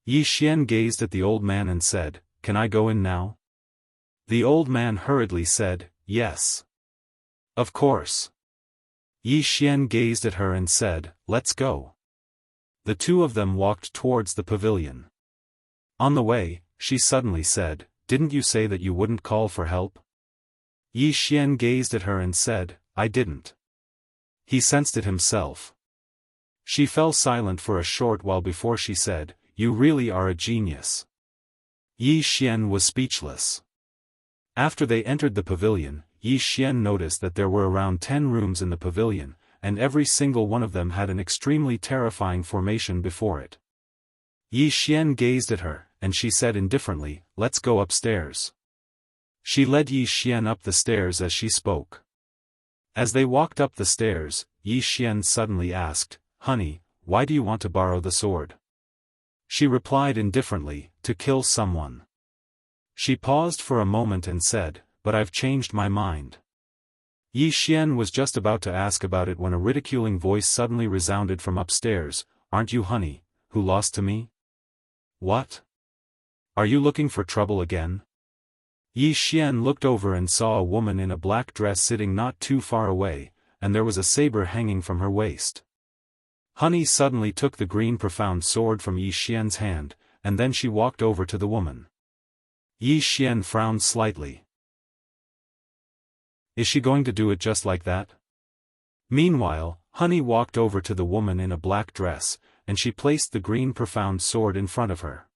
Yi Xian gazed at the old man and said, Can I go in now? The old man hurriedly said, Yes. Of course. Yi Xian gazed at her and said, Let's go. The two of them walked towards the pavilion. On the way, she suddenly said, "Didn't you say that you wouldn't call for help?" Yi Xian gazed at her and said, "I didn't." He sensed it himself. She fell silent for a short while before she said, "You really are a genius." Yi Xian was speechless. After they entered the pavilion, Yi Xian noticed that there were around 10 rooms in the pavilion, and every single one of them had an extremely terrifying formation before it. Yi Xian gazed at her, and she said indifferently, "Let's go upstairs." She led Yi Xian up the stairs as she spoke. As they walked up the stairs, Yi Xian suddenly asked, "Honey, why do you want to borrow the sword?" She replied indifferently, "To kill someone." She paused for a moment and said, "But I've changed my mind." Yi Xian was just about to ask about it when a ridiculing voice suddenly resounded from upstairs, "Aren't you Honey, who lost to me?" "What? Are you looking for trouble again?" Yi Xian looked over and saw a woman in a black dress sitting not too far away, and there was a saber hanging from her waist. Honey suddenly took the green profound sword from Yi Xian's hand, and then she walked over to the woman. Yi Xian frowned slightly. Is she going to do it just like that? Meanwhile, Honey walked over to the woman in a black dress, and she placed the green profound sword in front of her.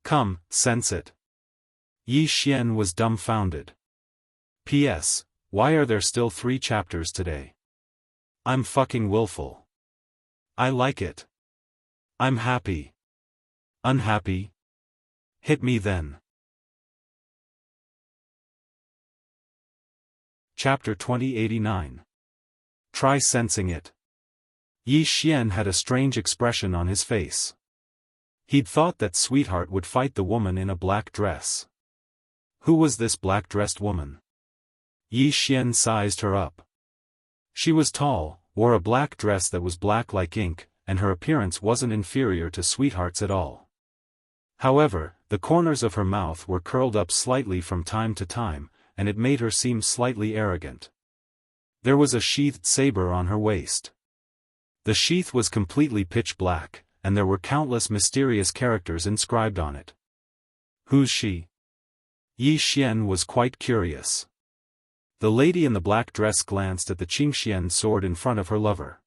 "Come, sense it." Yi Xian was dumbfounded. P.S. Why are there still 3 chapters today? I'm fucking willful. I like it. I'm happy. Unhappy? Hit me then. Chapter 2089. Try sensing it. Yi Xian had a strange expression on his face. He'd thought that Sweetheart would fight the woman in a black dress. Who was this black-dressed woman? Yi Xian sized her up. She was tall, wore a black dress that was black like ink, and her appearance wasn't inferior to Sweetheart's at all. However, the corners of her mouth were curled up slightly from time to time, and it made her seem slightly arrogant. There was a sheathed saber on her waist. The sheath was completely pitch black, and there were countless mysterious characters inscribed on it. Who's she? Yi Xian was quite curious. The lady in the black dress glanced at the Qingxian sword in front of her lover.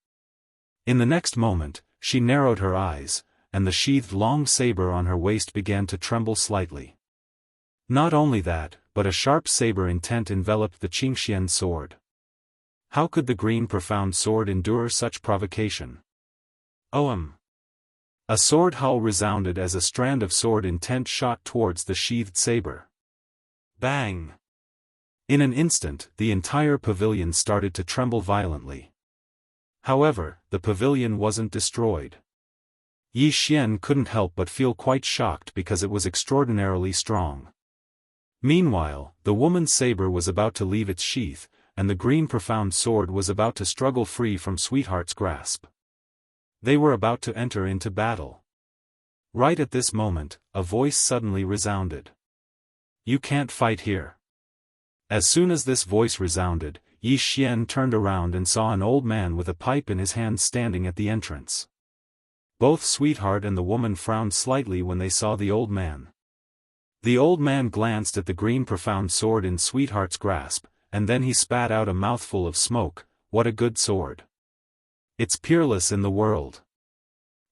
In the next moment, she narrowed her eyes, and the sheathed long saber on her waist began to tremble slightly. Not only that, but a sharp saber intent enveloped the Qingxian sword. How could the green profound sword endure such provocation? A sword howl resounded as a strand of sword intent shot towards the sheathed saber. Bang! In an instant, the entire pavilion started to tremble violently. However, the pavilion wasn't destroyed. Yi Xian couldn't help but feel quite shocked because it was extraordinarily strong. Meanwhile, the woman's saber was about to leave its sheath, and the green profound sword was about to struggle free from Sweetheart's grasp. They were about to enter into battle. Right at this moment, a voice suddenly resounded. "You can't fight here." As soon as this voice resounded, Yi Xian turned around and saw an old man with a pipe in his hand standing at the entrance. Both Sweetheart and the woman frowned slightly when they saw the old man. The old man glanced at the green profound sword in Sweetheart's grasp, and then he spat out a mouthful of smoke. "What a good sword. It's peerless in the world."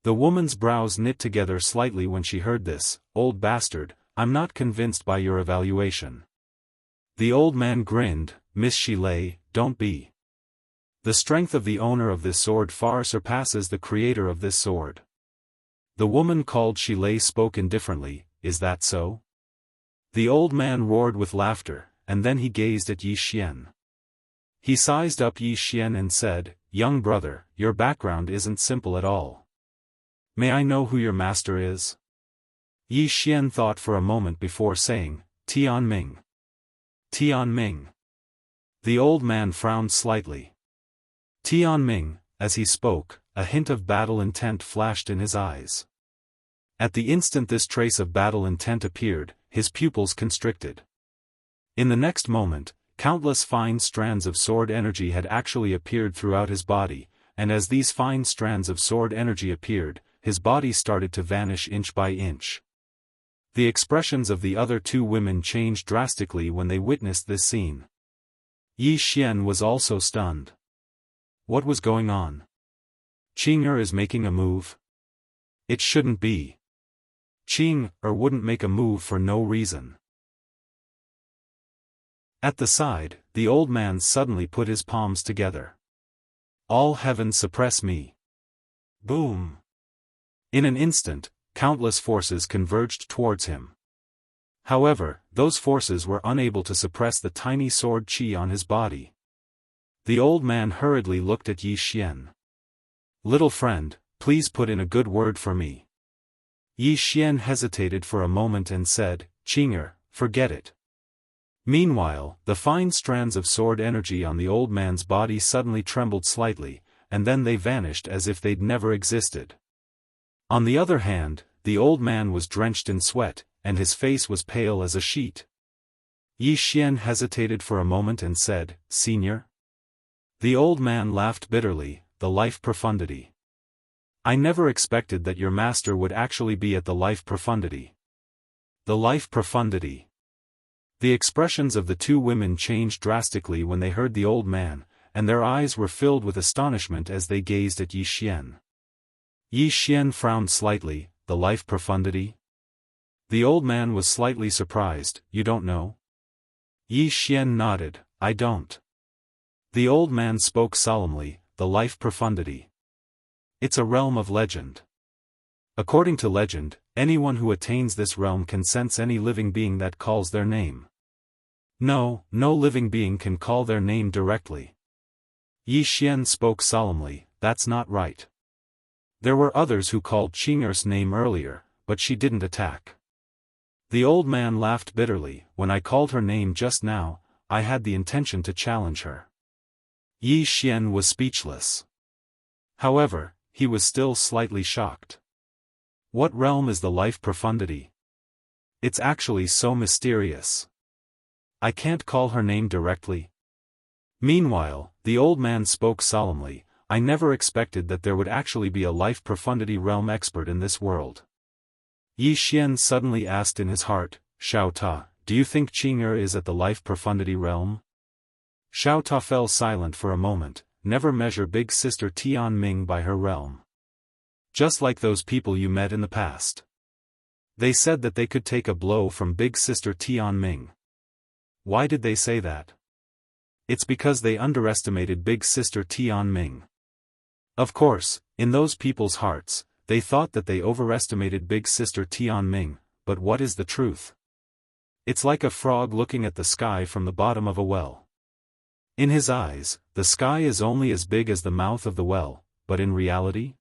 The woman's brows knit together slightly when she heard this. "Old bastard, I'm not convinced by your evaluation." The old man grinned. "Miss Shilei, don't be. The strength of the owner of this sword far surpasses the creator of this sword." The woman called Shilei spoke indifferently. "Is that so?" The old man roared with laughter, and then he gazed at Yi Xian. He sized up Yi Xian and said, "Young brother, your background isn't simple at all. May I know who your master is?" Yi Xian thought for a moment before saying, "Tianming." "Tianming." The old man frowned slightly. Tianming. As he spoke, a hint of battle intent flashed in his eyes. At the instant this trace of battle intent appeared, his pupils constricted. In the next moment, countless fine strands of sword energy had actually appeared throughout his body, and as these fine strands of sword energy appeared, his body started to vanish inch by inch. The expressions of the other two women changed drastically when they witnessed this scene. Yi Xian was also stunned. What was going on? Qing is making a move? It shouldn't be. Qing wouldn't make a move for no reason. At the side, the old man suddenly put his palms together. All heavens suppress me. Boom! In an instant, countless forces converged towards him. However, those forces were unable to suppress the tiny sword qi on his body. The old man hurriedly looked at Yi Xian. Little friend, please put in a good word for me. Yi Xian hesitated for a moment and said, Qing, forget it. Meanwhile, the fine strands of sword energy on the old man's body suddenly trembled slightly, and then they vanished as if they'd never existed. On the other hand, the old man was drenched in sweat, and his face was pale as a sheet. Yi Xian hesitated for a moment and said, Senior? The old man laughed bitterly, the life profundity. I never expected that your master would actually be at the life profundity. The life profundity. The expressions of the two women changed drastically when they heard the old man, and their eyes were filled with astonishment as they gazed at Yi Xian. Yi Xian frowned slightly, the life profundity? The old man was slightly surprised, you don't know? Yi Xian nodded, I don't. The old man spoke solemnly, the life profundity. It's a realm of legend. According to legend, anyone who attains this realm can sense any living being that calls their name. No living being can call their name directly. Yi Xian spoke solemnly, that's not right. There were others who called Qing's name earlier, but she didn't attack. The old man laughed bitterly, when I called her name just now, I had the intention to challenge her. Yi Xian was speechless. However, he was still slightly shocked. What realm is the life profundity? It's actually so mysterious. I can't call her name directly. Meanwhile, the old man spoke solemnly, I never expected that there would actually be a life profundity realm expert in this world. Yi Xian suddenly asked in his heart, Xiao Ta, do you think Qing is at the life profundity realm? Xiao Ta fell silent for a moment, never measure big sister Tian Ming by her realm. Just like those people you met in the past. They said that they could take a blow from big sister Tian Ming. Why did they say that? It's because they underestimated big sister Tian Ming. Of course, in those people's hearts, they thought that they overestimated big sister Tian Ming, but what is the truth? It's like a frog looking at the sky from the bottom of a well. In his eyes, the sky is only as big as the mouth of the well, but in reality?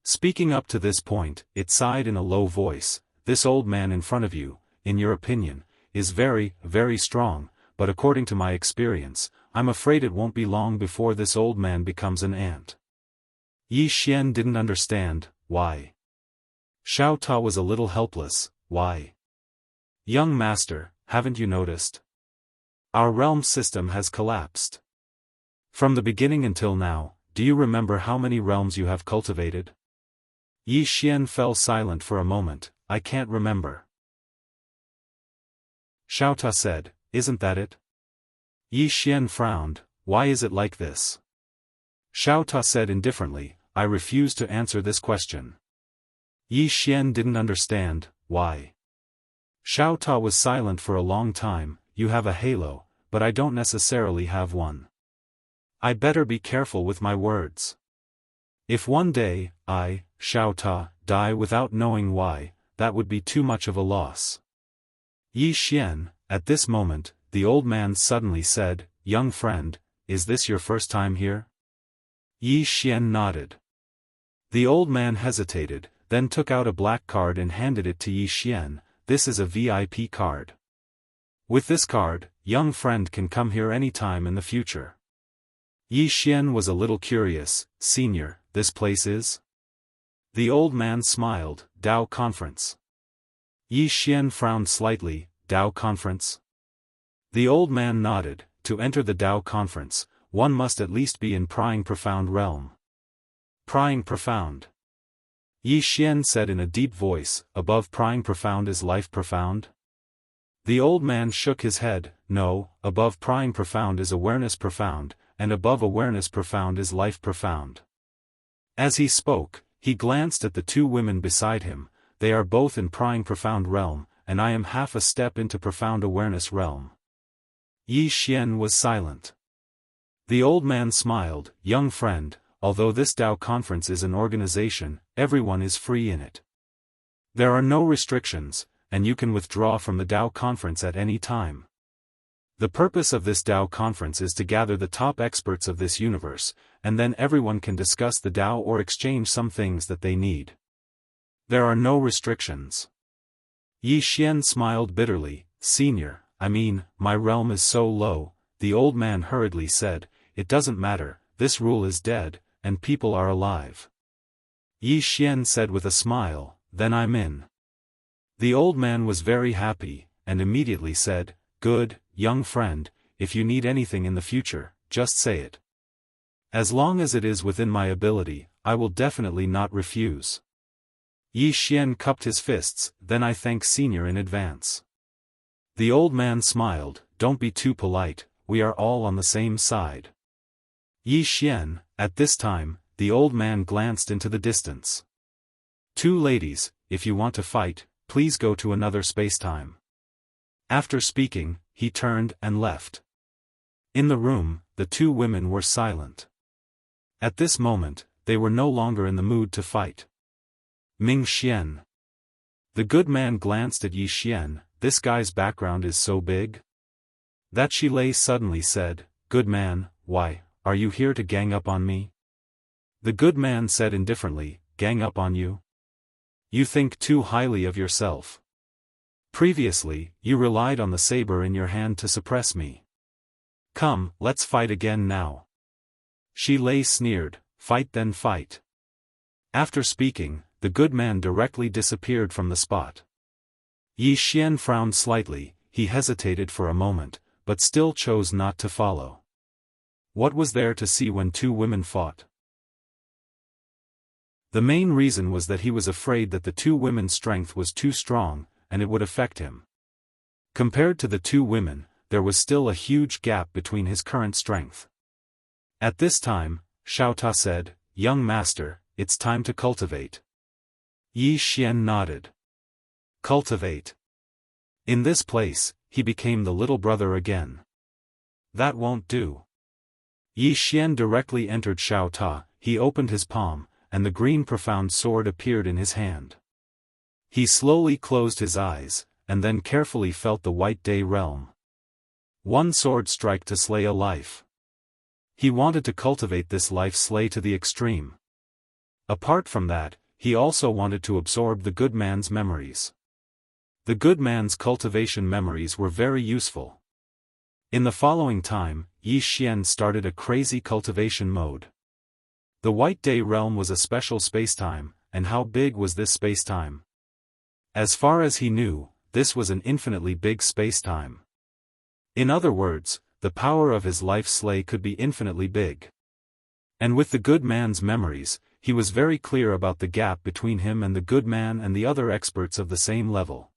Speaking up to this point, it sighed in a low voice, this old man in front of you, in your opinion, is very, very strong, but according to my experience, I'm afraid it won't be long before this old man becomes an ant. Yi Xian didn't understand, why? Xiao Ta was a little helpless, why? Young master, haven't you noticed? Our realm system has collapsed. From the beginning until now, do you remember how many realms you have cultivated? Yi Xian fell silent for a moment, I can't remember. Xiao Ta said, isn't that it? Yi Xian frowned, why is it like this? Xiao Ta said indifferently, I refuse to answer this question. Yi Xian didn't understand, why? Xiao Ta was silent for a long time, you have a halo, but I don't necessarily have one. I better be careful with my words. If one day, I, Xiao Ta, die without knowing why, that would be too much of a loss. Yi Xian, at this moment, the old man suddenly said, young friend, is this your first time here? Yi Xian nodded. The old man hesitated, then took out a black card and handed it to Yi Xian, this is a VIP card. With this card, young friend can come here anytime in the future. Yi Xian was a little curious, senior, this place is? The old man smiled, Dao Conference. Yi Xian frowned slightly, Dao Conference? The old man nodded, to enter the Dao Conference, one must at least be in Prying Profound Realm. Prying profound. Yi Xian said in a deep voice, above prying profound is life profound? The old man shook his head, no, above prying profound is awareness profound, and above awareness profound is life profound. As he spoke, he glanced at the two women beside him. They are both in prying profound realm, and I am half a step into profound awareness realm. Yi Xian was silent. The old man smiled, young friend, although this Tao conference is an organization, everyone is free in it. There are no restrictions, and you can withdraw from the Tao conference at any time. The purpose of this Tao conference is to gather the top experts of this universe, and then everyone can discuss the Tao or exchange some things that they need. There are no restrictions. Yi Xian smiled bitterly. Senior, my realm is so low, the old man hurriedly said, it doesn't matter, this rule is dead, and people are alive. Yi Xian said with a smile, then I'm in. The old man was very happy, and immediately said, good, young friend, if you need anything in the future, just say it. As long as it is within my ability, I will definitely not refuse. Yi Xian cupped his fists, then I thank Senior in advance. The old man smiled, don't be too polite, we are all on the same side. Yi Xian, at this time, the old man glanced into the distance. Two ladies, if you want to fight, please go to another spacetime. After speaking, he turned and left. In the room, the two women were silent. At this moment, they were no longer in the mood to fight. Ming Xian. The good man glanced at Yi Xian, this guy's background is so big? That Shi Lei suddenly said, good man, why, are you here to gang up on me? The good man said indifferently, gang up on you? You think too highly of yourself. Previously, you relied on the saber in your hand to suppress me. Come, let's fight again now. Shi Lei sneered, fight then fight. After speaking, the good man directly disappeared from the spot. Yi Xian frowned slightly, he hesitated for a moment, but still chose not to follow. What was there to see when two women fought? The main reason was that he was afraid that the two women's strength was too strong, and it would affect him. Compared to the two women, there was still a huge gap between his current strength. At this time, Xiaofan said, young master, it's time to cultivate. Yi Xian nodded. Cultivate. In this place, he became the little brother again. That won't do. Yi Xian directly entered Xiaofan, he opened his palm, and the green profound sword appeared in his hand. He slowly closed his eyes, and then carefully felt the white day realm. One sword strike to slay a life. He wanted to cultivate this life slay to the extreme. Apart from that, he also wanted to absorb the good man's memories. The good man's cultivation memories were very useful. In the following time, Yi Xian started a crazy cultivation mode. The White Day realm was a special spacetime, and how big was this spacetime? As far as he knew, this was an infinitely big spacetime. In other words, the power of his life slay could be infinitely big. And with the good man's memories, he was very clear about the gap between him and the good man and the other experts of the same level.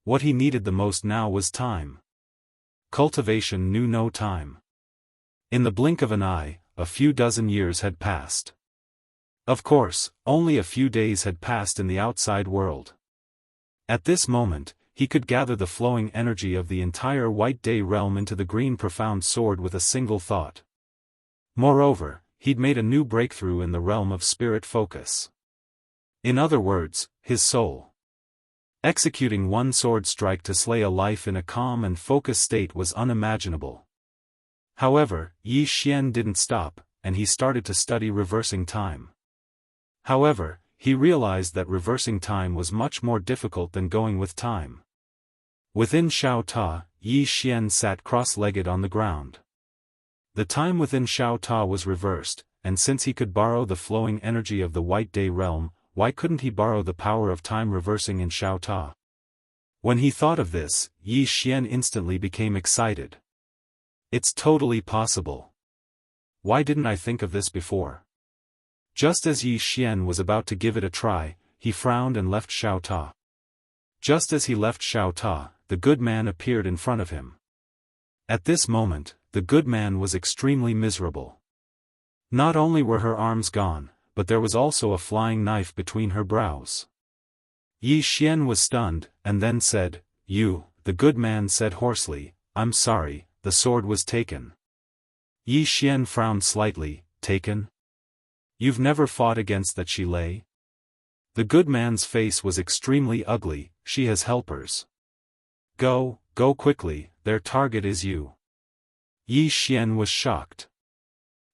What he needed the most now was time. Cultivation knew no time. In the blink of an eye, a few dozen years had passed. Of course, only a few days had passed in the outside world. At this moment, he could gather the flowing energy of the entire White Day realm into the green profound sword with a single thought. Moreover, he'd made a new breakthrough in the realm of spirit focus. In other words, his soul. Executing one sword strike to slay a life in a calm and focused state was unimaginable. However, Yi Xian didn't stop, and he started to study reversing time. However, he realized that reversing time was much more difficult than going with time. Within Xiaofan, Yi Xian sat cross-legged on the ground. The time within Xiaofan was reversed, and since he could borrow the flowing energy of the White Day realm, why couldn't he borrow the power of time reversing in Xiaofan? When he thought of this, Yi Xian instantly became excited. It's totally possible. Why didn't I think of this before? Just as Yi Xian was about to give it a try, he frowned and left Xiao Ta. Just as he left Xiao Ta, the good man appeared in front of him. At this moment, the good man was extremely miserable. Not only were her arms gone, but there was also a flying knife between her brows. Yi Xian was stunned, and then said, "You," the good man said hoarsely, "I'm sorry, the sword was taken." Yi Xian frowned slightly, "Taken? You've never fought against that she lay?" The good man's face was extremely ugly. "She has helpers. Go quickly, their target is you." Yi Xian was shocked.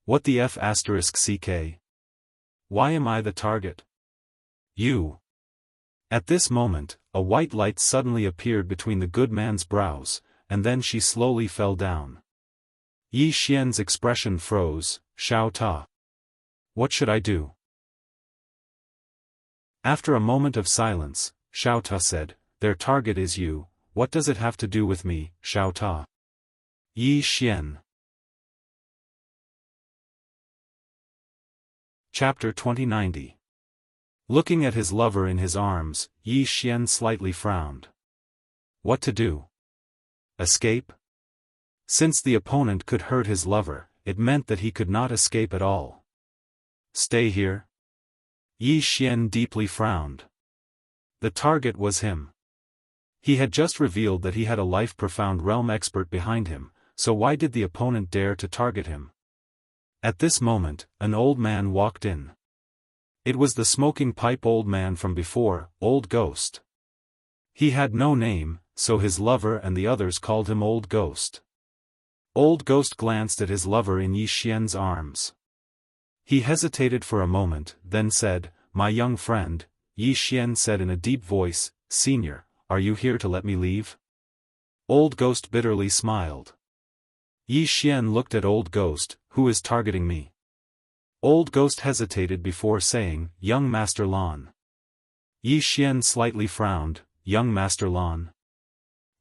"What the f***ck? Why am I the target? You?" At this moment, a white light suddenly appeared between the good man's brows, and then she slowly fell down. Yi Xian's expression froze. "Xiao Ta. What should I do?" After a moment of silence, Xiao Ta said, "Their target is you. What does it have to do with me, Xiao Ta?" Yi Xian. Chapter 2090. Looking at his lover in his arms, Yi Xian slightly frowned. What to do? Escape? Since the opponent could hurt his lover, it meant that he could not escape at all. Stay here? Yi Xian deeply frowned. The target was him. He had just revealed that he had a life-profound realm expert behind him, so why did the opponent dare to target him? At this moment, an old man walked in. It was the smoking pipe old man from before, Old Ghost. He had no name, so his lover and the others called him Old Ghost. Old Ghost glanced at his lover in Yi Xian's arms. He hesitated for a moment, then said, "My young friend," Yi Xian said in a deep voice, "Senior, are you here to let me leave?" Old Ghost bitterly smiled. Yi Xian looked at Old Ghost, "Who is targeting me?" Old Ghost hesitated before saying, "Young Master Lan." Yi Xian slightly frowned, "Young Master Lan?"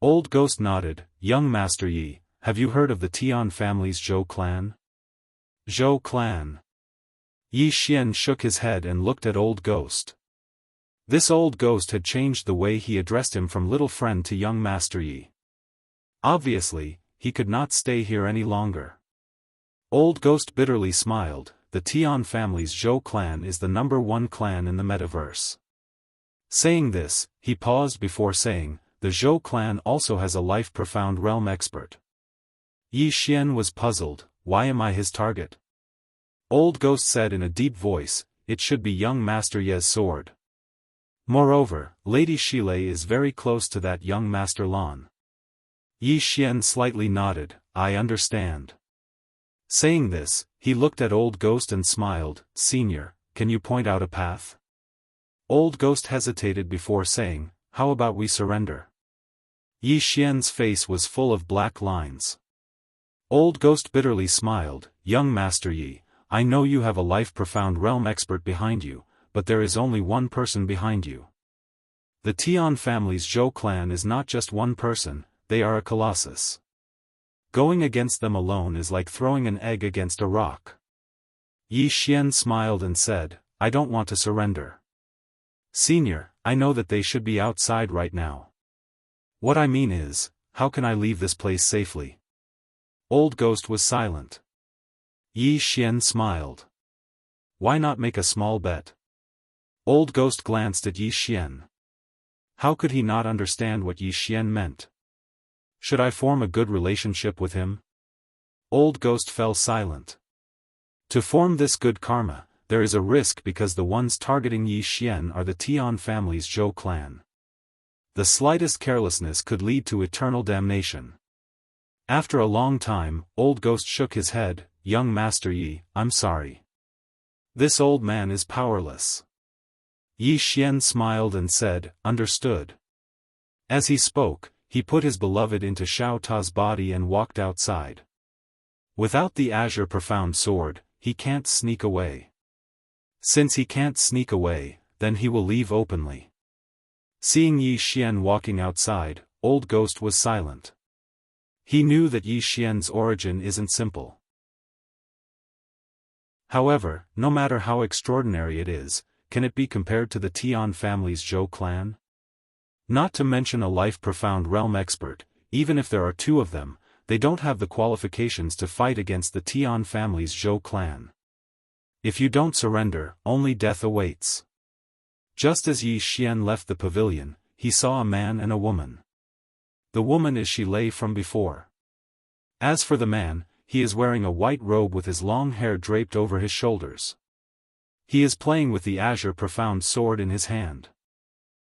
Old Ghost nodded, "Young Master Yi, have you heard of the Tian family's Zhou clan?" Zhou clan. Yi Xian shook his head and looked at Old Ghost. This Old Ghost had changed the way he addressed him from little friend to young Master Yi. Obviously, he could not stay here any longer. Old Ghost bitterly smiled. The Tian family's Zhou clan is the #1 clan in the metaverse. Saying this, he paused before saying, "The Zhou clan also has a life-profound realm expert." Yi Xian was puzzled, "Why am I his target?" Old Ghost said in a deep voice, "It should be young Master Ye's sword. Moreover, Lady Shilei is very close to that young Master Lan." Yi Xian slightly nodded, "I understand." Saying this, he looked at Old Ghost and smiled, "Senior, can you point out a path?" Old Ghost hesitated before saying, "How about we surrender?" Yi Xian's face was full of black lines. Old Ghost bitterly smiled, "Young Master Yi, I know you have a life-profound realm expert behind you, but there is only one person behind you. The Tian family's Zhou clan is not just one person, they are a colossus. Going against them alone is like throwing an egg against a rock." Yi Xian smiled and said, "I don't want to surrender. Senior, I know that they should be outside right now. What I mean is, how can I leave this place safely?" Old Ghost was silent. Yi Xian smiled. "Why not make a small bet?" Old Ghost glanced at Yi Xian. How could he not understand what Yi Xian meant? Should I form a good relationship with him? Old Ghost fell silent. To form this good karma, there is a risk because the ones targeting Yi Xian are the Tian family's Zhou clan. The slightest carelessness could lead to eternal damnation. After a long time, Old Ghost shook his head, "Young Master Yi, I'm sorry. This old man is powerless." Yi Xian smiled and said, "Understood." As he spoke, he put his beloved into Xiao Ta's body and walked outside. Without the Azure Profound Sword, he can't sneak away. Since he can't sneak away, then he will leave openly. Seeing Yi Xian walking outside, Old Ghost was silent. He knew that Yi Xian's origin isn't simple. However, no matter how extraordinary it is, can it be compared to the Tian family's Zhou clan? Not to mention a life-profound realm expert, even if there are two of them, they don't have the qualifications to fight against the Tian family's Zhou clan. If you don't surrender, only death awaits. Just as Yi Xian left the pavilion, he saw a man and a woman. The woman is Xilei from before. As for the man, he is wearing a white robe with his long hair draped over his shoulders. He is playing with the azure profound sword in his hand.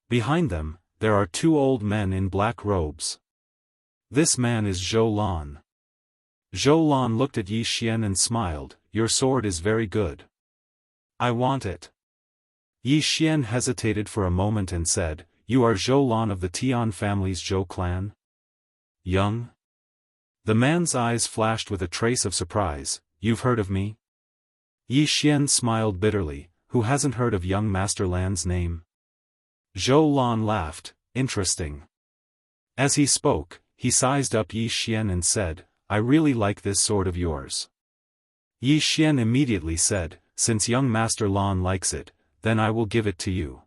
Behind them, there are two old men in black robes. This man is Zhou Lan. Zhou Lan looked at Yi Xian and smiled, "Your sword is very good. I want it." Yi Xian hesitated for a moment and said, "You are Zhou Lan of the Tian family's Zhou clan? Young?" The man's eyes flashed with a trace of surprise. "You've heard of me?" Yi Xian smiled bitterly. "Who hasn't heard of young Master Lan's name?" Zhou Lan laughed. "Interesting." As he spoke, he sized up Yi Xian and said, "I really like this sword of yours." Yi Xian immediately said, "Since young Master Lan likes it, then I will give it to you."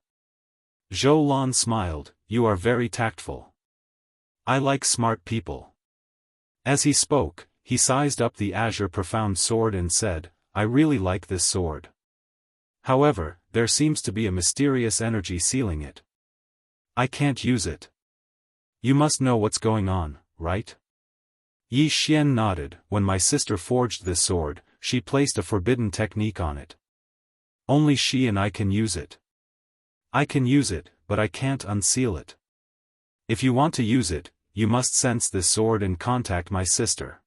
Zhou Lan smiled, "You are very tactful. I like smart people." As he spoke, he sized up the azure profound sword and said, "I really like this sword. However, there seems to be a mysterious energy sealing it. I can't use it. You must know what's going on, right?" Yi Xian nodded. "When my sister forged this sword, she placed a forbidden technique on it. Only she and I can use it. I can use it, but I can't unseal it. If you want to use it, you must sense this sword and contact my sister."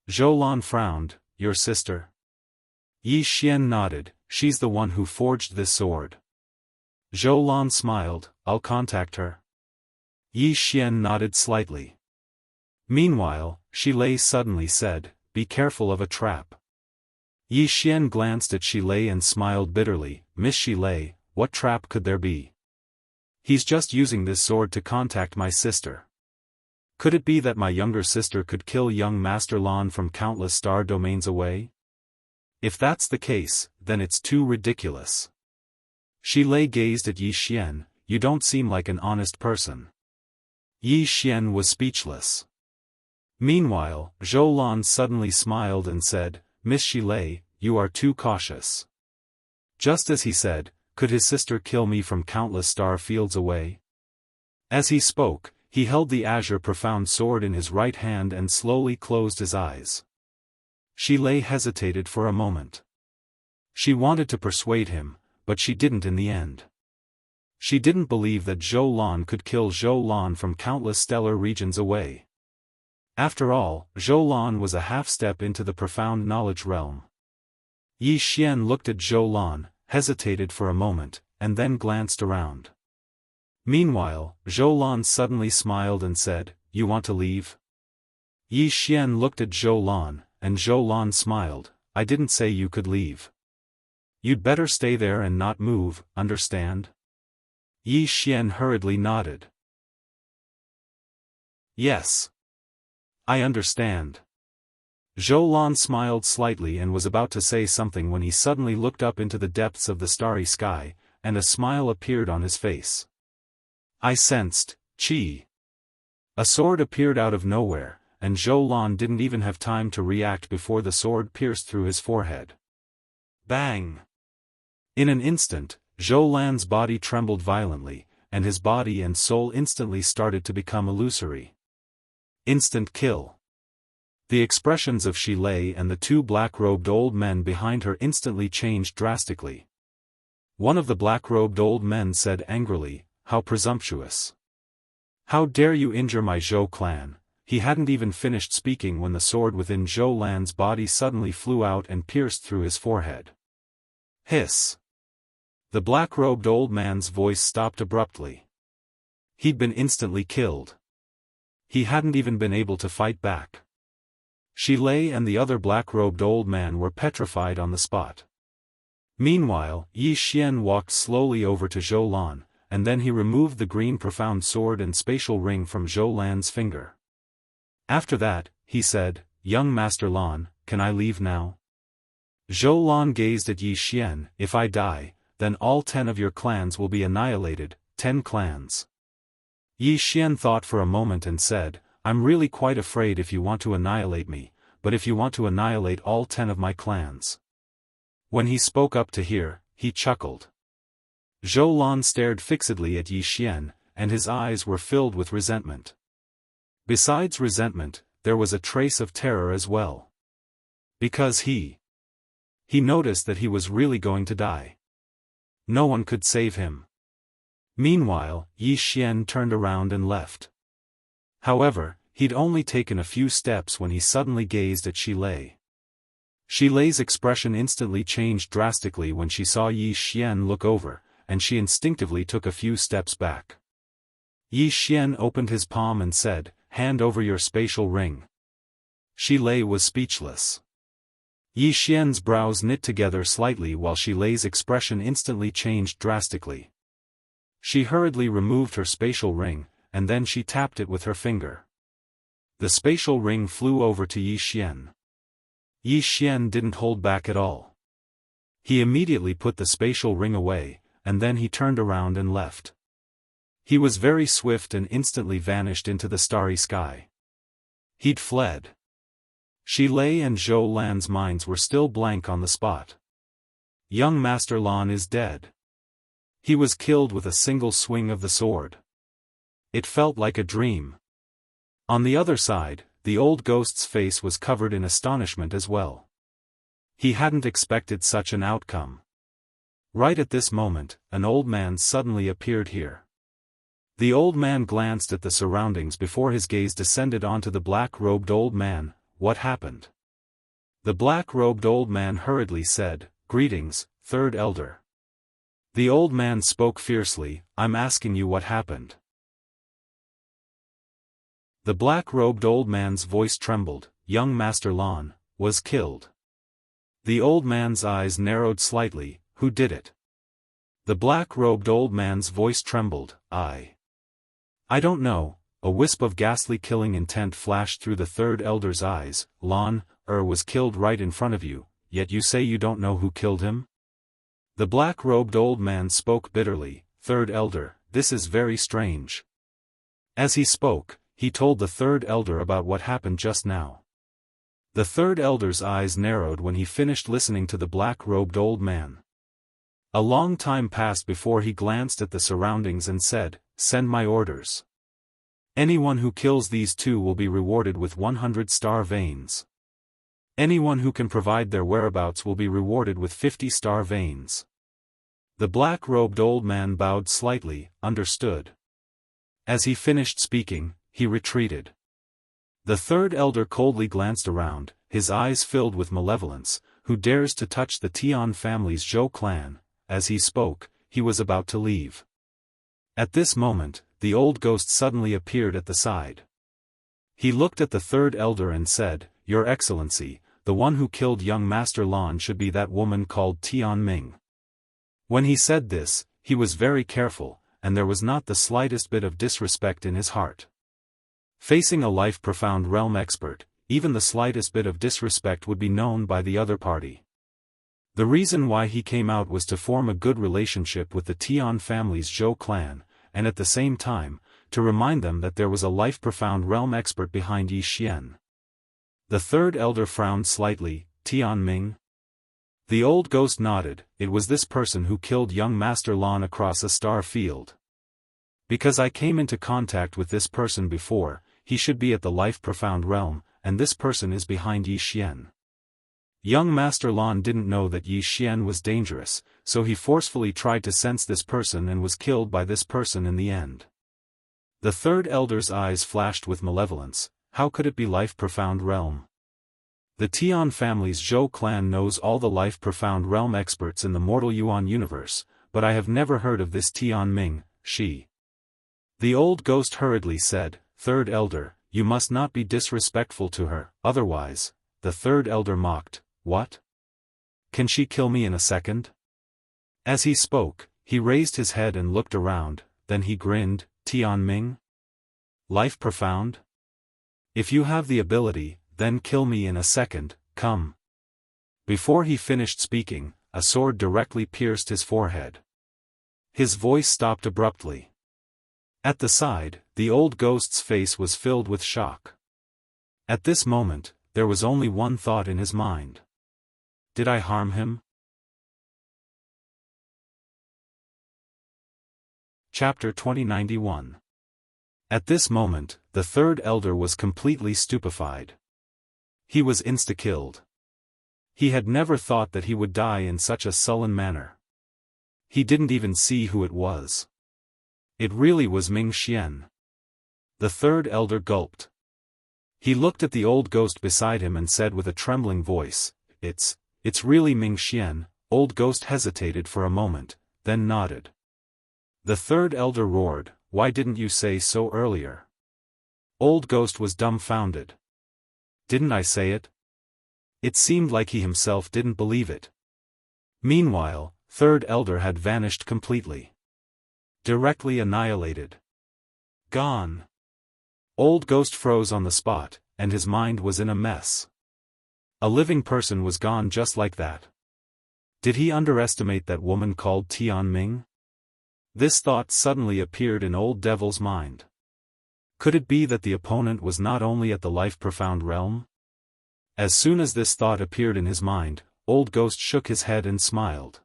Zhou Lan frowned. "Your sister?" Yi Xian nodded. "She's the one who forged this sword." Zhou Lan smiled. "I'll contact her." Yi Xian nodded slightly. Meanwhile, Xilei suddenly said, "Be careful of a trap." Yi Xian glanced at Xilei and smiled bitterly. "Miss Xilei, what trap could there be? He's just using this sword to contact my sister. Could it be that my younger sister could kill young Master Lan from countless star domains away? If that's the case, then it's too ridiculous." Xilei gazed at Yi Xian. "You don't seem like an honest person." Yi Xian was speechless. Meanwhile, Zhou Lan suddenly smiled and said, "Miss Xilei, you are too cautious." Just as he said, "Could his sister kill me from countless star fields away?" As he spoke, he held the azure profound sword in his right hand and slowly closed his eyes. Xilei hesitated for a moment. She wanted to persuade him, but she didn't in the end. She didn't believe that Zhou Lan could kill Zhou Lan from countless stellar regions away. After all, Zhou Lan was a half-step into the profound knowledge realm. Yi Xian looked at Zhou Lan, hesitated for a moment, and then glanced around. Meanwhile, Zhou Lan suddenly smiled and said, "You want to leave?" Yi Xian looked at Zhou Lan, and Zhou Lan smiled. "I didn't say you could leave. You'd better stay there and not move, understand?" Yi Xian hurriedly nodded. "Yes. I understand." Zhou Lan smiled slightly and was about to say something when he suddenly looked up into the depths of the starry sky, and a smile appeared on his face. "I sensed, Qi." A sword appeared out of nowhere, and Zhou Lan didn't even have time to react before the sword pierced through his forehead. Bang! In an instant, Zhou Lan's body trembled violently, and his body and soul instantly started to become illusory. Instant kill. The expressions of Xilei and the two black-robed old men behind her instantly changed drastically. One of the black-robed old men said angrily, "How presumptuous! How dare you injure my Zhou clan?" He hadn't even finished speaking when the sword within Zhou Lan's body suddenly flew out and pierced through his forehead. Hiss! The black-robed old man's voice stopped abruptly. He'd been instantly killed. He hadn't even been able to fight back. Xilei and the other black-robed old man were petrified on the spot. Meanwhile, Yi Xian walked slowly over to Zhou Lan, and then he removed the green profound sword and spatial ring from Zhou Lan's finger. After that, he said, "Young Master Lan, can I leave now?" Zhou Lan gazed at Yi Xian. If I die, then all 10 of your clans will be annihilated, 10 clans. Yi Xian thought for a moment and said, I'm really quite afraid if you want to annihilate me, but if you want to annihilate all 10 of my clans. When he spoke up to hear, he chuckled. Zhou Lan stared fixedly at Yi Xian, and his eyes were filled with resentment. Besides resentment, there was a trace of terror as well. Because he noticed that he was really going to die. No one could save him. Meanwhile, Yi Xian turned around and left. However, he'd only taken a few steps when he suddenly gazed at Shi Lei. Shi Lei's expression instantly changed drastically when she saw Yi Xian look over, and she instinctively took a few steps back. Yi Xian opened his palm and said, hand over your spatial ring. Shi Lei was speechless. Yi Xian's brows knit together slightly while Shi Lei's expression instantly changed drastically. She hurriedly removed her spatial ring, and then she tapped it with her finger. The spatial ring flew over to Yi Xian. Yi Xian didn't hold back at all. He immediately put the spatial ring away, and then he turned around and left. He was very swift and instantly vanished into the starry sky. He'd fled. Shi Lei and Zhou Lan's minds were still blank on the spot. Young Master Lan is dead. He was killed with a single swing of the sword. It felt like a dream. On the other side, the old ghost's face was covered in astonishment as well. He hadn't expected such an outcome. Right at this moment, an old man suddenly appeared here. The old man glanced at the surroundings before his gaze descended onto the black-robed old man. What happened? The black-robed old man hurriedly said, Greetings, Third Elder. The old man spoke fiercely, I'm asking you what happened. The black-robed old man's voice trembled, Young Master Lan was killed. The old man's eyes narrowed slightly, who did it? The black-robed old man's voice trembled, I don't know. A wisp of ghastly killing intent flashed through the Third Elder's eyes. Lan was killed right in front of you, yet you say you don't know who killed him? The black-robed old man spoke bitterly, Third Elder, this is very strange. As he spoke, he told the Third Elder about what happened just now. The Third Elder's eyes narrowed when he finished listening to the black-robed old man. A long time passed before he glanced at the surroundings and said, Send my orders. Anyone who kills these two will be rewarded with 100 star veins. Anyone who can provide their whereabouts will be rewarded with 50 star veins. The black-robed old man bowed slightly, understood. As he finished speaking, he retreated. The Third Elder coldly glanced around, his eyes filled with malevolence. Who dares to touch the Tian family's Zhou clan? As he spoke, he was about to leave. At this moment, the old ghost suddenly appeared at the side. He looked at the Third Elder and said, Your Excellency, the one who killed young Master Lan should be that woman called Tian Ming. When he said this, he was very careful, and there was not the slightest bit of disrespect in his heart. Facing a life-profound realm expert, even the slightest bit of disrespect would be known by the other party. The reason why he came out was to form a good relationship with the Tian family's Zhou clan, and at the same time, to remind them that there was a life-profound realm expert behind Yi Xian. The Third Elder frowned slightly, Tian Ming? The old ghost nodded, it was this person who killed young Master Lan across a star field. Because I came into contact with this person before, he should be at the life-profound realm, and this person is behind Yi Xian. Young Master Lan didn't know that Yi Xian was dangerous, so he forcefully tried to sense this person and was killed by this person in the end. The Third Elder's eyes flashed with malevolence. How could it be life-profound realm? The Tian family's Zhou clan knows all the life-profound realm experts in the mortal Yuan universe, but I have never heard of this Tian Ming, she. The old ghost hurriedly said, Third Elder, you must not be disrespectful to her, otherwise. The Third Elder mocked, What? Can she kill me in a second? As he spoke, he raised his head and looked around, then he grinned, Tian Ming? Life profound? If you have the ability, then kill me in a second, come. Before he finished speaking, a sword directly pierced his forehead. His voice stopped abruptly. At the side, the old ghost's face was filled with shock. At this moment, there was only one thought in his mind. Did I harm him? Chapter 2091. At this moment, the third elder was completely stupefied. He was insta-killed. He had never thought that he would die in such a sullen manner. He didn't even see who it was. It really was Ming Xian. The third elder gulped. He looked at the old ghost beside him and said with a trembling voice, It's really Ming Xian." Old ghost hesitated for a moment, then nodded. The third elder roared, "Why didn't you say so earlier?" Old ghost was dumbfounded. "Didn't I say it?" It seemed like he himself didn't believe it. Meanwhile, third elder had vanished completely. Directly annihilated. Gone. Old ghost froze on the spot, and his mind was in a mess. A living person was gone just like that. Did he underestimate that woman called Tian Ming? This thought suddenly appeared in Old Devil's mind. Could it be that the opponent was not only at the life-profound realm? As soon as this thought appeared in his mind, Old Ghost shook his head and smiled.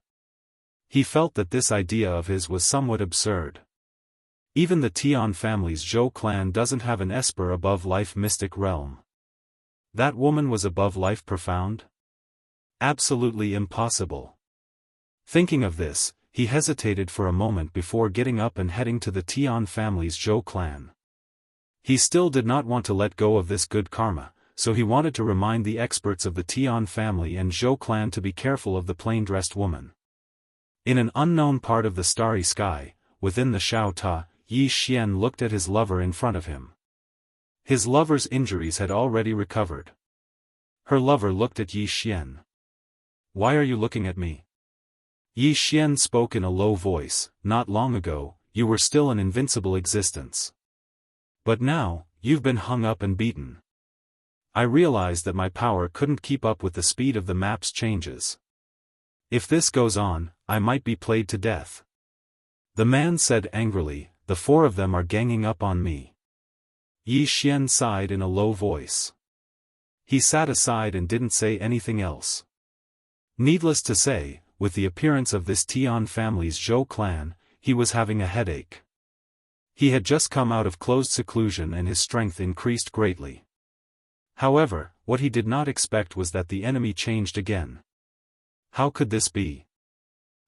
He felt that this idea of his was somewhat absurd. Even the Tian family's Zhou clan doesn't have an esper above life mystic realm. That woman was above life profound? Absolutely impossible. Thinking of this, he hesitated for a moment before getting up and heading to the Tian family's Zhou clan. He still did not want to let go of this good karma, so he wanted to remind the experts of the Tian family and Zhou clan to be careful of the plain-dressed woman. In an unknown part of the starry sky, within the Shao Ta, Yi Xian looked at his lover in front of him. His lover's injuries had already recovered. Her lover looked at Yi Xian. "Why are you looking at me?" Yi Xian spoke in a low voice. "Not long ago, you were still an invincible existence. But now, you've been hung up and beaten. I realized that my power couldn't keep up with the speed of the map's changes. If this goes on, I might be played to death." The man said angrily, "The four of them are ganging up on me." Yi Xian sighed in a low voice. He sat aside and didn't say anything else. Needless to say, with the appearance of this Tian family's Zhou clan, he was having a headache. He had just come out of closed seclusion and his strength increased greatly. However, what he did not expect was that the enemy changed again. How could this be?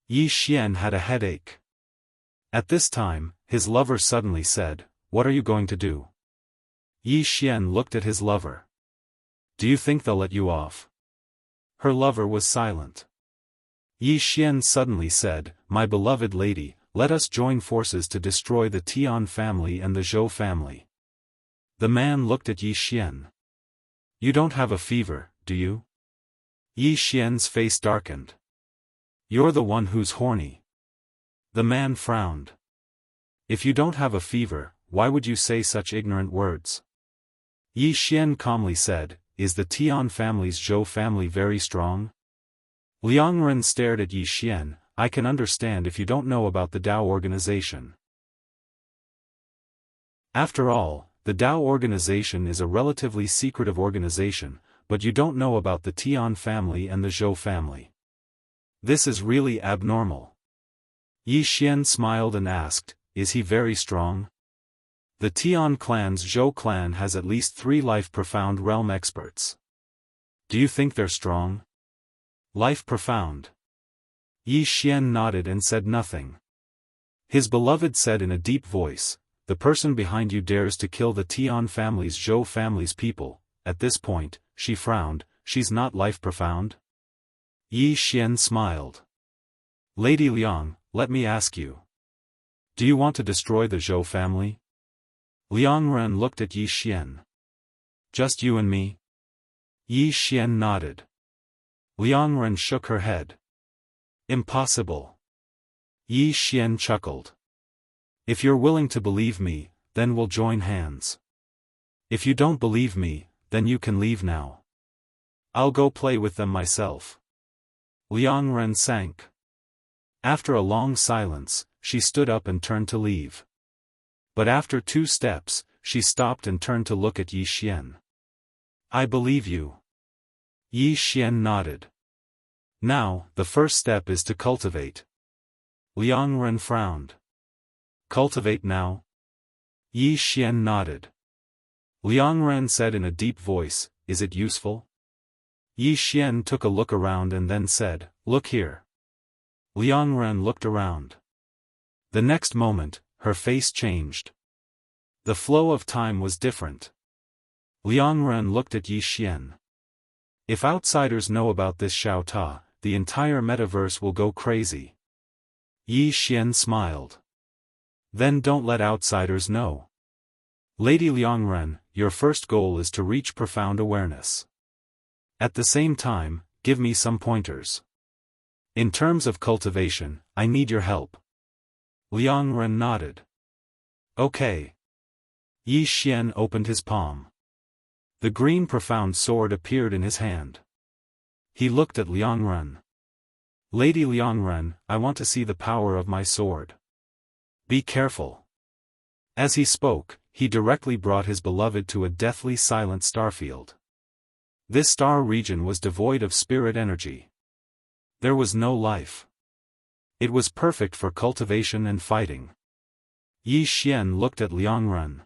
Yi Xian had a headache. At this time, his lover suddenly said, "What are you going to do?" Yi Xian looked at his lover. "Do you think they'll let you off?" Her lover was silent. Yi Xian suddenly said, "My beloved lady, let us join forces to destroy the Tian family and the Zhou family." The man looked at Yi Xian. "You don't have a fever, do you?" Yi Xian's face darkened. "You're the one who's horny." The man frowned. "If you don't have a fever, why would you say such ignorant words?" Yi Xian calmly said, "Is the Tian family's Zhou family very strong?" Liang Ren stared at Yi Xian. "I can understand if you don't know about the Dao organization. After all, the Dao organization is a relatively secretive organization, but you don't know about the Tian family and the Zhou family. This is really abnormal." Yi Xian smiled and asked, "Is he very strong?" The Tian clan's Zhou clan has at least 3 life-profound realm experts. "Do you think they're strong?" "Life-profound." Yi Xian nodded and said nothing. His beloved said in a deep voice, "The person behind you dares to kill the Tian family's Zhou family's people." At this point, she frowned. "She's not life-profound?" Yi Xian smiled. "Lady Liang, let me ask you. Do you want to destroy the Zhou family?" Liang Ren looked at Yi Xian. "Just you and me?" Yi Xian nodded. Liang Ren shook her head. "Impossible." Yi Xian chuckled. "If you're willing to believe me, then we'll join hands. If you don't believe me, then you can leave now. I'll go play with them myself." Liang Ren sank. After a long silence, she stood up and turned to leave. But after 2 steps, she stopped and turned to look at Yi Xian. I believe you. Yi Xian nodded. Now, the first step is to cultivate. Liang Ren frowned. Cultivate now? Yi Xian nodded. Liang Ren said in a deep voice, is it useful? Yi Xian took a look around and then said, look here. Liang Ren looked around. The next moment, her face changed. The flow of time was different. Liang Ren looked at Yi Xian. If outsiders know about this Xiao Ta, the entire metaverse will go crazy. Yi Xian smiled. Then don't let outsiders know. Lady Liang Ren, your first goal is to reach profound awareness. At the same time, give me some pointers. In terms of cultivation, I need your help. Liang Ren nodded. Okay. Yi Xian opened his palm. The green profound sword appeared in his hand. He looked at Liang Ren. Lady Liang Ren, I want to see the power of my sword. Be careful. As he spoke, he directly brought his beloved to a deathly silent starfield. This star region was devoid of spirit energy. There was no life. It was perfect for cultivation and fighting. Yi Xian looked at Liang Ren.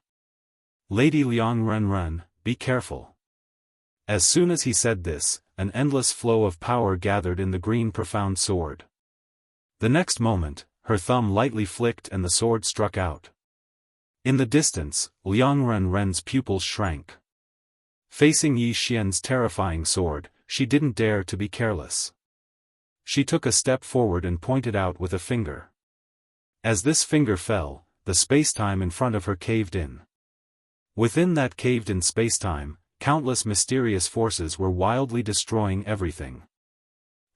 Lady Liang Ren, be careful. As soon as he said this, an endless flow of power gathered in the green profound sword. The next moment, her thumb lightly flicked and the sword struck out. In the distance, Liang Ren's pupils shrank. Facing Yi Xian's terrifying sword, she didn't dare to be careless. She took a step forward and pointed out with a finger. As this finger fell, the spacetime in front of her caved in. Within that caved-in spacetime, countless mysterious forces were wildly destroying everything.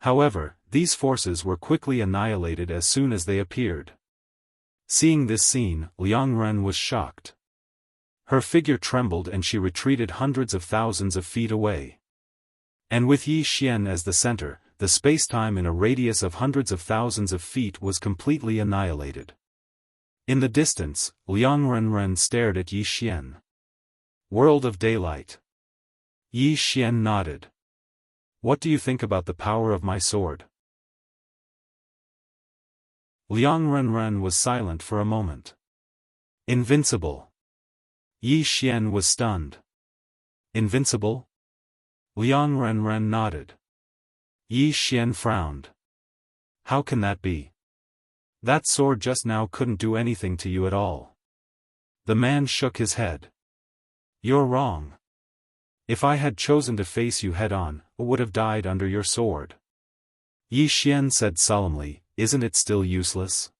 However, these forces were quickly annihilated as soon as they appeared. Seeing this scene, Liang Ren was shocked. Her figure trembled and she retreated hundreds of thousands of feet away. And with Yi Xian as the center, the spacetime in a radius of hundreds of thousands of feet was completely annihilated. In the distance, Liang Ren stared at Yi Xian. World of daylight. Yi Xian nodded. What do you think about the power of my sword? Liang Ren was silent for a moment. Invincible. Yi Xian was stunned. Invincible? Liang Ren nodded. Yi Xian frowned. How can that be? That sword just now couldn't do anything to you at all. The man shook his head. You're wrong. If I had chosen to face you head-on, I would have died under your sword. Yi Xian said solemnly, isn't it still useless?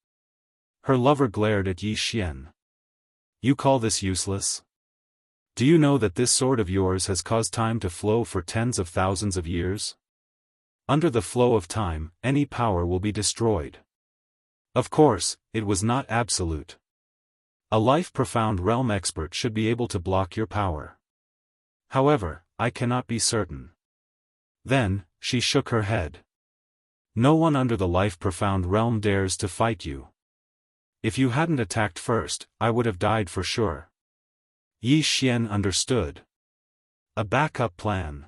Her lover glared at Yi Xian. You call this useless? Do you know that this sword of yours has caused time to flow for tens of thousands of years? Under the flow of time, any power will be destroyed. Of course, it was not absolute. A life-profound realm expert should be able to block your power. However, I cannot be certain. Then, she shook her head. No one under the life-profound realm dares to fight you. If you hadn't attacked first, I would have died for sure. Yi Xian understood. A backup plan.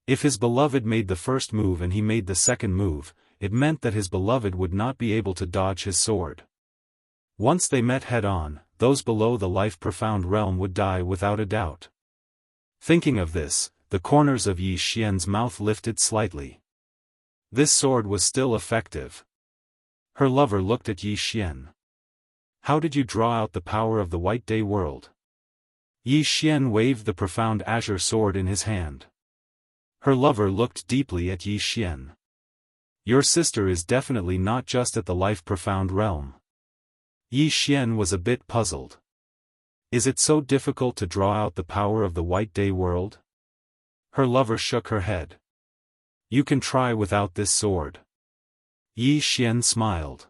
If his beloved made the first move and he made the second move, it meant that his beloved would not be able to dodge his sword. Once they met head-on, those below the life-profound realm would die without a doubt. Thinking of this, the corners of Yi Xian's mouth lifted slightly. This sword was still effective. Her lover looked at Yi Xian. How did you draw out the power of the White Day world? Yi Xian waved the profound azure sword in his hand. Her lover looked deeply at Yi Xian. Your sister is definitely not just at the life-profound realm. Yi Xian was a bit puzzled. Is it so difficult to draw out the power of the White Day world? Her lover shook her head. You can try without this sword. Yi Xian smiled.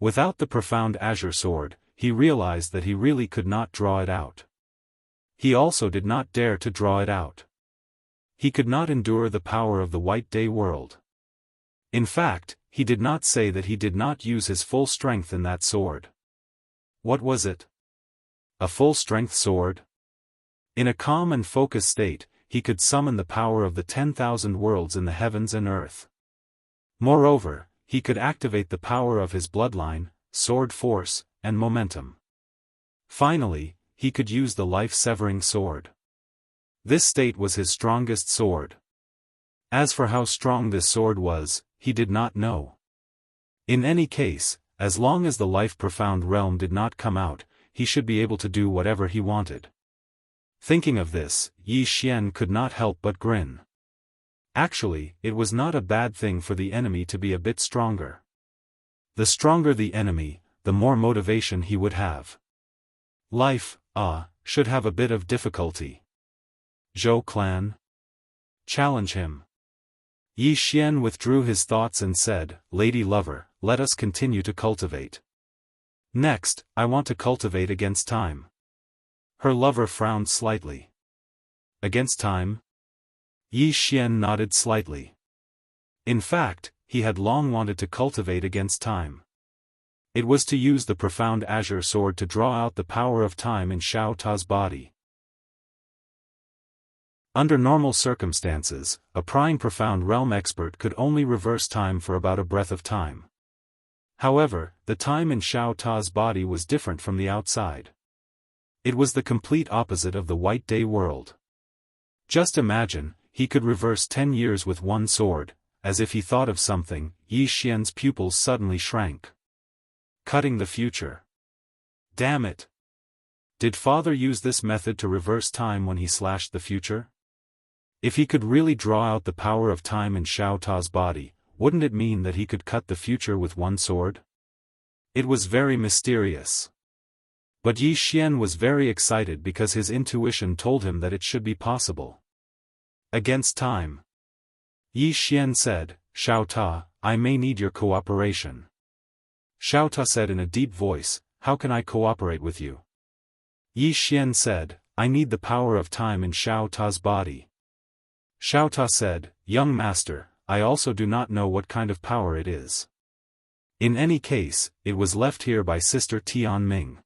Without the profound azure sword, he realized that he really could not draw it out. He also did not dare to draw it out. He could not endure the power of the White Day world. In fact, he did not say that he did not use his full strength in that sword. What was it? A full-strength sword? In a calm and focused state, he could summon the power of the 10,000 worlds in the heavens and earth. Moreover, he could activate the power of his bloodline, sword force, and momentum. Finally, he could use the life-severing sword. This state was his strongest sword. As for how strong this sword was, he did not know. In any case, as long as the life-profound realm did not come out, he should be able to do whatever he wanted. Thinking of this, Yi Xian could not help but grin. Actually, it was not a bad thing for the enemy to be a bit stronger. The stronger the enemy, the more motivation he would have. Life, should have a bit of difficulty. Zhou clan? Challenge him. Yi Xian withdrew his thoughts and said, Lady Lover, let us continue to cultivate. Next, I want to cultivate against time. Her lover frowned slightly. Against time? Yi Xian nodded slightly. In fact, he had long wanted to cultivate against time. It was to use the profound azure sword to draw out the power of time in Xiao Ta's body. Under normal circumstances, a prying profound realm expert could only reverse time for about a breath of time. However, the time in Xiao Ta's body was different from the outside. It was the complete opposite of the White Day world. Just imagine, he could reverse 10 years with one sword. As if he thought of something, Yi Xian's pupils suddenly shrank. Cutting the future. Damn it! Did father use this method to reverse time when he slashed the future? If he could really draw out the power of time in Xiao Ta's body, wouldn't it mean that he could cut the future with one sword? It was very mysterious. But Yi Xian was very excited because his intuition told him that it should be possible. Against time. Yi Xian said, Xiao Ta, I may need your cooperation. Xiao Ta said in a deep voice, how can I cooperate with you? Yi Xian said, I need the power of time in Xiao Ta's body. Xiao Ta said, young master, I also do not know what kind of power it is. In any case, it was left here by Sister Tian Ming.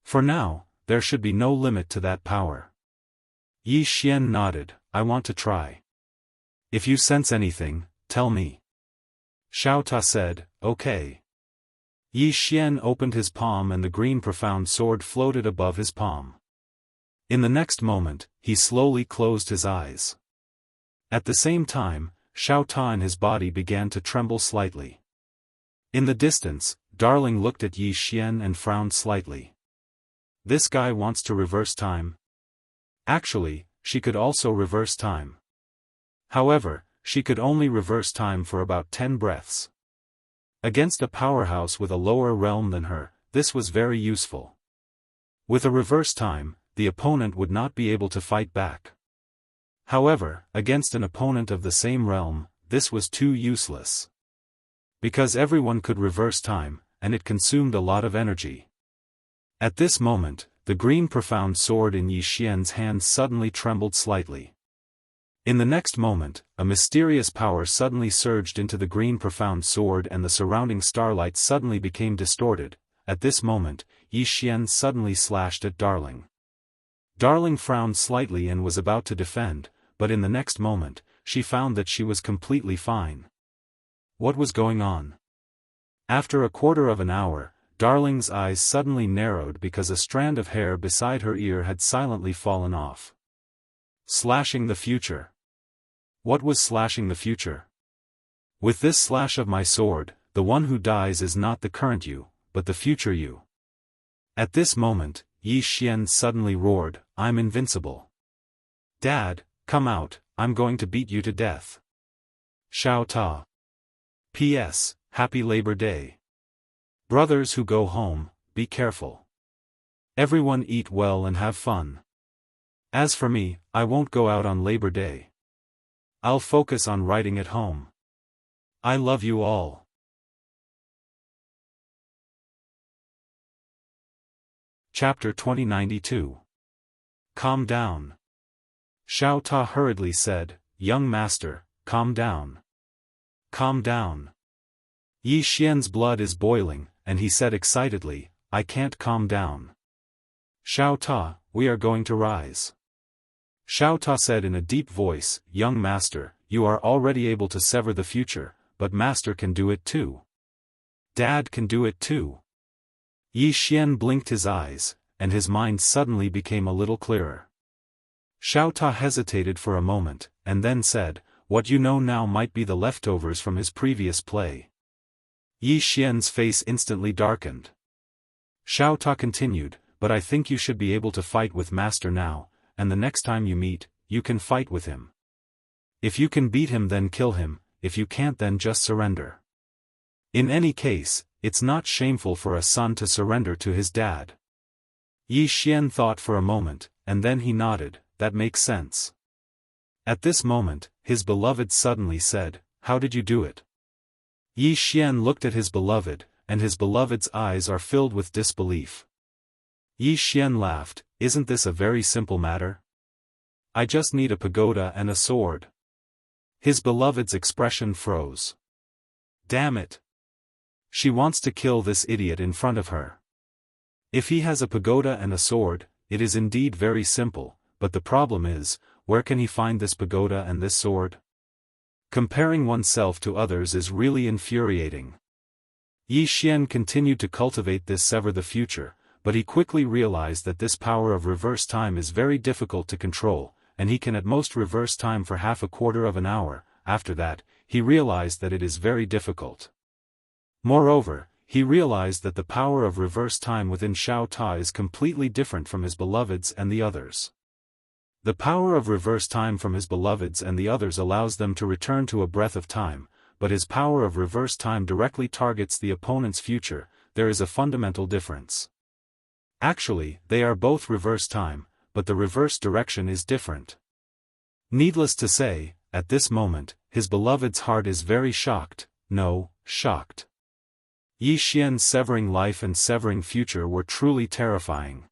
For now, there should be no limit to that power. Yi Xian nodded, I want to try. If you sense anything, tell me. Xiao Ta said, okay. Yi Xian opened his palm and the green profound sword floated above his palm. In the next moment, he slowly closed his eyes. At the same time, Xiao Ta and his body began to tremble slightly. In the distance, Darling looked at Yi Xian and frowned slightly. This guy wants to reverse time? Actually, she could also reverse time. However, she could only reverse time for about 10 breaths. Against a powerhouse with a lower realm than her, this was very useful. With a reverse time, the opponent would not be able to fight back. However, against an opponent of the same realm, this was too useless. Because everyone could reverse time, and it consumed a lot of energy. At this moment, the green profound sword in Yi Xian's hand suddenly trembled slightly. In the next moment, a mysterious power suddenly surged into the green profound sword and the surrounding starlight suddenly became distorted. At this moment, Yi Xian suddenly slashed at Darling. Darling frowned slightly and was about to defend, but in the next moment, she found that she was completely fine. What was going on? After a quarter of an hour, Darling's eyes suddenly narrowed because a strand of hair beside her ear had silently fallen off. Slashing the future. What was slashing the future? With this slash of my sword, the one who dies is not the current you, but the future you. At this moment, Yi Xian suddenly roared, I'm invincible. Dad, come out, I'm going to beat you to death. Xiao Ta. P.S. Happy Labor Day. Brothers who go home, be careful. Everyone eat well and have fun. As for me, I won't go out on Labor Day. I'll focus on writing at home. I love you all. Chapter 2092. Calm down. Xiao Ta hurriedly said, Young master, calm down. calm down. Yi Xian's blood is boiling, and he said excitedly, I can't calm down. Xiao Ta, we are going to rise. Xiao Ta said in a deep voice, young master, you are already able to sever the future, but master can do it too. Dad can do it too. Yi Xian blinked his eyes, and his mind suddenly became a little clearer. Xiao Ta hesitated for a moment, and then said, what you know now might be the leftovers from his previous play. Yi Xian's face instantly darkened. Xiao Ta continued, but I think you should be able to fight with master now, and the next time you meet, you can fight with him. If you can beat him then kill him, if you can't then just surrender. In any case, it's not shameful for a son to surrender to his dad. Yi Xian thought for a moment, and then he nodded, that makes sense. At this moment, his beloved suddenly said, how did you do it? Yi Xian looked at his beloved, and his beloved's eyes are filled with disbelief. Yi Xian laughed, isn't this a very simple matter? I just need a pagoda and a sword. His beloved's expression froze. Damn it! She wants to kill this idiot in front of her. If he has a pagoda and a sword, it is indeed very simple, but the problem is, where can he find this pagoda and this sword? Comparing oneself to others is really infuriating. Yi Xian continued to cultivate this sever the future, but he quickly realized that this power of reverse time is very difficult to control, and he can at most reverse time for half a quarter of an hour. After that, he realized that it is very difficult. Moreover, he realized that the power of reverse time within Xiao Ta is completely different from his beloved's and the others. The power of reverse time from his beloved's and the others allows them to return to a breath of time, but his power of reverse time directly targets the opponent's future. There is a fundamental difference. Actually, they are both reverse time, but the reverse direction is different. Needless to say, at this moment, his beloved's heart is very shocked, shocked. Yi Xian's severing life and severing future were truly terrifying.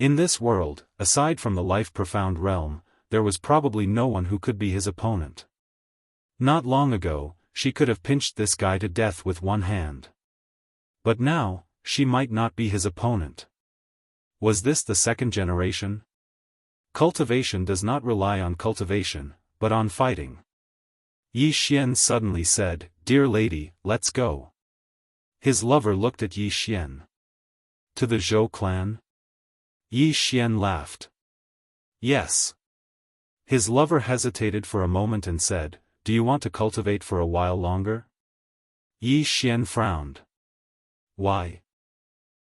In this world, aside from the life-profound realm, there was probably no one who could be his opponent. Not long ago, she could have pinched this guy to death with one hand. But now, she might not be his opponent. Was this the second generation? Cultivation does not rely on cultivation, but on fighting. Yi Xian suddenly said, dear lady, let's go. His lover looked at Yi Xian. To the Zhou clan? Yi Xian laughed. Yes. His lover hesitated for a moment and said, do you want to cultivate for a while longer? Yi Xian frowned. Why?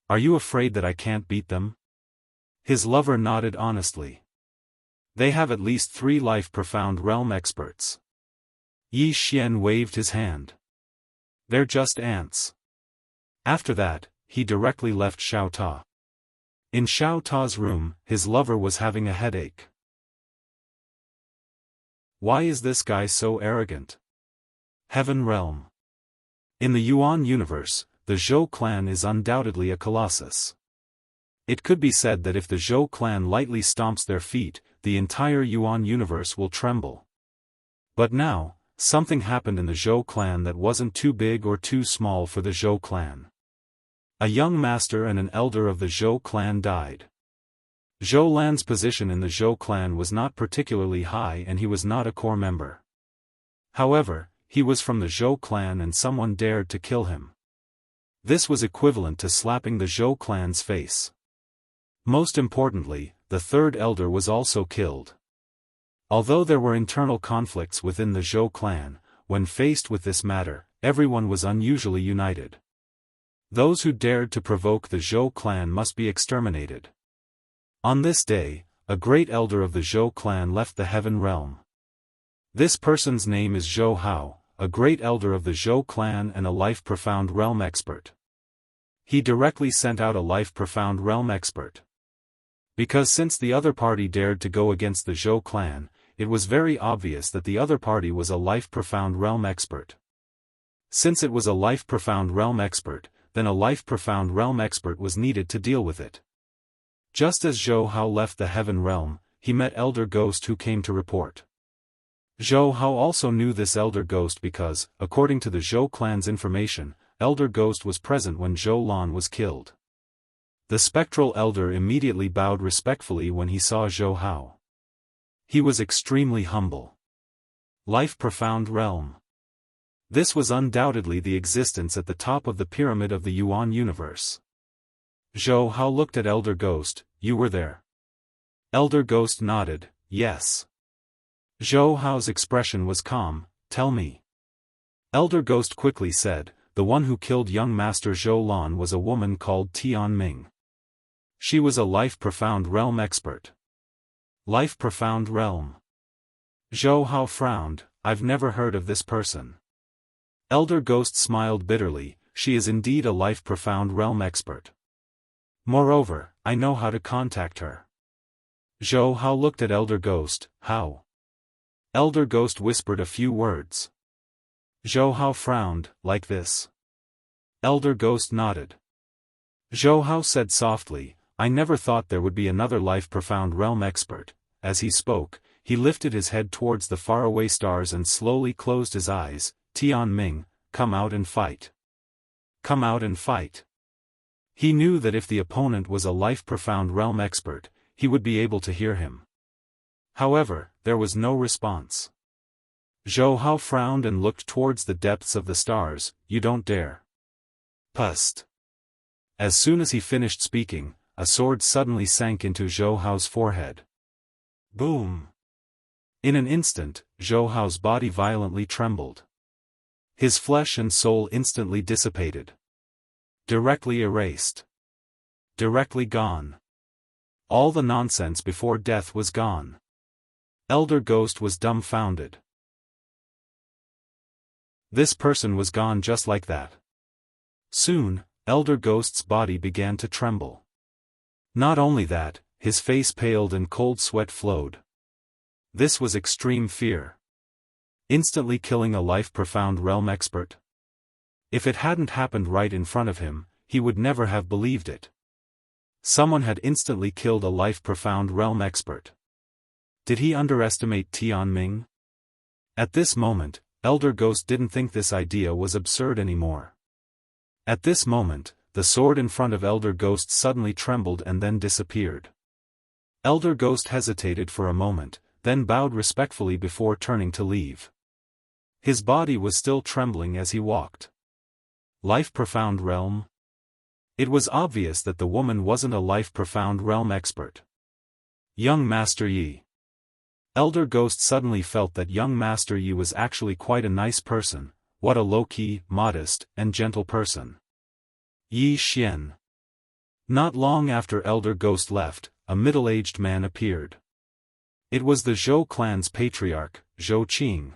Are you afraid that I can't beat them? His lover nodded honestly. They have at least 3 life-profound realm experts. Yi Xian waved his hand. They're just ants. After that, he directly left Xiao Ta. In Xiao Ta's room, his lover was having a headache. Why is this guy so arrogant? Heaven Realm. In the Yuan universe, the Zhou clan is undoubtedly a colossus. It could be said that if the Zhou clan lightly stomps their feet, the entire Yuan universe will tremble. But now, something happened in the Zhou clan that wasn't too big or too small for the Zhou clan. A young master and an elder of the Zhou clan died. Zhou Lan's position in the Zhou clan was not particularly high and he was not a core member. However, he was from the Zhou clan and someone dared to kill him. This was equivalent to slapping the Zhou clan's face. Most importantly, the third elder was also killed. Although there were internal conflicts within the Zhou clan, when faced with this matter, everyone was unusually united. Those who dared to provoke the Zhou clan must be exterminated. On this day, a great elder of the Zhou clan left the Heaven Realm. This person's name is Zhou Hao, a great elder of the Zhou clan and a life-profound realm expert. He directly sent out a life-profound realm expert. Because since the other party dared to go against the Zhou clan, it was very obvious that the other party was a life-profound realm expert. Since it was a life-profound realm expert, then a life-profound realm expert was needed to deal with it. Just as Zhou Hao left the Heaven Realm, he met Elder Ghost who came to report. Zhou Hao also knew this elder ghost because, according to the Zhou clan's information, elder ghost was present when Zhou Lan was killed. The spectral elder immediately bowed respectfully when he saw Zhou Hao. He was extremely humble. Life Profound Realm. This was undoubtedly the existence at the top of the pyramid of the Yuan universe. Zhou Hao looked at Elder Ghost. You were there? Elder Ghost nodded, yes. Zhou Hao's expression was calm. Tell me. Elder Ghost quickly said, the one who killed young Master Zhou Lan was a woman called Tian Ming. She was a Life Profound Realm expert. Life Profound Realm. Zhou Hao frowned. I've never heard of this person. Elder Ghost smiled bitterly. She is indeed a Life Profound Realm expert. Moreover, I know how to contact her. Zhou Hao looked at Elder Ghost. How? Elder Ghost whispered a few words. Zhou Hao frowned, like this. Elder Ghost nodded. Zhou Hao said softly, I never thought there would be another Life Profound Realm expert. As he spoke, he lifted his head towards the faraway stars and slowly closed his eyes. Tian Ming, come out and fight. Come out and fight. He knew that if the opponent was a Life Profound Realm expert, he would be able to hear him. However, there was no response. Zhou Hao frowned and looked towards the depths of the stars. You don't dare. Pust. As soon as he finished speaking, a sword suddenly sank into Zhou Hao's forehead. Boom. In an instant, Zhou Hao's body violently trembled. His flesh and soul instantly dissipated. Directly erased. Directly gone. All the nonsense before death was gone. Elder Ghost was dumbfounded. This person was gone just like that. Soon, Elder Ghost's body began to tremble. Not only that, his face paled and cold sweat flowed. This was extreme fear. Instantly killing a Life Profound Realm expert? If it hadn't happened right in front of him, he would never have believed it. Someone had instantly killed a Life Profound Realm expert. Did he underestimate Tian Ming? At this moment, Elder Ghost didn't think this idea was absurd anymore. At this moment, the sword in front of Elder Ghost suddenly trembled and then disappeared. Elder Ghost hesitated for a moment, then bowed respectfully before turning to leave. His body was still trembling as he walked. Life Profound Realm? It was obvious that the woman wasn't a Life Profound Realm expert. Young Master Yi. Elder Ghost suddenly felt that young Master Yi was actually quite a nice person. What a low-key, modest, and gentle person. Yi Xian. Not long after Elder Ghost left, a middle-aged man appeared. It was the Zhou clan's patriarch, Zhou Qing.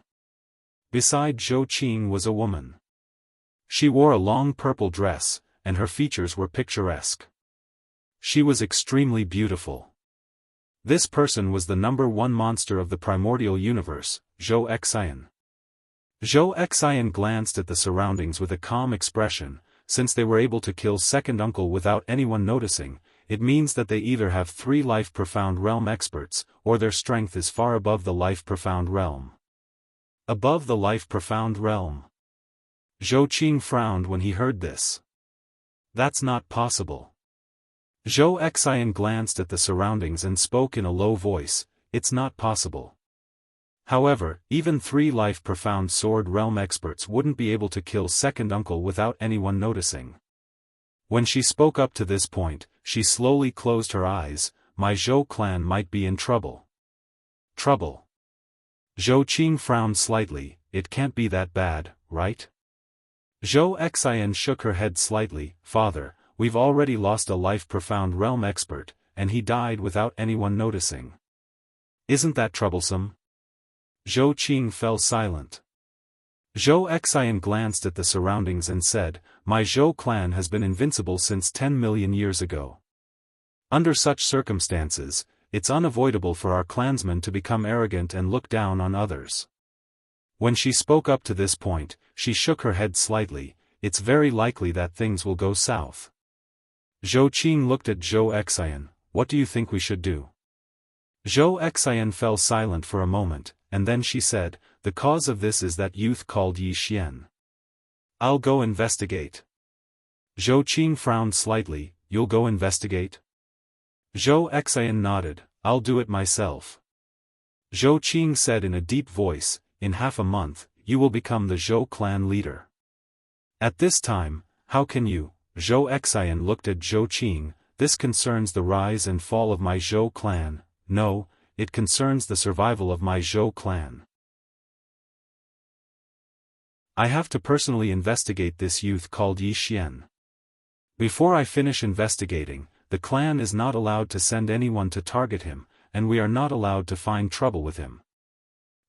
Beside Zhou Qing was a woman. She wore a long purple dress, and her features were picturesque. She was extremely beautiful. This person was the #1 monster of the primordial universe, Zhou Xian. Zhou Xian glanced at the surroundings with a calm expression. Since they were able to kill Second Uncle without anyone noticing, it means that they either have 3 Life Profound Realm experts, or their strength is far above the Life Profound Realm. Above the Life Profound Realm. Zhou Qing frowned when he heard this. That's not possible. Zhou Xian glanced at the surroundings and spoke in a low voice, it's not possible. However, even 3 Life Profound Sword Realm experts wouldn't be able to kill Second Uncle without anyone noticing. When she spoke up to this point, she slowly closed her eyes. My Zhou clan might be in trouble. Trouble? Zhou Qing frowned slightly. It can't be that bad, right? Zhou Xian shook her head slightly. Father, we've already lost a Life Profound Realm expert, and he died without anyone noticing. Isn't that troublesome? Zhou Qing fell silent. Zhou Xian glanced at the surroundings and said, my Zhou clan has been invincible since 10 million years ago. Under such circumstances, it's unavoidable for our clansmen to become arrogant and look down on others. When she spoke up to this point, she shook her head slightly. It's very likely that things will go south. Zhou Qing looked at Zhou Xian. What do you think we should do? Zhou Xian fell silent for a moment, and then she said, "The cause of this is that youth called Yi Xian. I'll go investigate." Zhou Qing frowned slightly. "You'll go investigate?" Zhou Xian nodded. "I'll do it myself." Zhou Qing said in a deep voice, "In half a month, you will become the Zhou clan leader." "At this time, how can you?" Zhou Xian looked at Zhou Qing. "This concerns the rise and fall of my Zhou clan. No, it concerns the survival of my Zhou clan. I have to personally investigate this youth called Yi Xian. Before I finish investigating, the clan is not allowed to send anyone to target him, and we are not allowed to find trouble with him."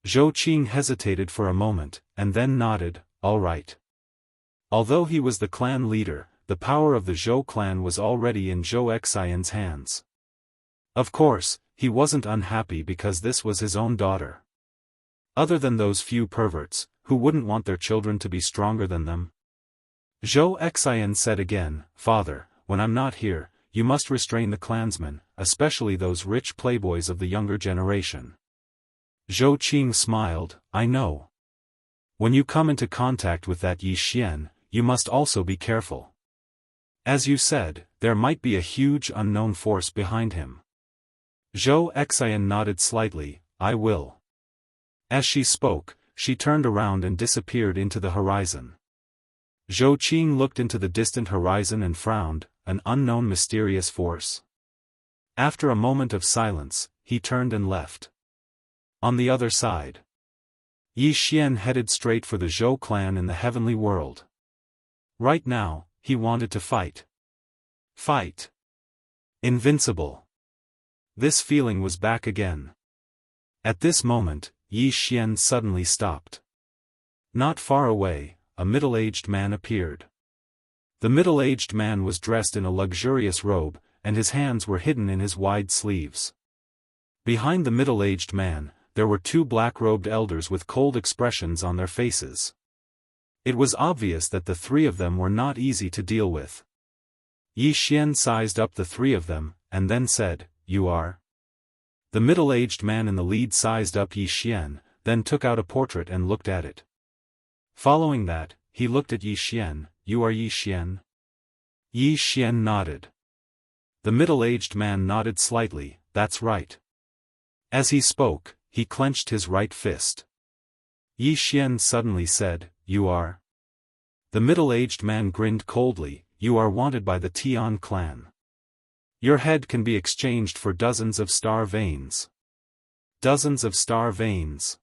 Zhou Qing hesitated for a moment, and then nodded, "All right." Although he was the clan leader, the power of the Zhou clan was already in Zhou Xian's hands. Of course, he wasn't unhappy because this was his own daughter. Other than those few perverts, who wouldn't want their children to be stronger than them? Zhou Xian said again, "Father, when I'm not here, you must restrain the clansmen, especially those rich playboys of the younger generation." Zhou Qing smiled, "I know. When you come into contact with that Yi Xian, you must also be careful. As you said, there might be a huge unknown force behind him." Zhou Xian nodded slightly, "I will." As she spoke, she turned around and disappeared into the horizon. Zhou Qing looked into the distant horizon and frowned, an unknown mysterious force. After a moment of silence, he turned and left. On the other side, Yi Xian headed straight for the Zhou clan in the heavenly world. Right now, he wanted to fight. Fight. Invincible. This feeling was back again. At this moment, Yi Xian suddenly stopped. Not far away, a middle-aged man appeared. The middle-aged man was dressed in a luxurious robe, and his hands were hidden in his wide sleeves. Behind the middle-aged man, there were two black-robed elders with cold expressions on their faces. It was obvious that the three of them were not easy to deal with. Yi Xian sized up the three of them, and then said, "You are?" The middle-aged man in the lead sized up Yi Xian, then took out a portrait and looked at it. Following that, he looked at Yi Xian. "You are Yi Xian?" Yi Xian nodded. The middle-aged man nodded slightly, "That's right." As he spoke, he clenched his right fist. Yi Xian suddenly said, "You are?" The middle-aged man grinned coldly, "You are wanted by the Tian clan. Your head can be exchanged for dozens of star veins." Dozens of star veins.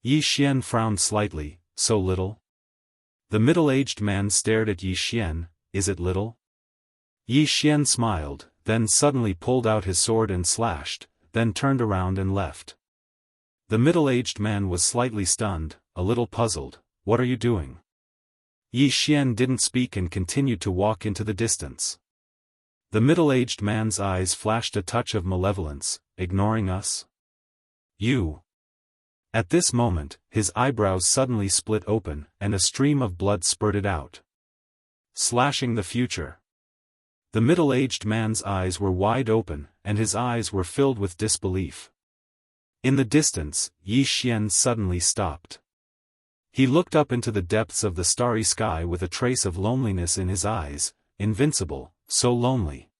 Yi Xian frowned slightly, "So little?" The middle-aged man stared at Yi Xian, "Is it little?" Yi Xian smiled, then suddenly pulled out his sword and slashed, then turned around and left. The middle-aged man was slightly stunned, a little puzzled. "What are you doing?" Yi Xian didn't speak and continued to walk into the distance. The middle-aged man's eyes flashed a touch of malevolence. "Ignoring us? You?" At this moment, his eyebrows suddenly split open, and a stream of blood spurted out. Slashing the future. The middle-aged man's eyes were wide open, and his eyes were filled with disbelief. In the distance, Yi Xian suddenly stopped. He looked up into the depths of the starry sky with a trace of loneliness in his eyes. Invincible, so lonely.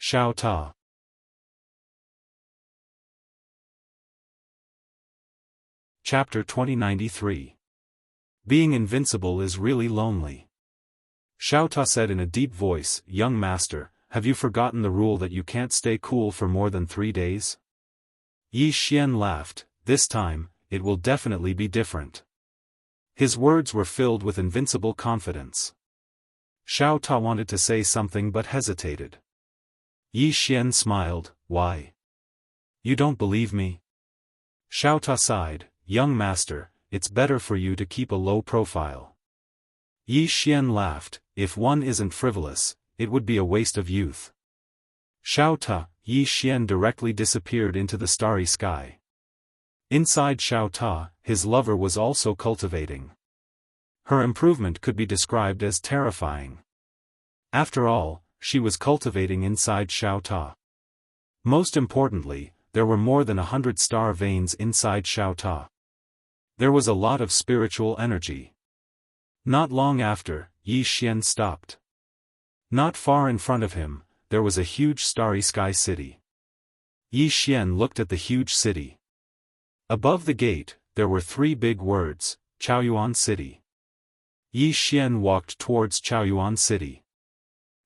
Xiao Ta. Chapter 2093. Being invincible is really lonely. Xiao Ta said in a deep voice, "Young master, have you forgotten the rule that you can't stay cool for more than 3 days?" Yi Xian laughed, "This time, it will definitely be different." His words were filled with invincible confidence. Xiao Ta wanted to say something but hesitated. Yi Xian smiled, "Why? You don't believe me?" Xiao Ta sighed, "Young master, it's better for you to keep a low profile." Yi Xian laughed, "If one isn't frivolous, it would be a waste of youth." Xiao Ta, Yi Xian directly disappeared into the starry sky. Inside Xiao Ta, his lover was also cultivating. Her improvement could be described as terrifying. After all, she was cultivating inside Xiao Ta. Most importantly, there were more than 100 star veins inside Xiao Ta. There was a lot of spiritual energy. Not long after, Yi Xian stopped. Not far in front of him, there was a huge starry sky city. Yi Xian looked at the huge city. Above the gate, there were 3 big words, Chaoyuan City. Yi Xian walked towards Chaoyuan City.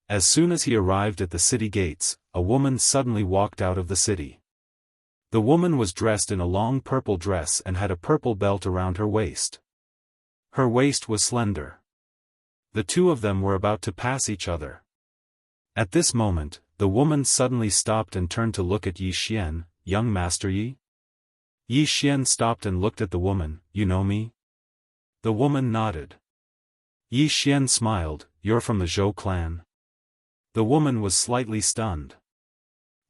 As soon as he arrived at the city gates, a woman suddenly walked out of the city. The woman was dressed in a long purple dress and had a purple belt around her waist. Her waist was slender. The two of them were about to pass each other. At this moment, the woman suddenly stopped and turned to look at Yi Xian. "Young Master Yi?" Yi Xian stopped and looked at the woman. "You know me?" The woman nodded. Yi Xian smiled. "You're from the Zhou clan?" The woman was slightly stunned.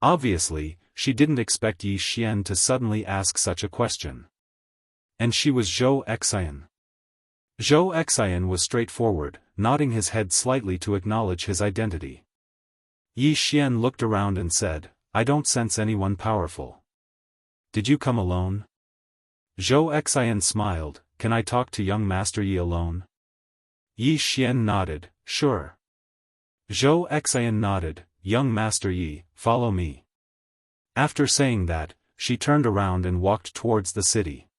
Obviously, she didn't expect Yi Xian to suddenly ask such a question. And she was Zhou Xian. Zhou Xian was straightforward, nodding his head slightly to acknowledge his identity. Yi Xian looked around and said, "I don't sense anyone powerful. Did you come alone?" Zhou Xian smiled. "Can I talk to young Master Yi alone?" Yi Xian nodded, "Sure." Zhou Xian nodded. "Young Master Yi, follow me." After saying that, she turned around and walked towards the city.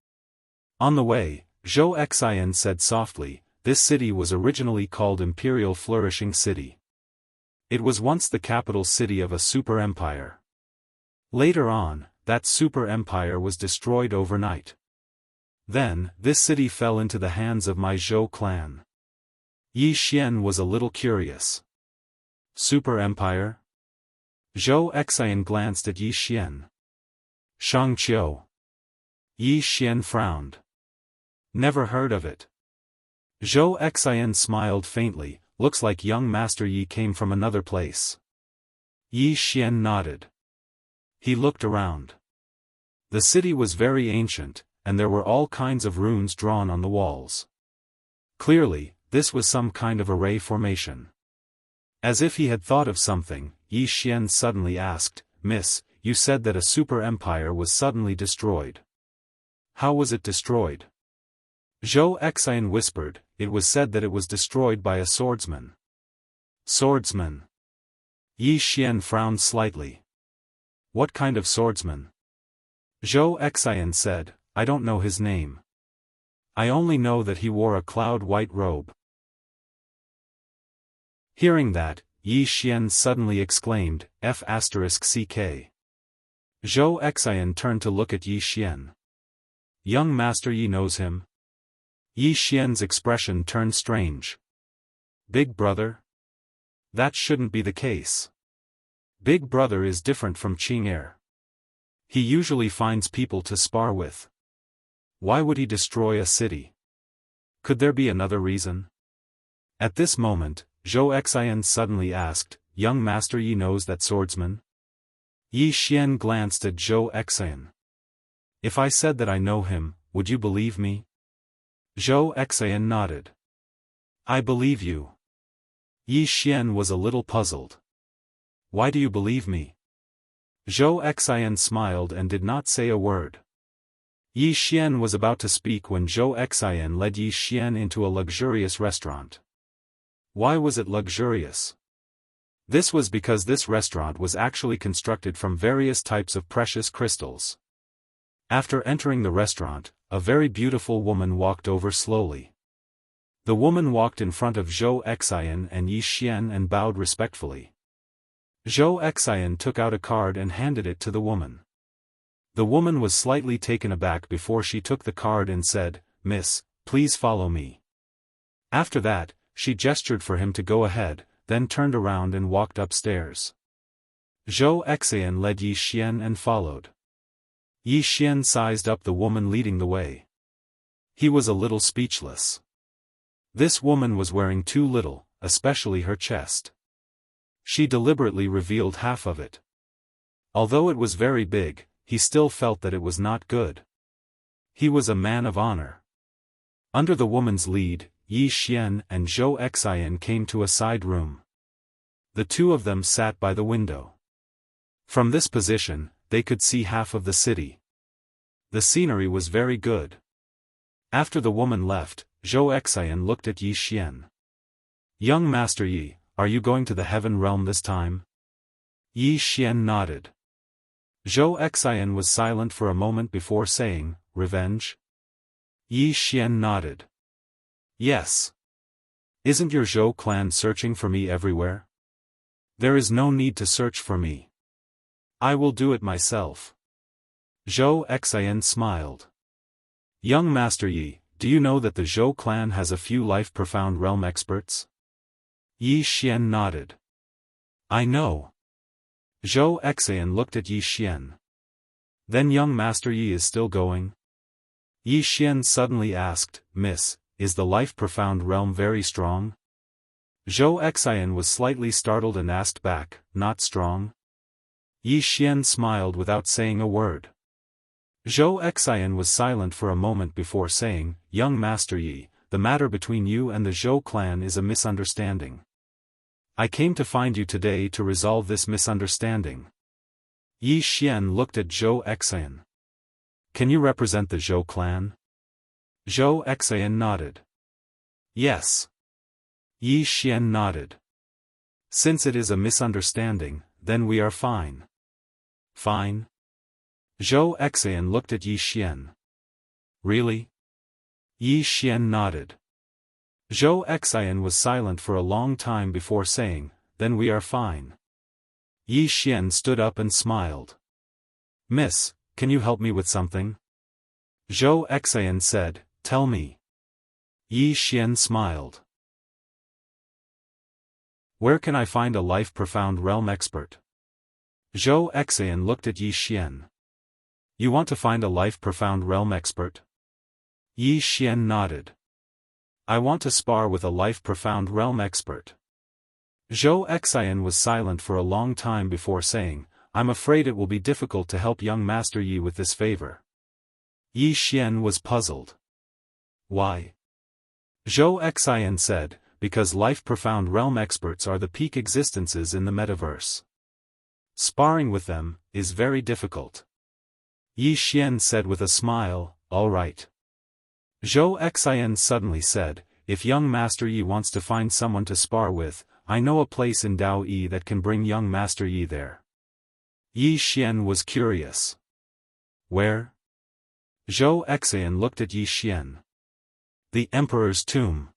On the way, Zhou Xian said softly, "This city was originally called Imperial Flourishing City. It was once the capital city of a super empire. Later on, that super empire was destroyed overnight. Then, this city fell into the hands of my Zhou clan." Yi Xian was a little curious. Super empire? Zhou Xian glanced at Yi Xian. Shangqiu. Yi Xian frowned. "Never heard of it." Zhou Xian smiled faintly. "Looks like young Master Yi came from another place." Yi Xian nodded. He looked around. The city was very ancient, and there were all kinds of runes drawn on the walls. Clearly, this was some kind of array formation. As if he had thought of something, Yi Xian suddenly asked, "Miss, you said that a super empire was suddenly destroyed. How was it destroyed?" Zhou Xian whispered, "It was said that it was destroyed by a swordsman." Swordsman? Yi Xian frowned slightly. "What kind of swordsman?" Zhou Xian said, "I don't know his name. I only know that he wore a cloud-white robe." Hearing that, Yi Xian suddenly exclaimed, "F***ck." Zhou Xian turned to look at Yi Xian. "Young Master Yi knows him?" Yi Xian's expression turned strange. "Big brother? That shouldn't be the case. Big brother is different from Qing'er. He usually finds people to spar with. Why would he destroy a city? Could there be another reason?" At this moment, Zhou Xian suddenly asked, "Young Master Yi knows that swordsman?" Yi Xian glanced at Zhou Xian. "If I said that I know him, would you believe me?" Zhou Xian nodded. "I believe you." Yi Xian was a little puzzled. "Why do you believe me?" Zhou Xian smiled and did not say a word. Yi Xian was about to speak when Zhou Xian led Yi Xian into a luxurious restaurant. Why was it luxurious? This was because this restaurant was actually constructed from various types of precious crystals. After entering the restaurant, a very beautiful woman walked over slowly. The woman walked in front of Zhou Xian and Yi Xian and bowed respectfully. Zhou Xian took out a card and handed it to the woman. The woman was slightly taken aback before she took the card and said, "Miss, please follow me." After that, she gestured for him to go ahead, then turned around and walked upstairs. Zhou Xian led Yi Xian and followed. Yi Xian sized up the woman leading the way. He was a little speechless. This woman was wearing too little, especially her chest. She deliberately revealed half of it. Although it was very big, he still felt that it was not good. He was a man of honor. Under the woman's lead, Yi Xian and Zhou Xian came to a side room. The two of them sat by the window. From this position, they could see half of the city. The scenery was very good. After the woman left, Zhou Xian looked at Yi Xian. "Young Master Yi, are you going to the heaven realm this time?" Yi Xian nodded. Zhou Xian was silent for a moment before saying, "Revenge?" Yi Xian nodded. "Yes. Isn't your Zhou clan searching for me everywhere? There is no need to search for me. I will do it myself." Zhou Xian smiled. "Young Master Yi, do you know that the Zhou clan has a few life-profound realm experts?" Yi Xian nodded. "I know." Zhou Xian looked at Yi Xian. "Then young Master Yi is still going?" Yi Xian suddenly asked, "Miss, is the life-profound realm very strong?" Zhou Xian was slightly startled and asked back, "Not strong?" Yi Xian smiled without saying a word. Zhou Xian was silent for a moment before saying, "Young Master Yi, the matter between you and the Zhou clan is a misunderstanding. I came to find you today to resolve this misunderstanding." Yi Xian looked at Zhou Xian. "Can you represent the Zhou clan?" Zhou Xian nodded. "Yes." Yi Xian nodded. "Since it is a misunderstanding, then we are fine." "Fine?" Zhou Xian looked at Yi Xian. "Really?" Yi Xian nodded. Zhou Xian was silent for a long time before saying, "Then we are fine." Yi Xian stood up and smiled. "Miss, can you help me with something?" Zhou Xian said, "Tell me." Yi Xian smiled. "Where can I find a life-profound realm expert?" Zhou Xian looked at Yi Xian. "You want to find a life-profound realm expert?" Yi Xian nodded. "I want to spar with a life-profound realm expert." Zhou Xian was silent for a long time before saying, "I'm afraid it will be difficult to help young Master Yi with this favor." Yi Xian was puzzled. "Why?" Zhou Xian said, "Because life-profound realm experts are the peak existences in the metaverse. Sparring with them is very difficult." Yi Xian said with a smile, "All right." Zhou Xian suddenly said, "If young Master Yi wants to find someone to spar with, I know a place in Dao Yi that can bring young Master Yi there." Yi Xian was curious. "Where?" Zhou Xian looked at Yi Xian. "The Emperor's tomb."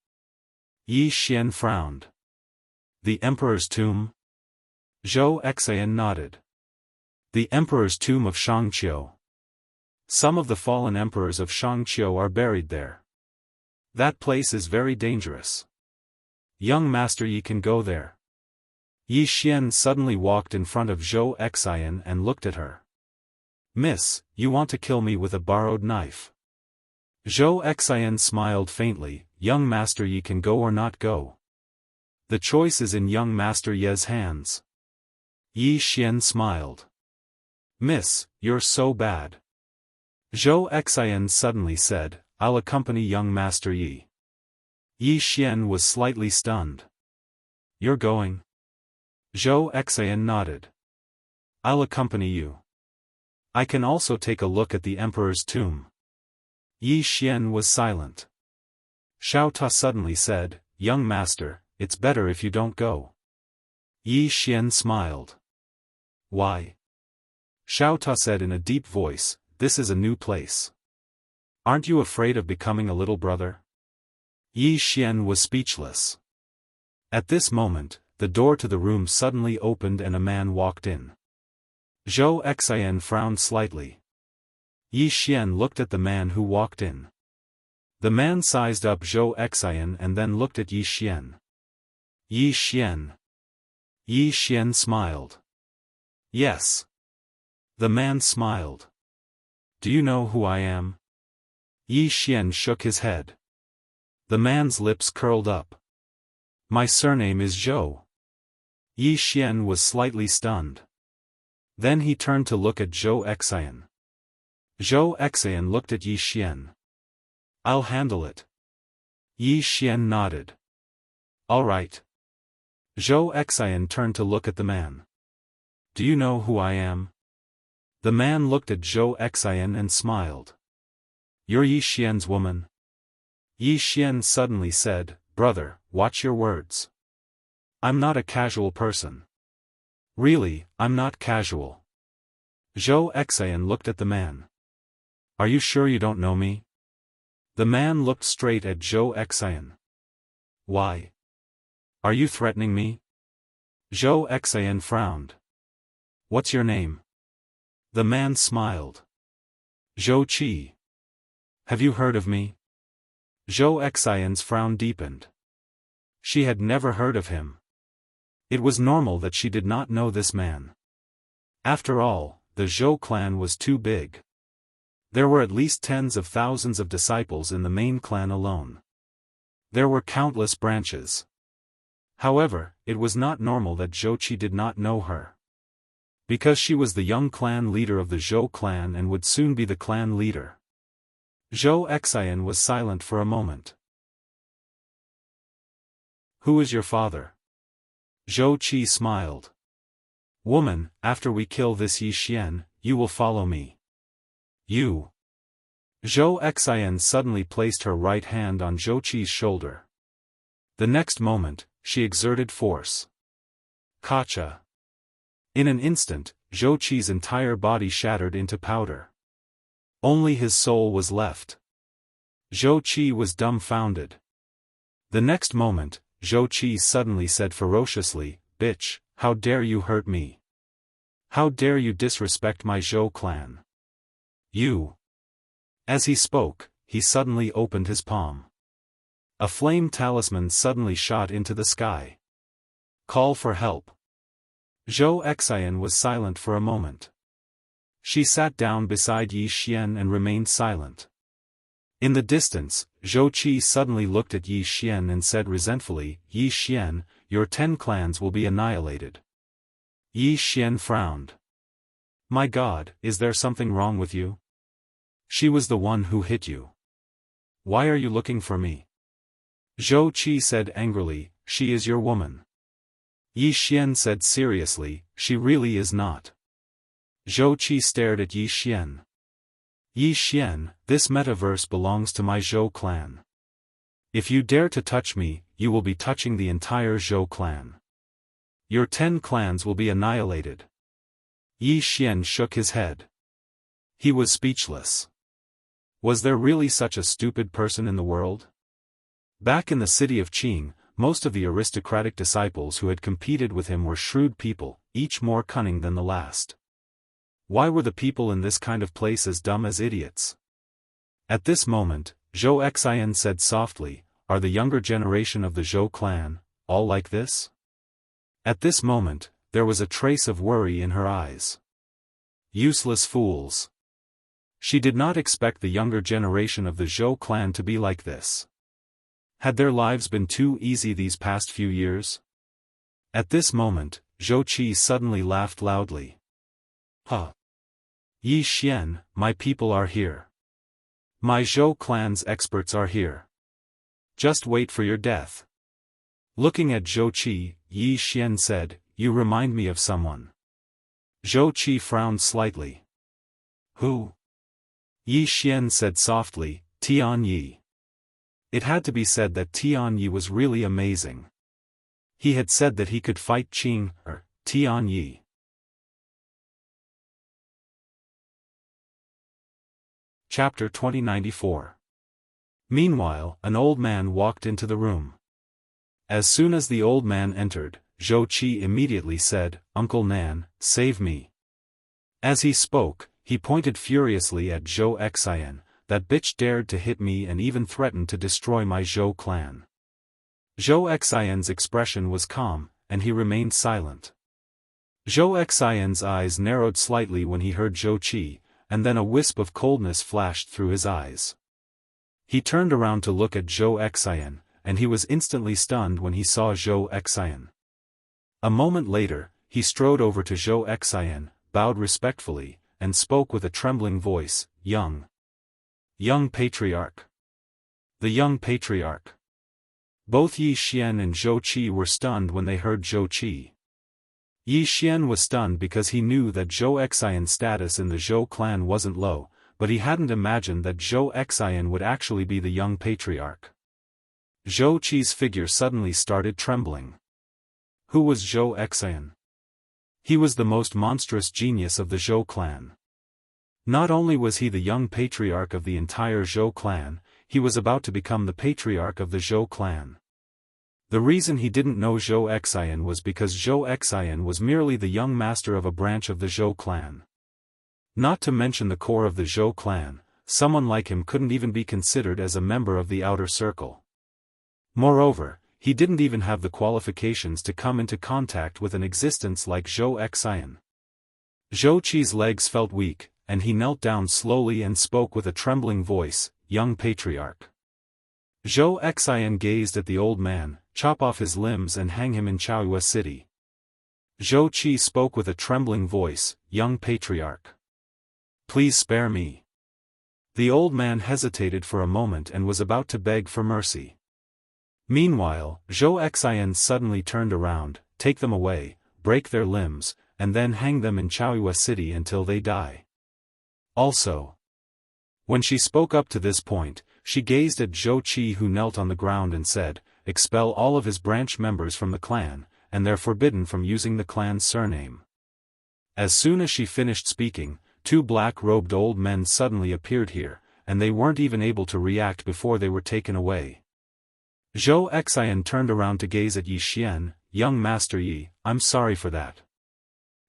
Yi Xian frowned. "The Emperor's tomb?" Zhou Xian nodded. "The Emperor's tomb of Shangqiu. Some of the fallen emperors of Shangqiu are buried there. That place is very dangerous. Young Master Yi can go there." Yi Xian suddenly walked in front of Zhou Xian and looked at her. "Miss, you want to kill me with a borrowed knife?" Zhou Xian smiled faintly, "Young Master Yi can go or not go. The choice is in young Master Ye's hands." Yi Xian smiled. "Miss, you're so bad." Zhou Xian suddenly said, "I'll accompany young Master Yi." Yi Xian was slightly stunned. "You're going?" Zhou Xian nodded. "I'll accompany you. I can also take a look at the Emperor's tomb." Yi Xian was silent. Xiao Ta suddenly said, "Young Master, it's better if you don't go." Yi Xian smiled. "Why?" Xiao Ta said in a deep voice, "This is a new place. Aren't you afraid of becoming a little brother?" Yi Xian was speechless. At this moment, the door to the room suddenly opened and a man walked in. Zhou Xian frowned slightly. Yi Xian looked at the man who walked in. The man sized up Zhou Xian and then looked at Yi Xian. "Yi Xian." Yi Xian smiled. "Yes." The man smiled. "Do you know who I am?" Yi Xian shook his head. The man's lips curled up. "My surname is Zhou." Yi Xian was slightly stunned. Then he turned to look at Zhou Xian. Zhou Xian looked at Yi Xian. "I'll handle it." Yi Xian nodded. "All right." Zhou Xian turned to look at the man. "Do you know who I am?" The man looked at Zhou Xian and smiled. "You're Yi Xian's woman?" Yi Xian suddenly said, "Brother, watch your words. I'm not a casual person. Really, I'm not casual." Zhou Xian looked at the man. "Are you sure you don't know me?" The man looked straight at Zhou Xian. "Why? Are you threatening me?" Zhou Xian frowned. "What's your name?" The man smiled. "Zhou Qi. Have you heard of me?" Zhou Xian's frown deepened. She had never heard of him. It was normal that she did not know this man. After all, the Zhou clan was too big. There were at least tens of thousands of disciples in the main clan alone. There were countless branches. However, it was not normal that Zhou Qi did not know her. Because she was the young clan leader of the Zhou clan and would soon be the clan leader. Zhou Xian was silent for a moment. "Who is your father?" Zhou Qi smiled. "Woman, after we kill this Yi Xian, you will follow me." "You." Zhou Xian suddenly placed her right hand on Zhou Qi's shoulder. The next moment, she exerted force. Kacha. In an instant, Zhou Qi's entire body shattered into powder. Only his soul was left. Zhou Qi was dumbfounded. The next moment, Zhou Qi suddenly said ferociously, "Bitch, how dare you hurt me? How dare you disrespect my Zhou clan? You." As he spoke, he suddenly opened his palm. A flame talisman suddenly shot into the sky. "Call for help." Zhou Xian was silent for a moment. She sat down beside Yi Xian and remained silent. In the distance, Zhou Qi suddenly looked at Yi Xian and said resentfully, "Yi Xian, your 10 clans will be annihilated." Yi Xian frowned. "My God, is there something wrong with you? She was the one who hit you. Why are you looking for me?" Zhou Qi said angrily, "She is your woman." Yi Xian said seriously, "She really is not." Zhou Qi stared at Yi Xian. "Yi Xian, this metaverse belongs to my Zhou clan. If you dare to touch me, you will be touching the entire Zhou clan. Your 10 clans will be annihilated." Yi Xian shook his head. He was speechless. Was there really such a stupid person in the world? Back in the city of Qing, most of the aristocratic disciples who had competed with him were shrewd people, each more cunning than the last. Why were the people in this kind of place as dumb as idiots? At this moment, Zhou Xian said softly, "Are the younger generation of the Zhou clan all like this?" At this moment, there was a trace of worry in her eyes. Useless fools. She did not expect the younger generation of the Zhou clan to be like this. Had their lives been too easy these past few years? At this moment, Zhou Qi suddenly laughed loudly. "Huh. Yi Xian, my people are here. My Zhou clan's experts are here. Just wait for your death." Looking at Zhou Qi, Yi Xian said, "You remind me of someone." Zhou Qi frowned slightly. "Who?" Yi Xian said softly, "Tian Yi." It had to be said that Tian Yi was really amazing. He had said that he could fight Tian Yi. Chapter 2094. Meanwhile, an old man walked into the room. As soon as the old man entered, Zhou Qi immediately said, "Uncle Nan, save me." As he spoke, he pointed furiously at Zhou Xian. "That bitch dared to hit me and even threatened to destroy my Zhou clan." Zhou Xian's expression was calm, and he remained silent. Zhou Xian's eyes narrowed slightly when he heard Zhou Qi, and then a wisp of coldness flashed through his eyes. He turned around to look at Zhou Xian, and he was instantly stunned when he saw Zhou Xian. A moment later, he strode over to Zhou Xian, bowed respectfully, and spoke with a trembling voice, Young Patriarch. The young patriarch." Both Yi Xian and Zhou Qi were stunned when they heard Zhou Qi. Yi Xian was stunned because he knew that Zhou Xian's status in the Zhou clan wasn't low, but he hadn't imagined that Zhou Xian would actually be the young patriarch. Zhou Qi's figure suddenly started trembling. Who was Zhou Xian? He was the most monstrous genius of the Zhou clan. Not only was he the young patriarch of the entire Zhou clan, he was about to become the patriarch of the Zhou clan. The reason he didn't know Zhou Xian was because Zhou Xian was merely the young master of a branch of the Zhou clan. Not to mention the core of the Zhou clan, someone like him couldn't even be considered as a member of the outer circle. Moreover, he didn't even have the qualifications to come into contact with an existence like Zhou Xian. Zhou Qi's legs felt weak, and he knelt down slowly and spoke with a trembling voice, "Young patriarch." Zhou Xian gazed at the old man, "Chop off his limbs and hang him in Chaoyue City." Zhou Qi spoke with a trembling voice, "Young patriarch. Please spare me." The old man hesitated for a moment and was about to beg for mercy. Meanwhile, Zhou Xian suddenly turned around, "Take them away, break their limbs, and then hang them in Chaoyue City until they die." Also, when she spoke up to this point, she gazed at Zhou Qi, who knelt on the ground, and said, "Expel all of his branch members from the clan, and they're forbidden from using the clan's surname." As soon as she finished speaking, two black-robed old men suddenly appeared here, and they weren't even able to react before they were taken away. Zhou Xian turned around to gaze at Yi Xian. "Young Master Yi, I'm sorry for that."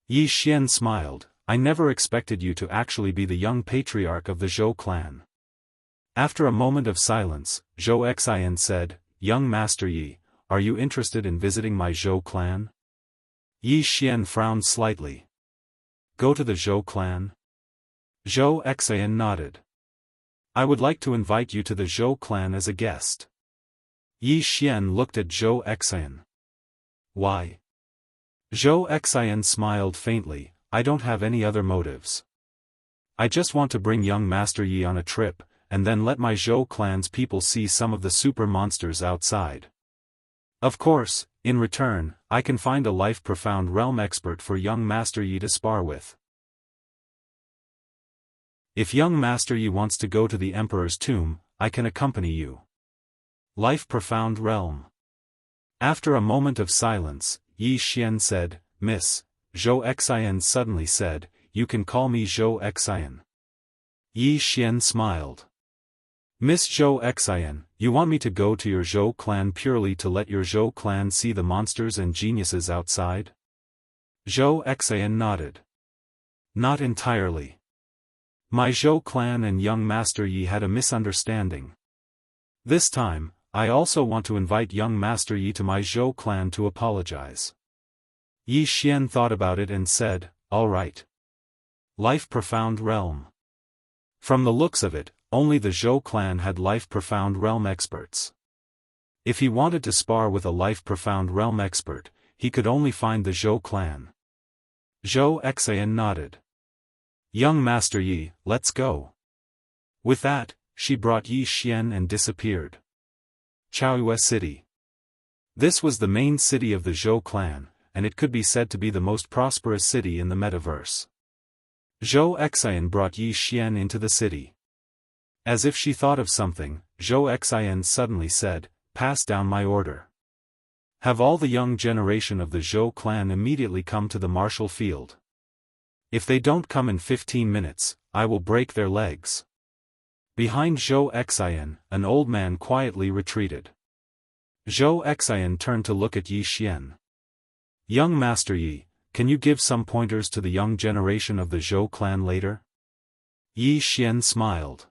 Yi Xian smiled, "I never expected you to actually be the young patriarch of the Zhou clan." After a moment of silence, Zhou Xian said, "Young Master Yi, are you interested in visiting my Zhou clan?" Yi Xian frowned slightly. "Go to the Zhou clan?" Zhou Xian nodded. "I would like to invite you to the Zhou clan as a guest." Yi Xian looked at Zhou Xian. "Why?" Zhou Xian smiled faintly, "I don't have any other motives. I just want to bring young Master Yi on a trip, and then let my Zhou clan's people see some of the super monsters outside. Of course, in return, I can find a life-profound realm expert for young Master Yi to spar with. If young Master Yi wants to go to the Emperor's tomb, I can accompany you." Life-profound realm. After a moment of silence, Yi Xian said, "Miss." Zhou Xian suddenly said, "You can call me Zhou Xian." Yi Xian smiled. "Miss Zhou Xian, you want me to go to your Zhou clan purely to let your Zhou clan see the monsters and geniuses outside?" Zhou Xian nodded. "Not entirely. My Zhou clan and young Master Yi had a misunderstanding. This time, I also want to invite young Master Yi to my Zhou clan to apologize." Yi Xian thought about it and said, "All right." Life-profound realm. From the looks of it, only the Zhou clan had life-profound realm experts. If he wanted to spar with a life-profound realm expert, he could only find the Zhou clan. Zhou Xian nodded. "Young Master Yi, let's go." With that, she brought Yi Xian and disappeared. Chaoyue City. This was the main city of the Zhou clan, and it could be said to be the most prosperous city in the metaverse. Zhou Xian brought Yi Xian into the city. As if she thought of something, Zhou Xian suddenly said, "Pass down my order. Have all the young generation of the Zhou clan immediately come to the martial field. If they don't come in 15 minutes, I will break their legs." Behind Zhou Xian, an old man quietly retreated. Zhou Xian turned to look at Yi Xian. "Young Master Yi, can you give some pointers to the young generation of the Zhou clan later?" Yi Xian smiled.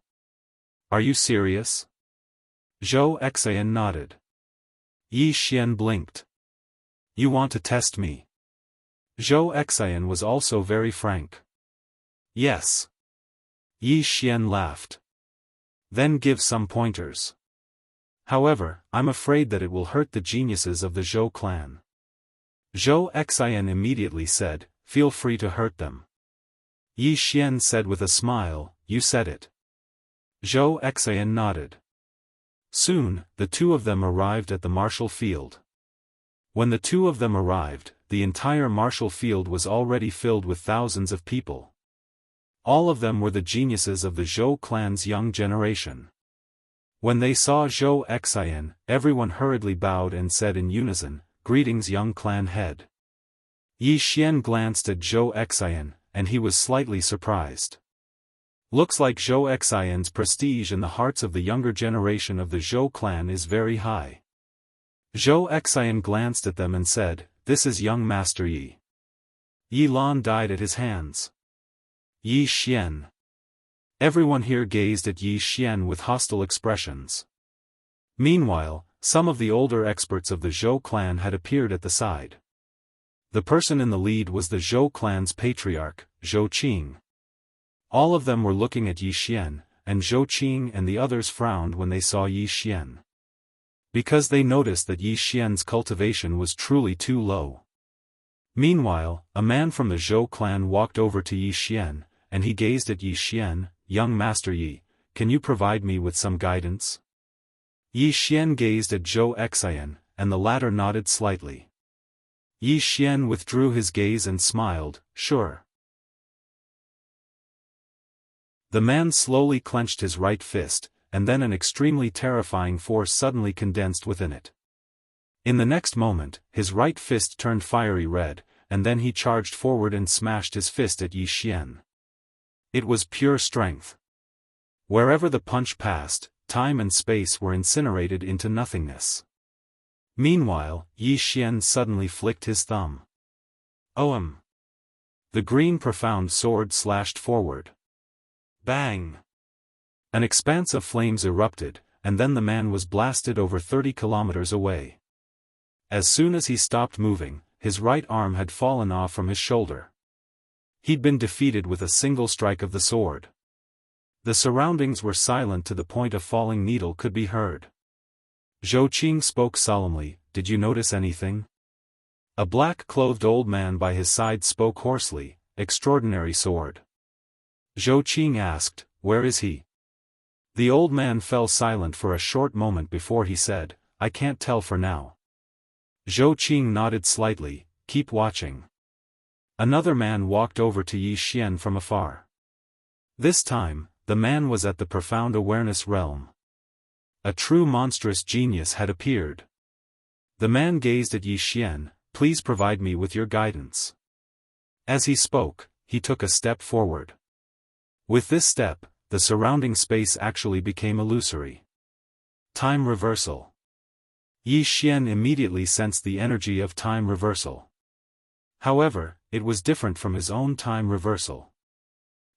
"Are you serious?" Zhou Xian nodded. Yi Xian blinked. "You want to test me?" Zhou Xian was also very frank. "Yes." Yi Xian laughed. "Then give some pointers. However, I'm afraid that it will hurt the geniuses of the Zhou clan." Zhou Xian immediately said, "Feel free to hurt them." Yi Xian said with a smile, "You said it." Zhou Xian nodded. Soon, the two of them arrived at the martial field. When the two of them arrived, the entire martial field was already filled with thousands of people. All of them were the geniuses of the Zhou clan's young generation. When they saw Zhou Xian, everyone hurriedly bowed and said in unison, "Greetings, young clan head." Yi Xian glanced at Zhou Xian, and he was slightly surprised. Looks like Zhou Xian's prestige in the hearts of the younger generation of the Zhou clan is very high. Zhou Xian glanced at them and said, "This is young Master Yi. Yi Lan died at his hands." Yi Xian. Everyone here gazed at Yi Xian with hostile expressions. Meanwhile, some of the older experts of the Zhou clan had appeared at the side. The person in the lead was the Zhou clan's patriarch, Zhou Qing. All of them were looking at Yi Xian, and Zhou Qing and the others frowned when they saw Yi Xian. Because they noticed that Yi Xian's cultivation was truly too low. Meanwhile, a man from the Zhou clan walked over to Yi Xian, and he gazed at Yi Xian. "Young Master Yi, can you provide me with some guidance?" Yi Xian gazed at Zhou Xian, and the latter nodded slightly. Yi Xian withdrew his gaze and smiled, "Sure." The man slowly clenched his right fist, and then an extremely terrifying force suddenly condensed within it. In the next moment, his right fist turned fiery red, and then he charged forward and smashed his fist at Yi Xian. It was pure strength. Wherever the punch passed, time and space were incinerated into nothingness. Meanwhile, Yi Xian suddenly flicked his thumb. "Ohm!" The green profound sword slashed forward. Bang! An expanse of flames erupted, and then the man was blasted over 30 kilometers away. As soon as he stopped moving, his right arm had fallen off from his shoulder. He'd been defeated with a single strike of the sword. The surroundings were silent to the point a falling needle could be heard. Zhou Qing spoke solemnly, "Did you notice anything?" A black-clothed old man by his side spoke hoarsely, "Extraordinary sword." Zhou Qing asked, "Where is he?" The old man fell silent for a short moment before he said, "I can't tell for now." Zhou Qing nodded slightly, "Keep watching." Another man walked over to Yi Xian from afar. This time, the man was at the profound awareness realm. A true monstrous genius had appeared. The man gazed at Yi Xian, "Please provide me with your guidance." As he spoke, he took a step forward. With this step, the surrounding space actually became illusory. Time reversal. Yi Xian immediately sensed the energy of time reversal. However, it was different from his own time reversal.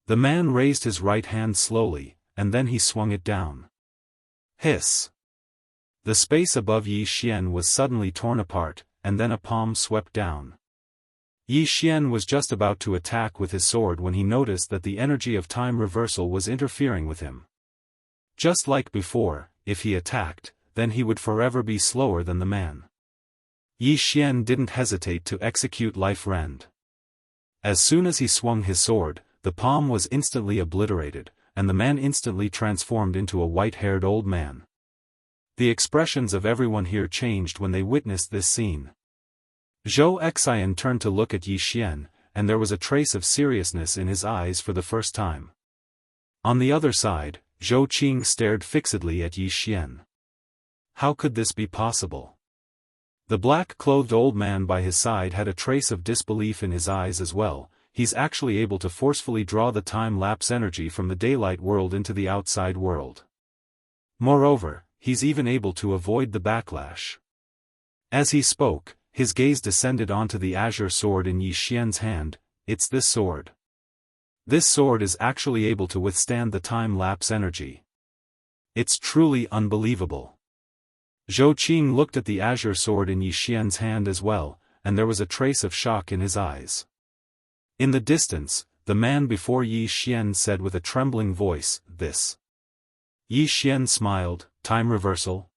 The man raised his right hand slowly, and then he swung it down. Hiss! The space above Yi Xian was suddenly torn apart, and then a palm swept down. Yi Xian was just about to attack with his sword when he noticed that the energy of time reversal was interfering with him. Just like before, if he attacked, then he would forever be slower than the man. Yi Xian didn't hesitate to execute life rend. As soon as he swung his sword, the palm was instantly obliterated, and the man instantly transformed into a white-haired old man. The expressions of everyone here changed when they witnessed this scene. Zhou Xian turned to look at Yi Xian, and there was a trace of seriousness in his eyes for the first time. On the other side, Zhou Qing stared fixedly at Yi Xian. How could this be possible? The black-clothed old man by his side had a trace of disbelief in his eyes as well. He's actually able to forcefully draw the time-lapse energy from the daylight world into the outside world. Moreover, he's even able to avoid the backlash. As he spoke, his gaze descended onto the azure sword in Yi Xian's hand. "It's this sword. This sword is actually able to withstand the time-lapse energy. It's truly unbelievable." Zhou Qing looked at the azure sword in Yi Xian's hand as well, and there was a trace of shock in his eyes. In the distance, the man before Yi Xian said with a trembling voice, "This." Yi Xian smiled, "Time reversal?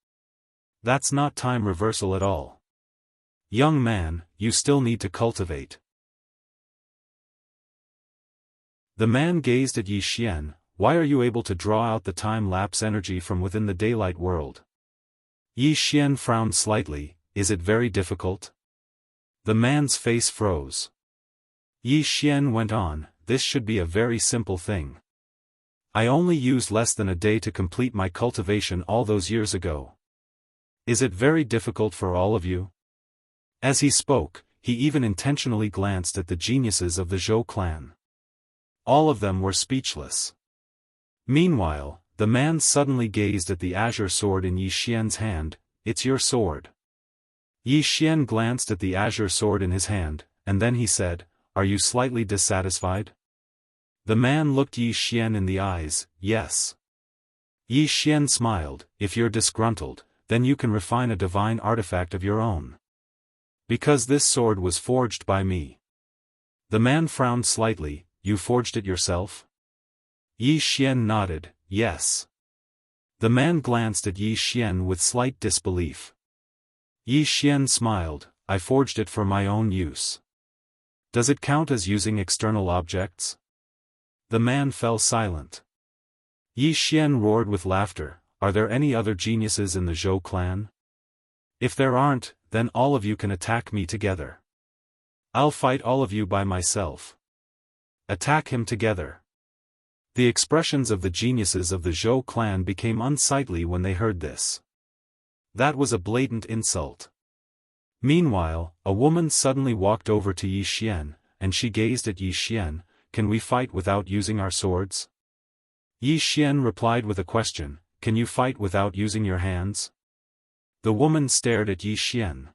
That's not time reversal at all. Young man, you still need to cultivate." The man gazed at Yi Xian, "Why are you able to draw out the time-lapse energy from within the daylight world?" Yi Xian frowned slightly, "Is it very difficult?" The man's face froze. Yi Xian went on, this should be a very simple thing. I only used less than a day to complete my cultivation all those years ago. Is it very difficult for all of you? As he spoke, he even intentionally glanced at the geniuses of the Zhou clan. All of them were speechless. Meanwhile, the man suddenly gazed at the azure sword in Yi Xian's hand. It's your sword. Yi Xian glanced at the azure sword in his hand, and then he said, are you slightly dissatisfied? The man looked Yi Xian in the eyes, yes. Yi Xian smiled, if you're disgruntled, then you can refine a divine artifact of your own. Because this sword was forged by me. The man frowned slightly, you forged it yourself? Yi Xian nodded, yes. The man glanced at Yi Xian with slight disbelief. Yi Xian smiled, I forged it for my own use. Does it count as using external objects? The man fell silent. Yi Xian roared with laughter, are there any other geniuses in the Zhou clan? If there aren't, then all of you can attack me together. I'll fight all of you by myself. Attack him together. The expressions of the geniuses of the Zhou clan became unsightly when they heard this. That was a blatant insult. Meanwhile, a woman suddenly walked over to Yi Xian, and she gazed at Yi Xian, can we fight without using our swords? Yi Xian replied with a question, can you fight without using your hands? The woman stared at Yi Xian.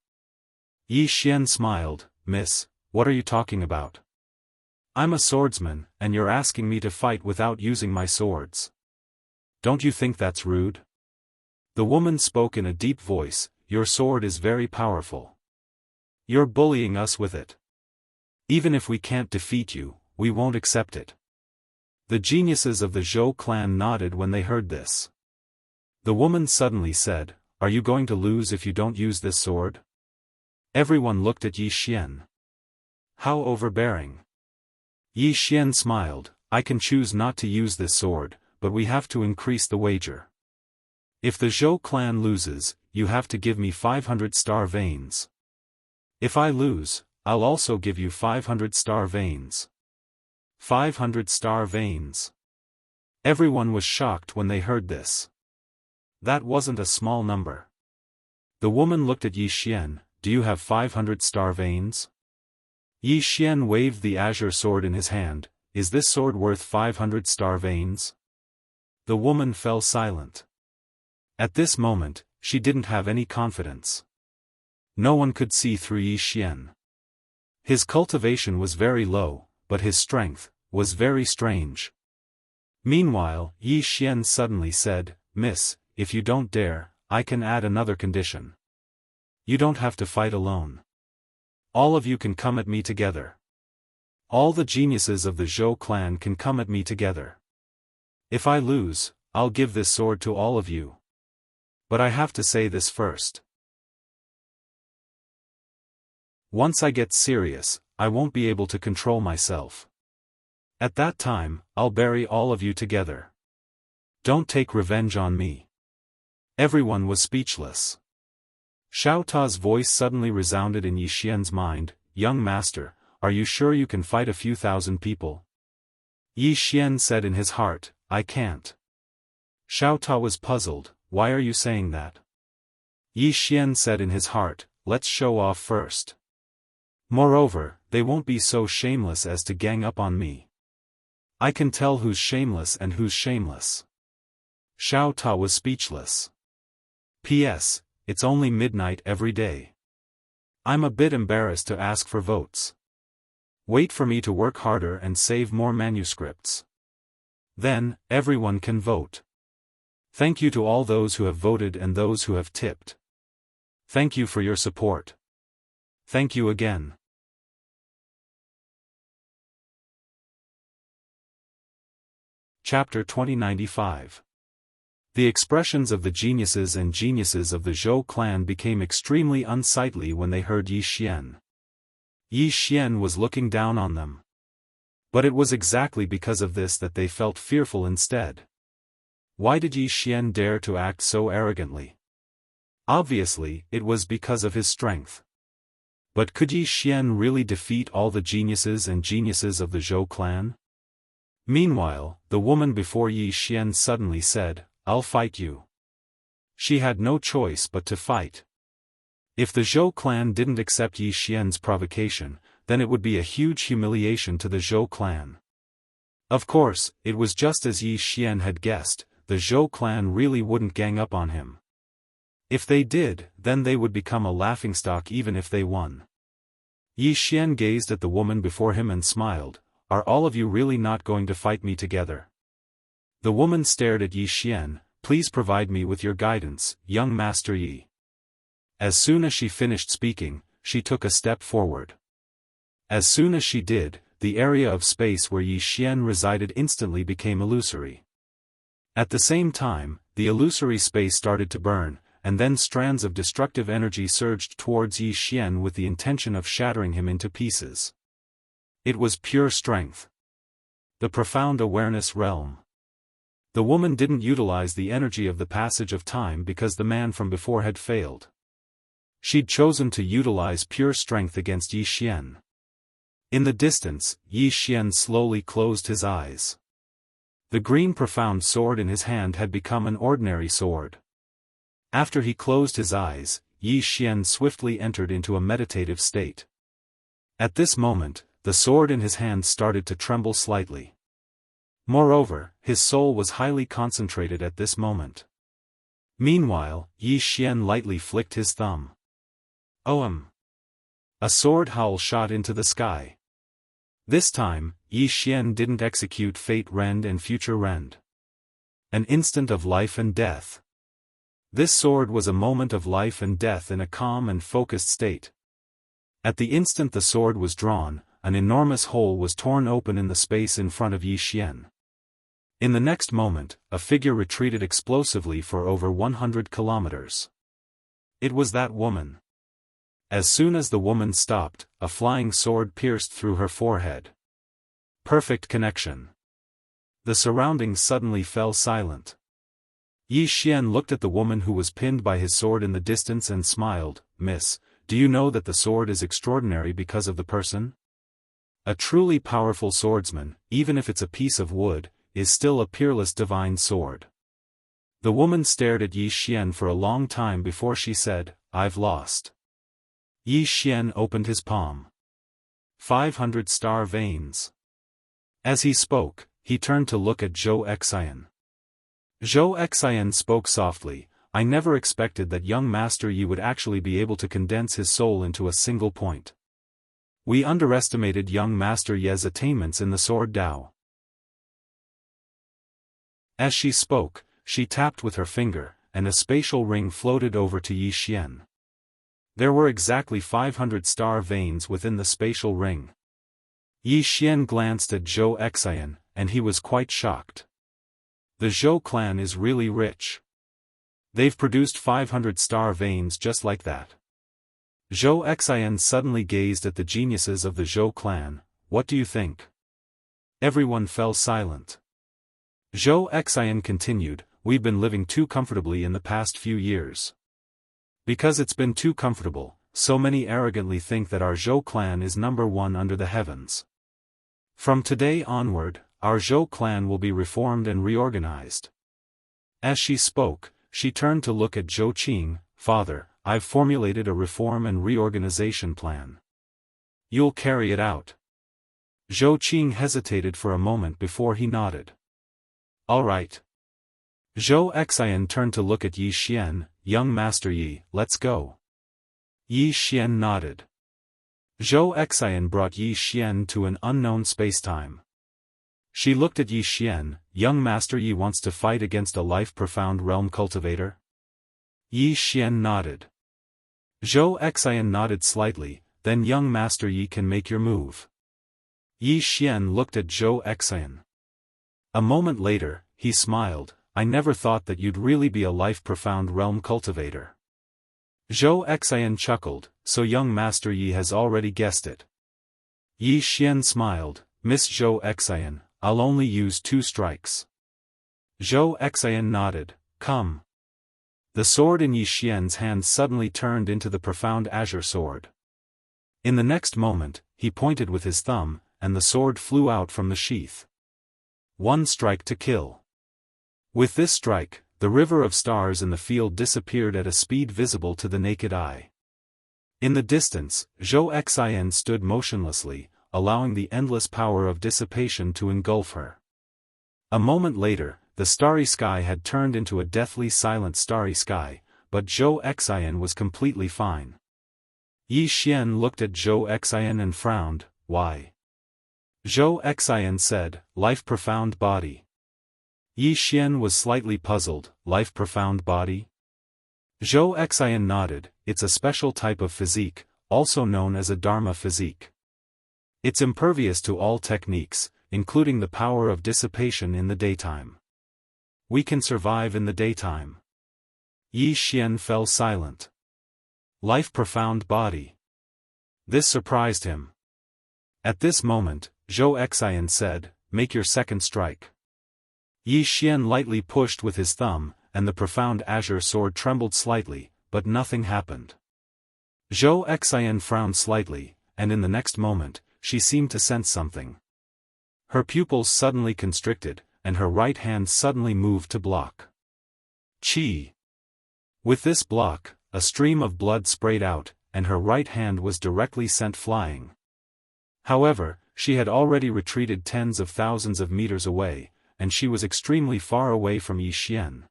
Yi Xian smiled, Miss, what are you talking about? I'm a swordsman, and you're asking me to fight without using my swords. Don't you think that's rude? The woman spoke in a deep voice, your sword is very powerful. You're bullying us with it. Even if we can't defeat you, we won't accept it. The geniuses of the Zhou clan nodded when they heard this. The woman suddenly said, are you going to lose if you don't use this sword? Everyone looked at Yi Xian. How overbearing. Yi Xian smiled, I can choose not to use this sword, but we have to increase the wager. If the Zhou clan loses, you have to give me 500 star veins. If I lose, I'll also give you 500 star veins. 500 star veins. Everyone was shocked when they heard this. That wasn't a small number. The woman looked at Yi Xian, do you have 500 star veins? Yi Xian waved the azure sword in his hand, is this sword worth 500 star veins? The woman fell silent. At this moment, she didn't have any confidence. No one could see through Yi Xian. His cultivation was very low, but his strength was very strange. Meanwhile, Yi Xian suddenly said, Miss, if you don't dare, I can add another condition. You don't have to fight alone. All of you can come at me together. All the geniuses of the Zhou clan can come at me together. If I lose, I'll give this sword to all of you. But I have to say this first. Once I get serious, I won't be able to control myself. At that time, I'll bury all of you together. Don't take revenge on me. Everyone was speechless. Xiao Ta's voice suddenly resounded in Yi Xian's mind, young master, are you sure you can fight a few thousand people? Yi Xian said in his heart, I can't. Xiao Ta was puzzled, why are you saying that? Yi Xian said in his heart, let's show off first. Moreover, they won't be so shameless as to gang up on me. I can tell who's shameless and who's shameless. Xiao Ta was speechless. P.S. It's only midnight every day. I'm a bit embarrassed to ask for votes. Wait for me to work harder and save more manuscripts. Then, everyone can vote. Thank you to all those who have voted and those who have tipped. Thank you for your support. Thank you again. Chapter 2095. The expressions of the geniuses and geniuses of the Zhou clan became extremely unsightly when they heard Yi Xian. Yi Xian was looking down on them. But it was exactly because of this that they felt fearful instead. Why did Yi Xian dare to act so arrogantly? Obviously, it was because of his strength. But could Yi Xian really defeat all the geniuses and geniuses of the Zhou clan? Meanwhile, the woman before Yi Xian suddenly said, "I'll fight you." She had no choice but to fight. If the Zhou clan didn't accept Yi Xian's provocation, then it would be a huge humiliation to the Zhou clan. Of course, it was just as Yi Xian had guessed, the Zhou clan really wouldn't gang up on him. If they did, then they would become a laughingstock even if they won. Yi Xian gazed at the woman before him and smiled, "Are all of you really not going to fight me together?" The woman stared at Yi Xian, "Please provide me with your guidance, young Master Yi." As soon as she finished speaking, she took a step forward. As soon as she did, the area of space where Yi Xian resided instantly became illusory. At the same time, the illusory space started to burn, and then strands of destructive energy surged towards Yi Xian with the intention of shattering him into pieces. It was pure strength. The profound awareness realm. The woman didn't utilize the energy of the passage of time because the man from before had failed. She'd chosen to utilize pure strength against Yi Xian. In the distance, Yi Xian slowly closed his eyes. The green profound sword in his hand had become an ordinary sword. After he closed his eyes, Yi Xian swiftly entered into a meditative state. At this moment, the sword in his hand started to tremble slightly. Moreover, his soul was highly concentrated at this moment. Meanwhile, Yi Xian lightly flicked his thumb. "Ohm!" A sword howl shot into the sky. This time, Yi Xian didn't execute Fate Rend and Future Rend. An instant of life and death. This sword was a moment of life and death in a calm and focused state. At the instant the sword was drawn, an enormous hole was torn open in the space in front of Yi Xian. In the next moment, a figure retreated explosively for over 100 kilometers. It was that woman. As soon as the woman stopped, a flying sword pierced through her forehead. Perfect connection. The surroundings suddenly fell silent. Yi Xian looked at the woman who was pinned by his sword in the distance and smiled, "Miss, do you know that the sword is extraordinary because of the person? A truly powerful swordsman, even if it's a piece of wood, is still a peerless divine sword." The woman stared at Yi Xian for a long time before she said, "I've lost." Yi Xian opened his palm. 500 star veins. As he spoke, he turned to look at Zhou Xian. Zhou Xian spoke softly, "I never expected that young Master Yi would actually be able to condense his soul into a single point. We underestimated young Master Ye's attainments in the Sword Dao." As she spoke, she tapped with her finger, and a spatial ring floated over to Yi Xian. There were exactly 500 star veins within the spatial ring. Yi Xian glanced at Zhou Xian, and he was quite shocked. The Zhou clan is really rich. They've produced 500 star veins just like that. Zhou Xian suddenly gazed at the geniuses of the Zhou clan. "What do you think?" Everyone fell silent. Zhou Xian continued, "We've been living too comfortably in the past few years. Because it's been too comfortable, so many arrogantly think that our Zhou clan is number one under the heavens. From today onward, our Zhou clan will be reformed and reorganized." As she spoke, she turned to look at Zhou Qing. "Father, I've formulated a reform and reorganization plan. You'll carry it out?" Zhou Qing hesitated for a moment before he nodded. "All right." Zhou Xian turned to look at Yi Xian. "Young Master Yi, let's go." Yi Xian nodded. Zhou Xian brought Yi Xian to an unknown spacetime. She looked at Yi Xian. "Young Master Yi wants to fight against a life-profound realm cultivator?" Yi Xian nodded. Zhou Xian nodded slightly, "Then young Master Yi can make your move." Yi Xian looked at Zhou Xian. A moment later, he smiled, "I never thought that you'd really be a life-profound realm cultivator." Zhou Xian chuckled, "So young Master Yi has already guessed it." Yi Xian smiled, "Miss Zhou Xian, I'll only use 2 strikes." Zhou Xian nodded, "Come." The sword in Yi Xian's hand suddenly turned into the profound azure sword. In the next moment, he pointed with his thumb, and the sword flew out from the sheath. One strike to kill. With this strike, the river of stars in the field disappeared at a speed visible to the naked eye. In the distance, Zhou Xian stood motionlessly, allowing the endless power of dissipation to engulf her. A moment later, the starry sky had turned into a deathly silent starry sky, but Zhou Xian was completely fine. Yi Xian looked at Zhou Xian and frowned. Why? Zhou Xian said, life profound body. Yi Xian was slightly puzzled, life profound body? Zhou Xian nodded, it's a special type of physique, also known as a Dharma physique. It's impervious to all techniques, including the power of dissipation in the daytime. We can survive in the daytime. Yi Xian fell silent. Life profound body. This surprised him. At this moment, Zhou Xian said, make your second strike. Yi Xian lightly pushed with his thumb, and the profound azure sword trembled slightly, but nothing happened. Zhou Xian frowned slightly, and in the next moment, she seemed to sense something. Her pupils suddenly constricted, and her right hand suddenly moved to block. Qi. With this block, a stream of blood sprayed out, and her right hand was directly sent flying. However, she had already retreated tens of thousands of meters away, and she was extremely far away from Yi Xian.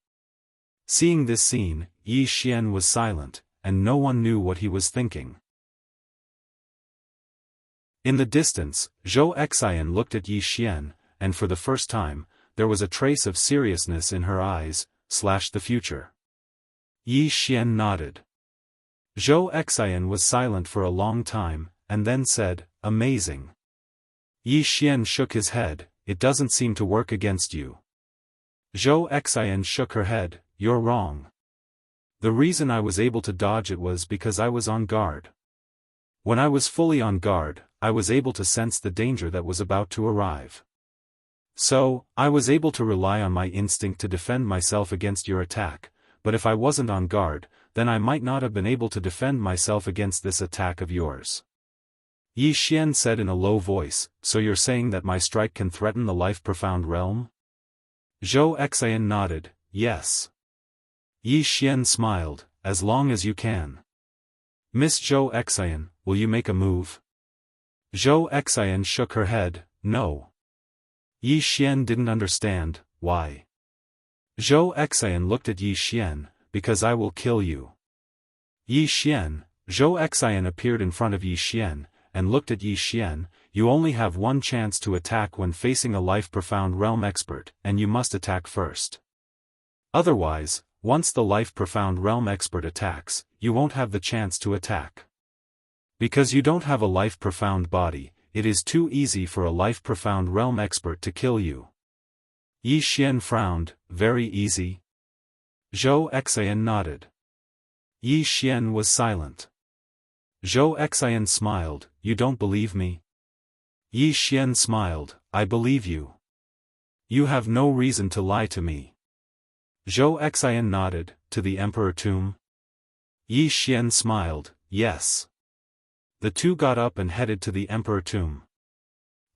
Seeing this scene, Yi Xian was silent, and no one knew what he was thinking. In the distance, Zhou Xian looked at Yi Xian, and for the first time, there was a trace of seriousness in her eyes, the future. Yi Xian nodded. Zhou Xian was silent for a long time, and then said, amazing. Yi Xian shook his head, it doesn't seem to work against you. Zhou Xian shook her head, you're wrong. The reason I was able to dodge it was because I was on guard. When I was fully on guard, I was able to sense the danger that was about to arrive. So, I was able to rely on my instinct to defend myself against your attack, but if I wasn't on guard, then I might not have been able to defend myself against this attack of yours. Yi Xian said in a low voice, so you're saying that my strike can threaten the life-profound realm? Zhou Xian nodded, yes. Yi Xian smiled, as long as you can. Miss Zhou Xian, will you make a move? Zhou Xian shook her head, no. Yi Xian didn't understand, why? Zhou Xian looked at Yi Xian, because I will kill you. Yi Xian, Zhou Xian appeared in front of Yi Xian, and looked at Yi Xian, you only have one chance to attack when facing a life-profound realm expert, and you must attack first. Otherwise, once the life-profound realm expert attacks, you won't have the chance to attack. Because you don't have a life-profound body, it is too easy for a life-profound realm expert to kill you. Yi Xian frowned, very easy? Zhou Xian nodded. Yi Xian was silent. Zhou Xian smiled, you don't believe me? Yi Xian smiled, I believe you. You have no reason to lie to me. Zhou Xian nodded, to the Emperor Tomb? Yi Xian smiled, yes. The two got up and headed to the Emperor Tomb.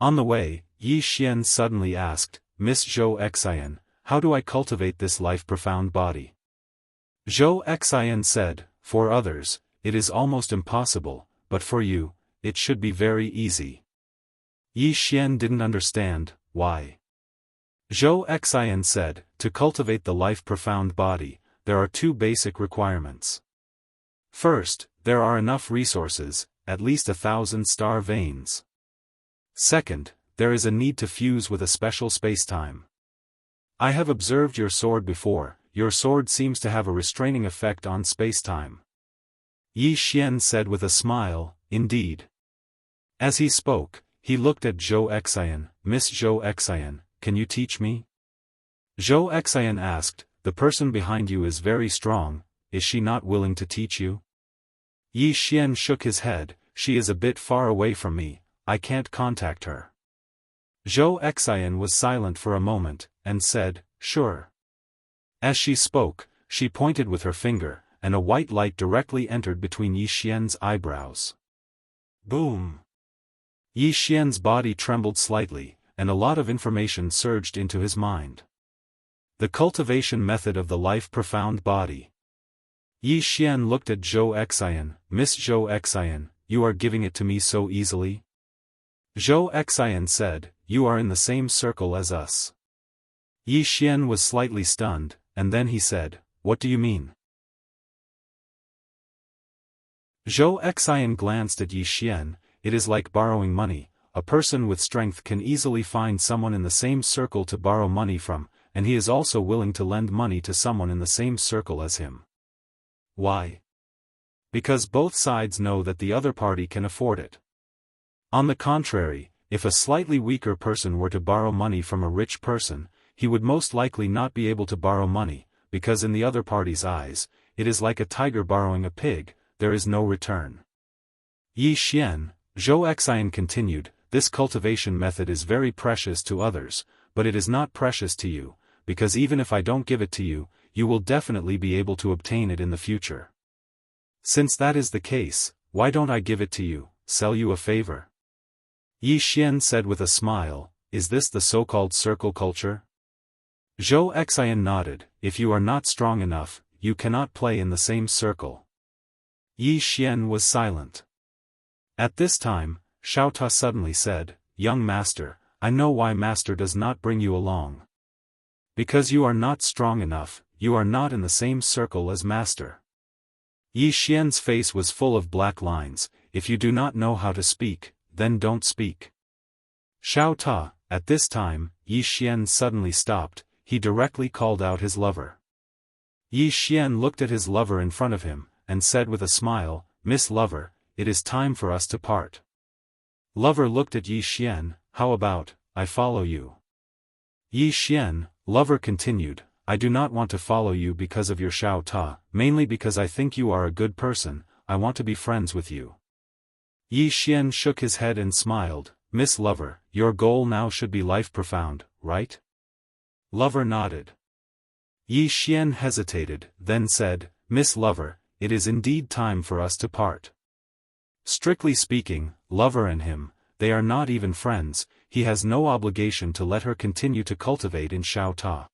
On the way, Yi Xian suddenly asked, Miss Zhou Xian, how do I cultivate this life-profound body? Zhou Xian said, for others, it is almost impossible, but for you, it should be very easy. Yi Xian didn't understand, why? Zhou Xian said, to cultivate the life-profound body, there are two basic requirements. First, there are enough resources, at least 1,000 star veins. Second, there is a need to fuse with a special spacetime. I have observed your sword before, your sword seems to have a restraining effect on spacetime. Yi Xian said with a smile, indeed. As he spoke, he looked at Zhou Xian, Miss Zhou Xian, can you teach me? Zhou Xian asked, the person behind you is very strong, is she not willing to teach you? Yi Xian shook his head, she is a bit far away from me, I can't contact her. Zhou Xian was silent for a moment, and said, sure. As she spoke, she pointed with her finger, and a white light directly entered between Yi Xian's eyebrows. Boom! Yi Xian's body trembled slightly, and a lot of information surged into his mind. The cultivation method of the life-profound body. Yi Xian looked at Zhou Xian. Miss Zhou Xian, you are giving it to me so easily? Zhou Xian said, you are in the same circle as us. Yi Xian was slightly stunned, and then he said, what do you mean? Zhou Xian glanced at Yi Xian. It is like borrowing money. A person with strength can easily find someone in the same circle to borrow money from, and he is also willing to lend money to someone in the same circle as him. Why? Because both sides know that the other party can afford it. On the contrary, if a slightly weaker person were to borrow money from a rich person, he would most likely not be able to borrow money, because in the other party's eyes, it is like a tiger borrowing a pig, there is no return. Yi Xian, Zhou Xian continued, this cultivation method is very precious to others, but it is not precious to you, because even if I don't give it to you, you will definitely be able to obtain it in the future. Since that is the case, why don't I give it to you, sell you a favor? Yi Xian said with a smile, is this the so-called circle culture? Zhou Xian nodded, if you are not strong enough, you cannot play in the same circle. Yi Xian was silent. At this time, Xiaofan suddenly said, young master, I know why master does not bring you along. Because you are not strong enough, you are not in the same circle as master. Yi Xian's face was full of black lines, if you do not know how to speak, then don't speak. Xiaofan, at this time, Yi Xian suddenly stopped, he directly called out his lover. Yi Xian looked at his lover in front of him, and said with a smile, Miss Lover, it is time for us to part. Lover looked at Yi Xian, how about, I follow you. Yi Xian, lover continued, I do not want to follow you because of your Xiaofan, mainly because I think you are a good person, I want to be friends with you. Yi Xian shook his head and smiled, Miss Lover, your goal now should be life profound, right? Lover nodded. Yi Xian hesitated, then said, Miss Lover, it is indeed time for us to part. Strictly speaking, Lover and him, they are not even friends, he has no obligation to let her continue to cultivate in Xiaofan.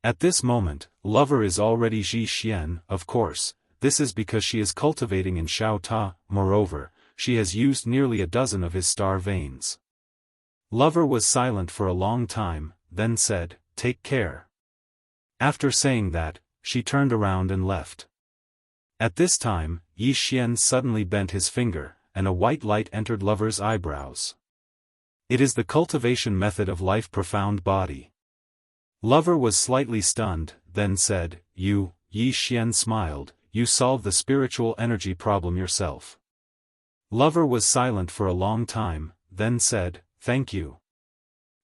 At this moment, Lover is already Yi Xian, of course, this is because she is cultivating in Xiaofan, moreover, she has used nearly a dozen of his star veins. Lover was silent for a long time, then said, take care. After saying that, she turned around and left. At this time, Yi Xian suddenly bent his finger, and a white light entered Lover's eyebrows. It is the cultivation method of life-profound body. Lover was slightly stunned, then said, you, Yi Xian smiled, you solved the spiritual energy problem yourself. Lover was silent for a long time, then said, thank you.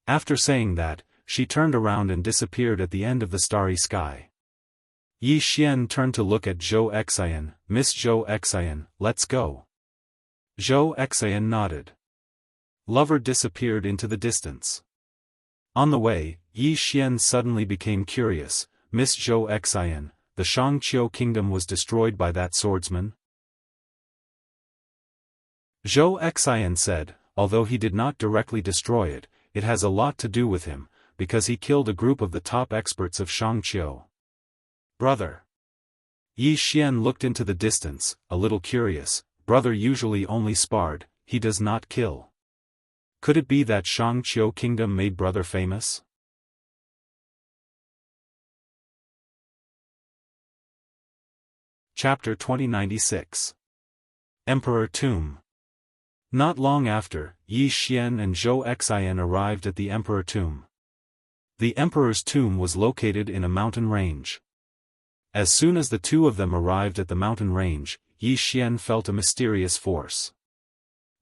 After saying that, she turned around and disappeared at the end of the starry sky. Yi Xian turned to look at Zhou Xian, Miss Zhou Xian, let's go. Zhou Xian nodded. Lover disappeared into the distance. On the way, Yi Xian suddenly became curious, Miss Zhou Xian, the Shangqiu kingdom was destroyed by that swordsman? Zhou Xian said, although he did not directly destroy it, it has a lot to do with him, because he killed a group of the top experts of Shangqiu. Brother. Yi Xian looked into the distance, a little curious, brother usually only sparred, he does not kill. Could it be that Shangqiu kingdom made brother famous? Chapter 2096. Emperor Tomb. Not long after, Yi Xian and Zhou Xian arrived at the Emperor Tomb. The Emperor's tomb was located in a mountain range. As soon as the two of them arrived at the mountain range, Yi Xian felt a mysterious force.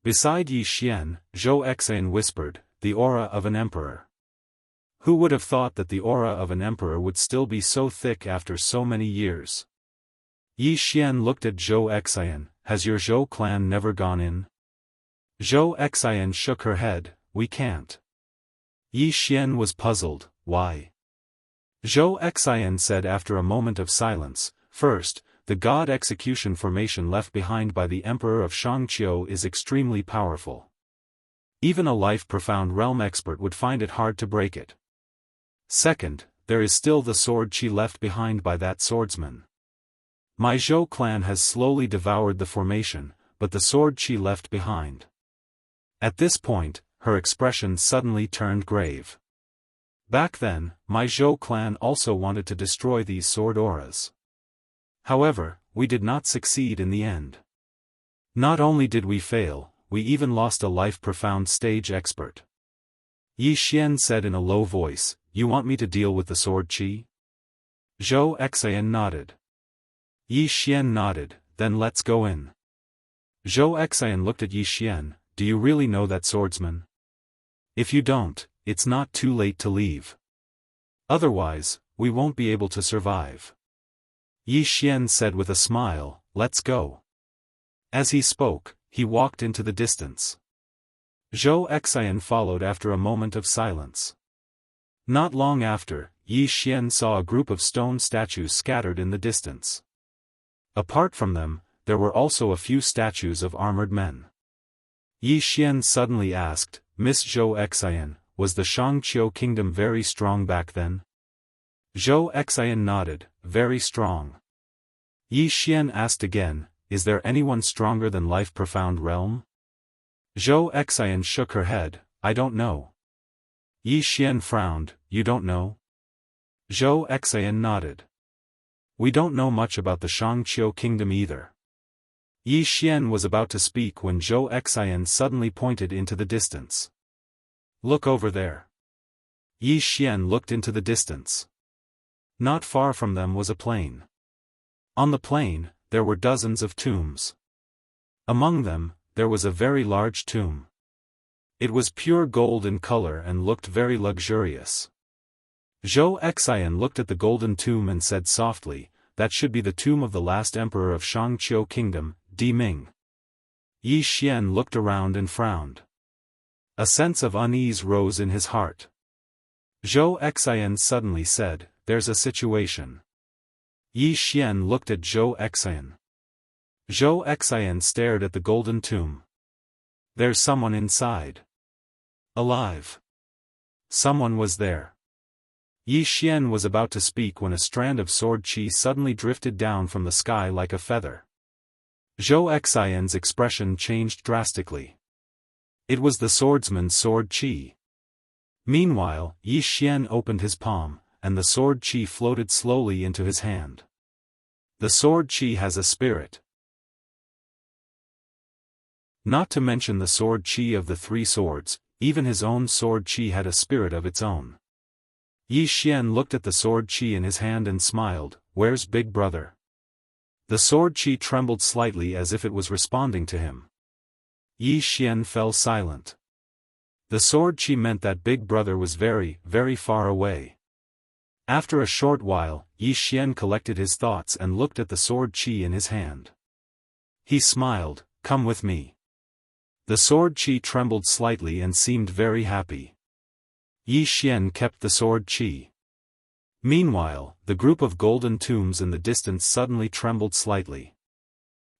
Beside Yi Xian, Zhou Xian whispered, the aura of an emperor. Who would have thought that the aura of an emperor would still be so thick after so many years? Yi Xian looked at Zhou Xian, has your Zhou clan never gone in? Zhou Xian shook her head, we can't. Yi Xian was puzzled, why? Zhou Xian said after a moment of silence, first, the god execution formation left behind by the Emperor of Shangqiu is extremely powerful. Even a life-profound realm expert would find it hard to break it. Second, there is still the sword chi left behind by that swordsman. My Zhou clan has slowly devoured the formation, but the sword chi left behind. At this point, her expression suddenly turned grave. Back then, my Zhou clan also wanted to destroy these sword auras. However, we did not succeed in the end. Not only did we fail, we even lost a life-profound stage expert. Yi Xian said in a low voice, "You want me to deal with the sword chi?" Zhou Xian nodded. Yi Xian nodded, "Then let's go in." Zhou Xian looked at Yi Xian, "Do you really know that swordsman? If you don't, it's not too late to leave. Otherwise, we won't be able to survive." Yi Xian said with a smile, "Let's go." As he spoke, he walked into the distance. Zhou Xian followed after a moment of silence. Not long after, Yi Xian saw a group of stone statues scattered in the distance. Apart from them, there were also a few statues of armored men. Yi Xian suddenly asked, "Miss Zhou Xian, was the Shangqiu kingdom very strong back then?" Zhou Xian nodded, "Very strong." Yi Xian asked again, "Is there anyone stronger than life-profound realm?" Zhou Xian shook her head, "I don't know." Yi Xian frowned, "You don't know?" Zhou Xian nodded. "We don't know much about the Shangqiu kingdom either." Yi Xian was about to speak when Zhou Xian suddenly pointed into the distance. "Look over there." Yi Xian looked into the distance. Not far from them was a plain. On the plain, there were dozens of tombs. Among them, there was a very large tomb. It was pure gold in color and looked very luxurious. Zhou Xian looked at the golden tomb and said softly, "That should be the tomb of the last emperor of Shangqiu kingdom, Di Ming." Yi Xian looked around and frowned. A sense of unease rose in his heart. Zhou Xian suddenly said, "There's a situation." Yi Xian looked at Zhou Xian. Zhou Xian stared at the golden tomb. "There's someone inside. Alive." Someone was there. Yi Xian was about to speak when a strand of sword chi suddenly drifted down from the sky like a feather. Zhou Xian's expression changed drastically. It was the swordsman's sword chi. Meanwhile, Yi Xian opened his palm, and the sword chi floated slowly into his hand. The sword chi has a spirit. Not to mention the sword chi of the three swords, even his own sword chi had a spirit of its own. Yi Xian looked at the sword chi in his hand and smiled, "Where's Big Brother?" The sword chi trembled slightly as if it was responding to him. Yi Xian fell silent. The sword chi meant that Big Brother was very, very far away. After a short while, Yi Xian collected his thoughts and looked at the sword chi in his hand. He smiled, "Come with me." The sword chi trembled slightly and seemed very happy. Yi Xian kept the sword chi. Meanwhile, the group of golden tombs in the distance suddenly trembled slightly.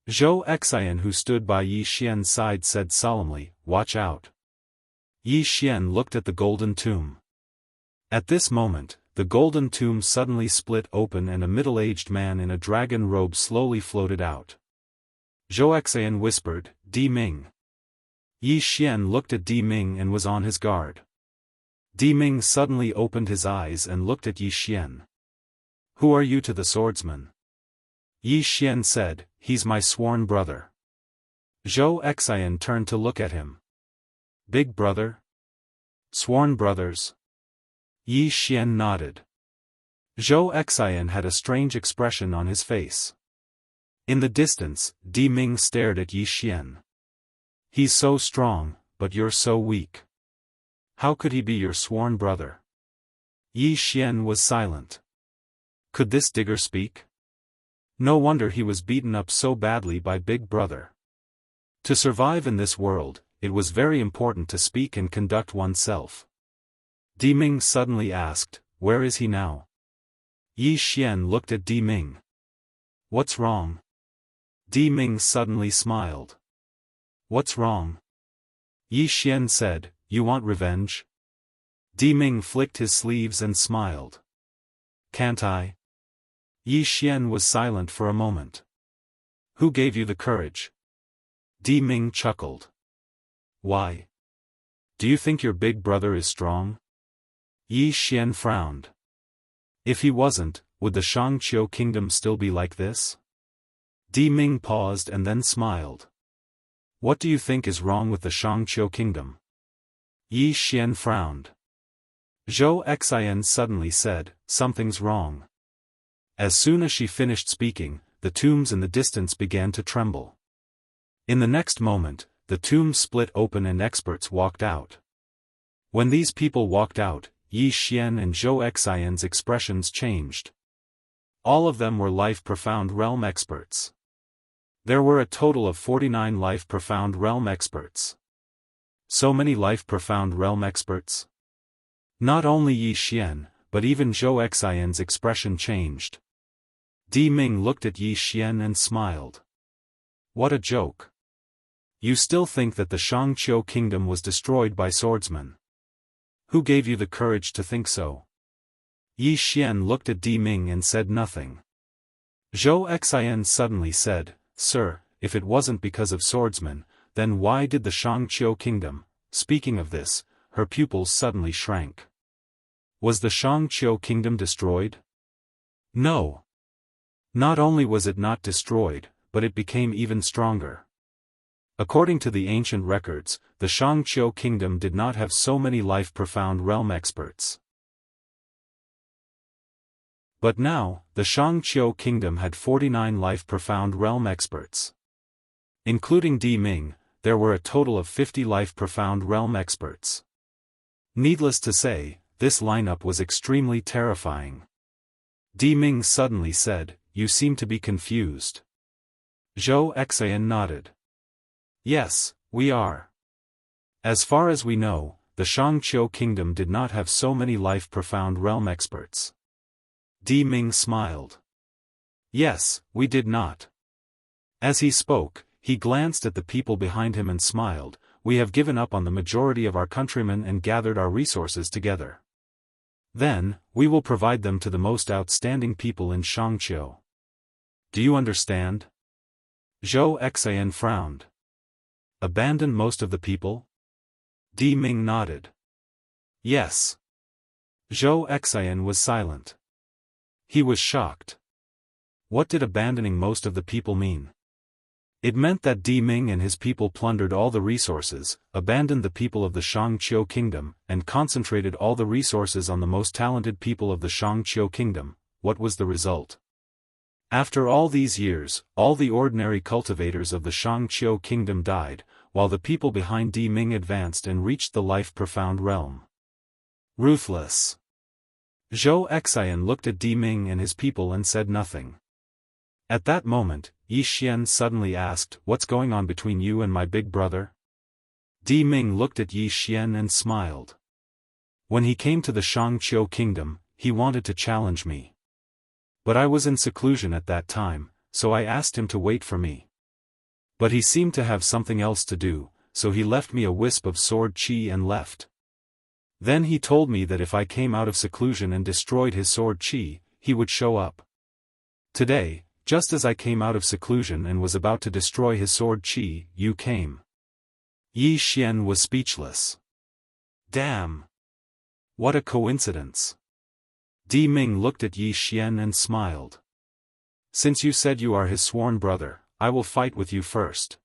Zhou Xian, who stood by Yi Xian's side, said solemnly, "Watch out." Yi Xian looked at the golden tomb. At this moment, the golden tomb suddenly split open and a middle-aged man in a dragon robe slowly floated out. Zhou Xian whispered, "Di Ming." Yi Xian looked at Di Ming and was on his guard. Di Ming suddenly opened his eyes and looked at Yi Xian. "Who are you?" to the swordsman. Yi Xian said, "He's my sworn brother." Zhou Xian turned to look at him. "Big Brother? Sworn brothers?" Yi Xian nodded. Zhou Xian had a strange expression on his face. In the distance, Di Ming stared at Yi Xian. "He's so strong, but you're so weak. How could he be your sworn brother?" Yi Xian was silent. Could this digger speak? No wonder he was beaten up so badly by Big Brother. To survive in this world, it was very important to speak and conduct oneself. Di Ming suddenly asked, "Where is he now?" Yi Xian looked at Di Ming. What's wrong? Di Ming suddenly smiled. What's wrong? Yi Xian said, you want revenge? Di Ming flicked his sleeves and smiled. Can't I? Yi Xian was silent for a moment. Who gave you the courage? Di Ming chuckled. Why? Do you think your big brother is strong? Yi Xian frowned. If he wasn't, would the Shangqiu kingdom still be like this? Di Ming paused and then smiled. What do you think is wrong with the Shangqiu kingdom? Yi Xian frowned. Zhou Xian suddenly said, something's wrong. As soon as she finished speaking, the tombs in the distance began to tremble. In the next moment, the tombs split open and experts walked out. When these people walked out, Yi Xian and Zhou Xian's expressions changed. All of them were life-profound realm experts. There were a total of 49 life-profound realm experts. So many life-profound realm experts? Not only Yi Xian, but even Zhou Xian's expression changed. Di Ming looked at Yi Xian and smiled. What a joke. You still think that the Shangqiu kingdom was destroyed by swordsmen? Who gave you the courage to think so? Yi Xian looked at Di Ming and said nothing. Zhou Xian suddenly said, Sir, if it wasn't because of swordsmen, then why did the Shangqiu kingdom? Speaking of this, her pupils suddenly shrank. Was the Shangqiu kingdom destroyed? No. Not only was it not destroyed, but it became even stronger. According to the ancient records, the Shangqiu kingdom did not have so many life-profound realm experts. But now, the Shangqiu kingdom had 49 life-profound realm experts. Including Di Ming, there were a total of 50 life-profound realm experts. Needless to say, this lineup was extremely terrifying. Di Ming suddenly said, You seem to be confused. Zhou Xian nodded. Yes, we are. As far as we know, the Shangqiu kingdom did not have so many life-profound realm experts. Di Ming smiled. Yes, we did not. As he spoke, he glanced at the people behind him and smiled, We have given up on the majority of our countrymen and gathered our resources together. Then, we will provide them to the most outstanding people in Shangqiu. Do you understand? Zhou Xian frowned. Abandon most of the people? Di Ming nodded. Yes. Zhou Xian was silent. He was shocked. What did abandoning most of the people mean? It meant that Di Ming and his people plundered all the resources, abandoned the people of the Shangqiu kingdom, and concentrated all the resources on the most talented people of the Shangqiu kingdom. What was the result? After all these years, all the ordinary cultivators of the Shangqiu kingdom died, while the people behind Di Ming advanced and reached the life-profound realm. Ruthless. Zhou Xian looked at Di Ming and his people and said nothing. At that moment, Yi Xian suddenly asked, What's going on between you and my big brother? Di Ming looked at Yi Xian and smiled. When he came to the Shangqiu kingdom, he wanted to challenge me. But I was in seclusion at that time, so I asked him to wait for me. But he seemed to have something else to do, so he left me a wisp of sword qi and left. Then he told me that if I came out of seclusion and destroyed his sword qi, he would show up. Today, just as I came out of seclusion and was about to destroy his sword qi, you came. Yi Xian was speechless. Damn! What a coincidence! Di Ming looked at Yi Xian and smiled. Since you said you are his sworn brother, I will fight with you first.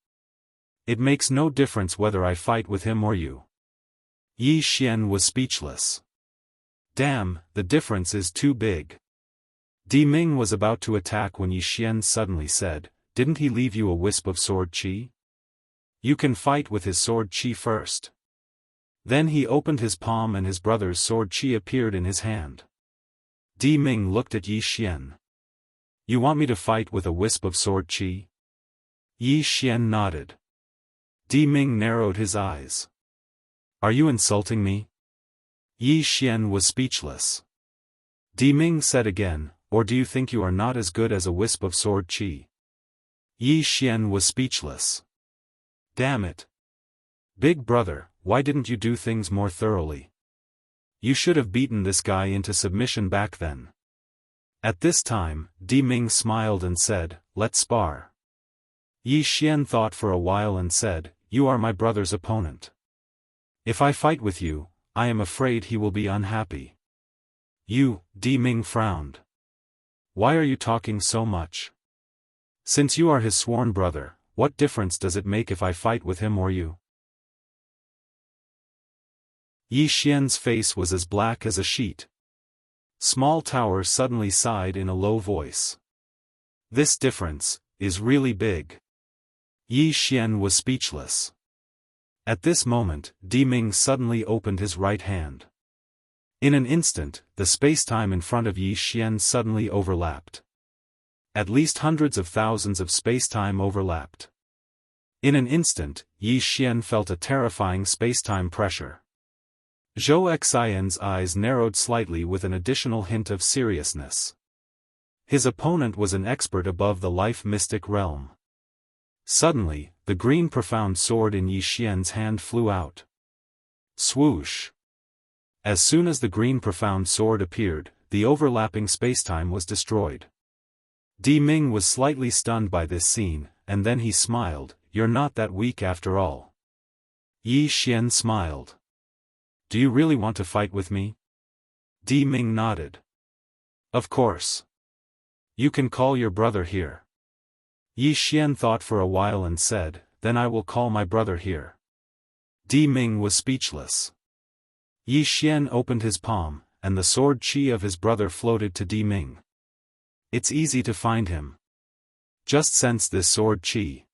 It makes no difference whether I fight with him or you. Yi Xian was speechless. Damn, the difference is too big. Di Ming was about to attack when Yi Xian suddenly said, Didn't he leave you a wisp of sword qi? You can fight with his sword qi first. Then he opened his palm and his brother's sword qi appeared in his hand. Di Ming looked at Yi Xian. You want me to fight with a wisp of sword qi? Yi Xian nodded. Di Ming narrowed his eyes. Are you insulting me? Yi Xian was speechless. Di Ming said again, or do you think you are not as good as a wisp of sword chi? Yi Xian was speechless. Damn it. Big brother, why didn't you do things more thoroughly? You should have beaten this guy into submission back then. At this time, Di Ming smiled and said, let's spar. Yi Xian thought for a while and said, you are my brother's opponent. If I fight with you, I am afraid he will be unhappy. You, Di Ming frowned. Why are you talking so much? Since you are his sworn brother, what difference does it make if I fight with him or you? Yi Xian's face was as black as a sheet. Small Tower suddenly sighed in a low voice. This difference is really big. Yi Xian was speechless. At this moment, Di Ming suddenly opened his right hand. In an instant, the space-time in front of Yi Xian suddenly overlapped. At least hundreds of thousands of space-time overlapped. In an instant, Yi Xian felt a terrifying space-time pressure. Zhou Xian's eyes narrowed slightly with an additional hint of seriousness. His opponent was an expert above the life mystic realm. Suddenly, the green profound sword in Yi Xian's hand flew out. Swoosh! As soon as the green profound sword appeared, the overlapping spacetime was destroyed. Di Ming was slightly stunned by this scene, and then he smiled, you're not that weak after all. Yi Xian smiled. Do you really want to fight with me? Di Ming nodded. Of course. You can call your brother here. Yi Xian thought for a while and said, then I will call my brother here. Di Ming was speechless. Yi Xian opened his palm, and the sword qi of his brother floated to Di Ming. It's easy to find him. Just sense this sword qi.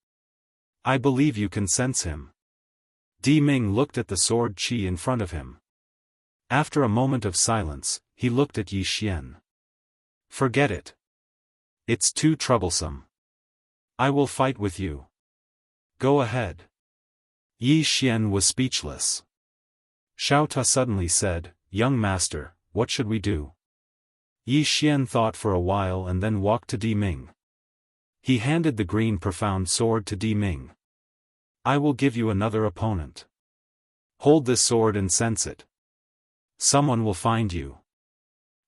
I believe you can sense him. Di Ming looked at the sword qi in front of him. After a moment of silence, he looked at Yi Xian. Forget it. It's too troublesome. I will fight with you. Go ahead. Yi Xian was speechless. Xiao Ta suddenly said, young master, what should we do? Yi Xian thought for a while and then walked to Di Ming. He handed the green profound sword to Di Ming. I will give you another opponent. Hold this sword and sense it. Someone will find you.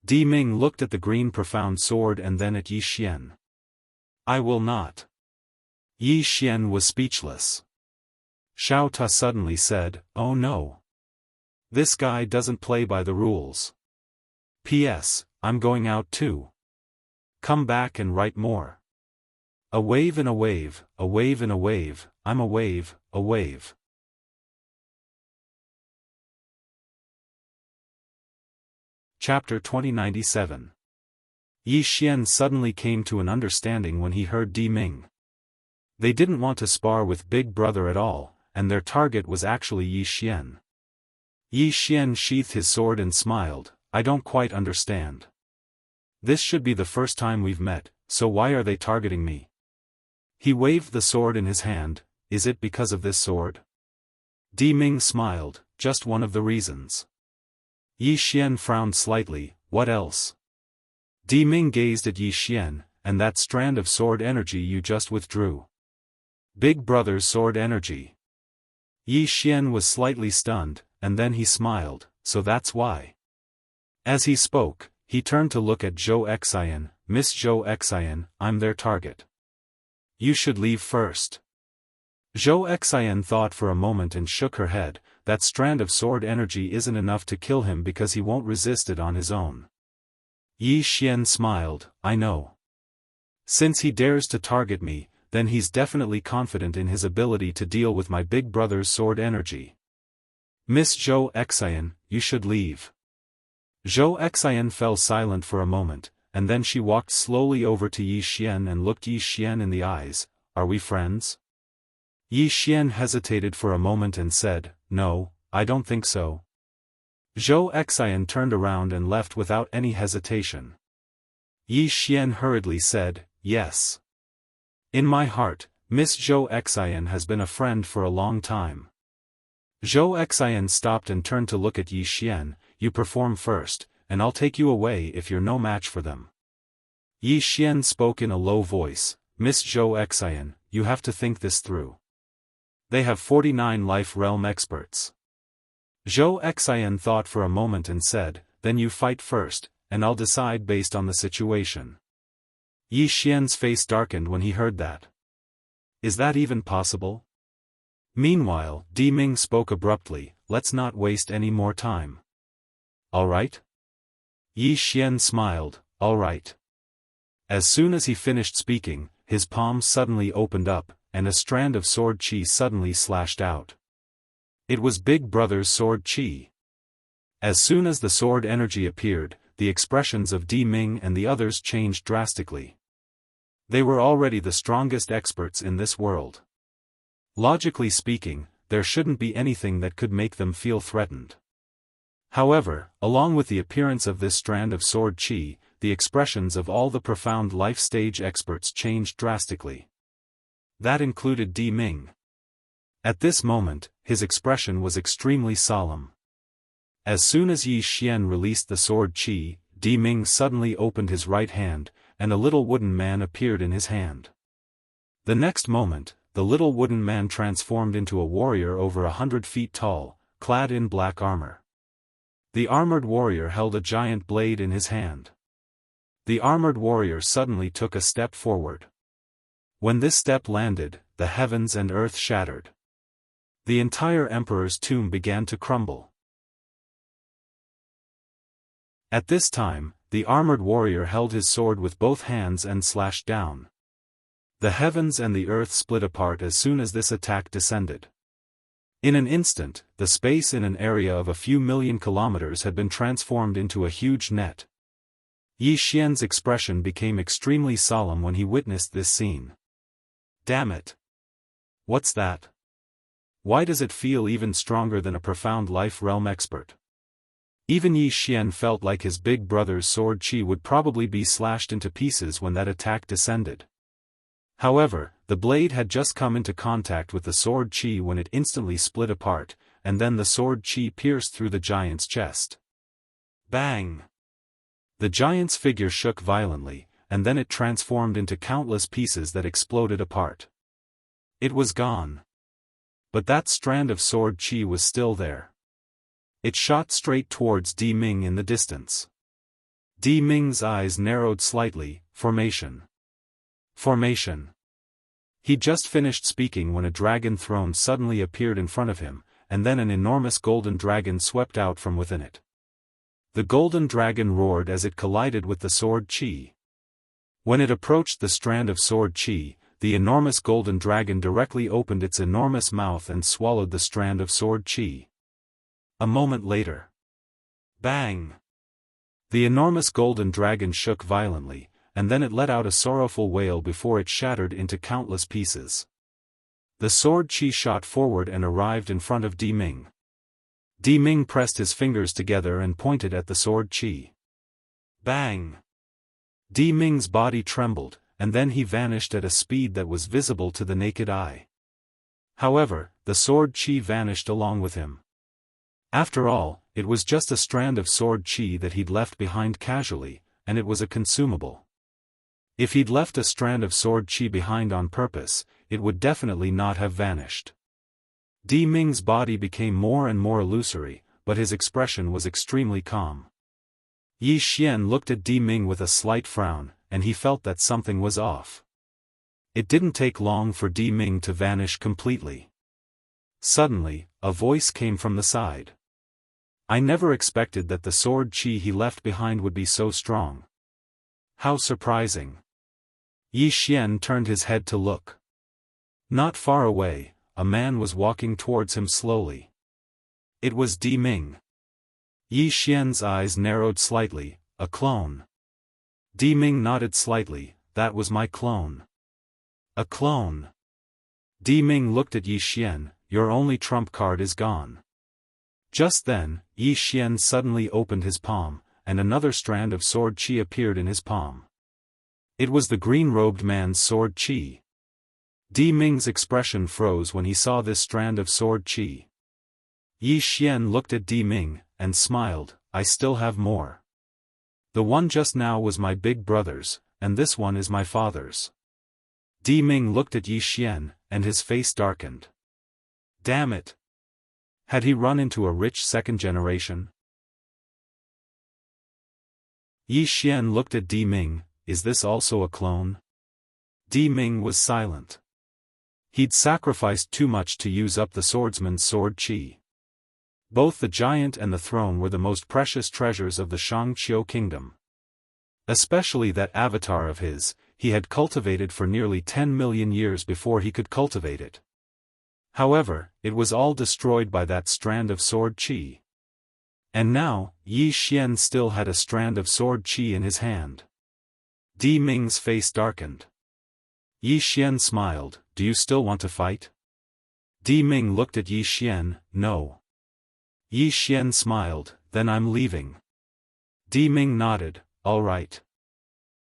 Di Ming looked at the green profound sword and then at Yi Xian. I will not. Yi Xian was speechless. Xiao Ta suddenly said, oh no. This guy doesn't play by the rules. P.S. I'm going out too. Come back and write more. A wave in a wave, a wave in a wave, I'm a wave, a wave. Chapter 2097. Yi Xian suddenly came to an understanding when he heard Di Ming. They didn't want to spar with Big Brother at all, and their target was actually Yi Xian. Yi Xian sheathed his sword and smiled, I don't quite understand. This should be the first time we've met, so why are they targeting me? He waved the sword in his hand, is it because of this sword? Di Ming smiled, just one of the reasons. Yi Xian frowned slightly, what else? Di Ming gazed at Yi Xian, and that strand of sword energy you just withdrew. Big Brother's sword energy. Yi Xian was slightly stunned, and then he smiled, so that's why. As he spoke, he turned to look at Zhou Xian, Miss Zhou Xian, I'm their target. You should leave first. Zhou Xian thought for a moment and shook her head, that strand of sword energy isn't enough to kill him because he won't resist it on his own. Yi Xian smiled, I know. Since he dares to target me, then he's definitely confident in his ability to deal with my big brother's sword energy. Miss Zhou Xian, you should leave. Zhou Xian fell silent for a moment, and then she walked slowly over to Yi Xian and looked Yi Xian in the eyes, are we friends? Yi Xian hesitated for a moment and said, no, I don't think so. Zhou Xian turned around and left without any hesitation. Yi Xian hurriedly said, yes. In my heart, Miss Zhou Xian has been a friend for a long time. Zhou Xian stopped and turned to look at Yi Xian, you perform first, and I'll take you away if you're no match for them. Yi Xian spoke in a low voice, Miss Zhou Xian, you have to think this through. They have 49 life realm experts. Zhou Xian thought for a moment and said, then you fight first, and I'll decide based on the situation. Yi Xian's face darkened when he heard that. Is that even possible? Meanwhile, Di Ming spoke abruptly, let's not waste any more time. All right? Yi Xian smiled, all right. As soon as he finished speaking, his palm suddenly opened up, and a strand of sword qi suddenly slashed out. It was Big Brother's sword qi. As soon as the sword energy appeared, the expressions of Di Ming and the others changed drastically. They were already the strongest experts in this world. Logically speaking, there shouldn't be anything that could make them feel threatened. However, along with the appearance of this strand of sword qi, the expressions of all the profound life stage experts changed drastically. That included Di Ming. At this moment, his expression was extremely solemn. As soon as Yi Xian released the sword qi, Di Ming suddenly opened his right hand, and a little wooden man appeared in his hand. The next moment, the little wooden man transformed into a warrior over 100 feet tall, clad in black armor. The armored warrior held a giant blade in his hand. The armored warrior suddenly took a step forward. When this step landed, the heavens and earth shattered. The entire emperor's tomb began to crumble. At this time, the armored warrior held his sword with both hands and slashed down. The heavens and the earth split apart as soon as this attack descended. In an instant, the space in an area of a few million kilometers had been transformed into a huge net. Yi Xian's expression became extremely solemn when he witnessed this scene. Damn it! What's that? Why does it feel even stronger than a profound life realm expert? Even Yi Xian felt like his big brother's sword qi would probably be slashed into pieces when that attack descended. However, the blade had just come into contact with the sword qi when it instantly split apart, and then the sword qi pierced through the giant's chest. Bang! The giant's figure shook violently, and then it transformed into countless pieces that exploded apart. It was gone. But that strand of sword qi was still there. It shot straight towards Di Ming in the distance. Di Ming's eyes narrowed slightly, formation. Formation. He just finished speaking when a dragon throne suddenly appeared in front of him, and then an enormous golden dragon swept out from within it. The golden dragon roared as it collided with the sword qi. When it approached the strand of sword qi, the enormous golden dragon directly opened its enormous mouth and swallowed the strand of sword qi. A moment later. Bang! The enormous golden dragon shook violently, and then it let out a sorrowful wail before it shattered into countless pieces. The sword qi shot forward and arrived in front of Di Ming. Di Ming pressed his fingers together and pointed at the sword qi. Bang! Di Ming's body trembled, and then he vanished at a speed that was visible to the naked eye. However, the sword qi vanished along with him. After all, it was just a strand of sword qi that he'd left behind casually, and it was a consumable. If he'd left a strand of sword qi behind on purpose, it would definitely not have vanished. Di Ming's body became more and more illusory, but his expression was extremely calm. Yi Xian looked at Di Ming with a slight frown, and he felt that something was off. It didn't take long for Di Ming to vanish completely. Suddenly, a voice came from the side. I never expected that the sword qi he left behind would be so strong. How surprising. Yi Xian turned his head to look. Not far away, a man was walking towards him slowly. It was Di Ming. Yi Xian's eyes narrowed slightly, a clone. Di Ming nodded slightly, that was my clone. A clone. Di Ming looked at Yi Xian, your only trump card is gone. Just then, Yi Xian suddenly opened his palm, and another strand of sword qi appeared in his palm. It was the green-robed man's sword qi. Di Ming's expression froze when he saw this strand of sword qi. Yi Xian looked at Di Ming, and smiled, I still have more. The one just now was my big brother's, and this one is my father's. Di Ming looked at Yi Xian, and his face darkened. Damn it! Had he run into a rich second generation? Yi Xian looked at Di Ming. Is this also a clone? Di Ming was silent. He'd sacrificed too much to use up the swordsman's sword qi. Both the giant and the throne were the most precious treasures of the Shangqiu kingdom. Especially that avatar of his, he had cultivated for nearly 10 million years before he could cultivate it. However, it was all destroyed by that strand of sword qi. And now, Yi Xian still had a strand of sword qi in his hand. Di Ming's face darkened. Yi Xian smiled. Do you still want to fight? Di Ming looked at Yi Xian. No. Yi Xian smiled. Then I'm leaving. Di Ming nodded. All right.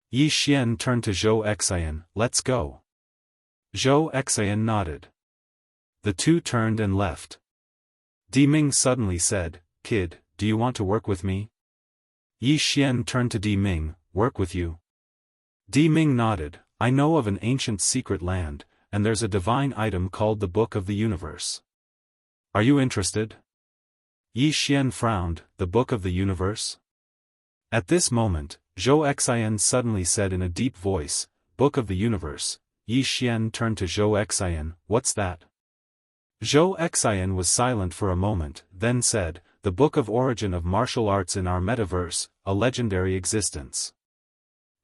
Yi Xian turned to Zhou Xian. Let's go. Zhou Xian nodded. The two turned and left. Di Ming suddenly said, Kid, do you want to work with me? Yi Xian turned to Di Ming. Work with you? Di Ming nodded. I know of an ancient secret land, and there's a divine item called the Book of the Universe. Are you interested? Yi Xian frowned. The Book of the Universe? At this moment, Zhou Xian suddenly said in a deep voice, Book of the Universe. Yi Xian turned to Zhou Xian. What's that? Zhou Xian was silent for a moment, then said, The Book of Origin of Martial Arts in our metaverse, a legendary existence.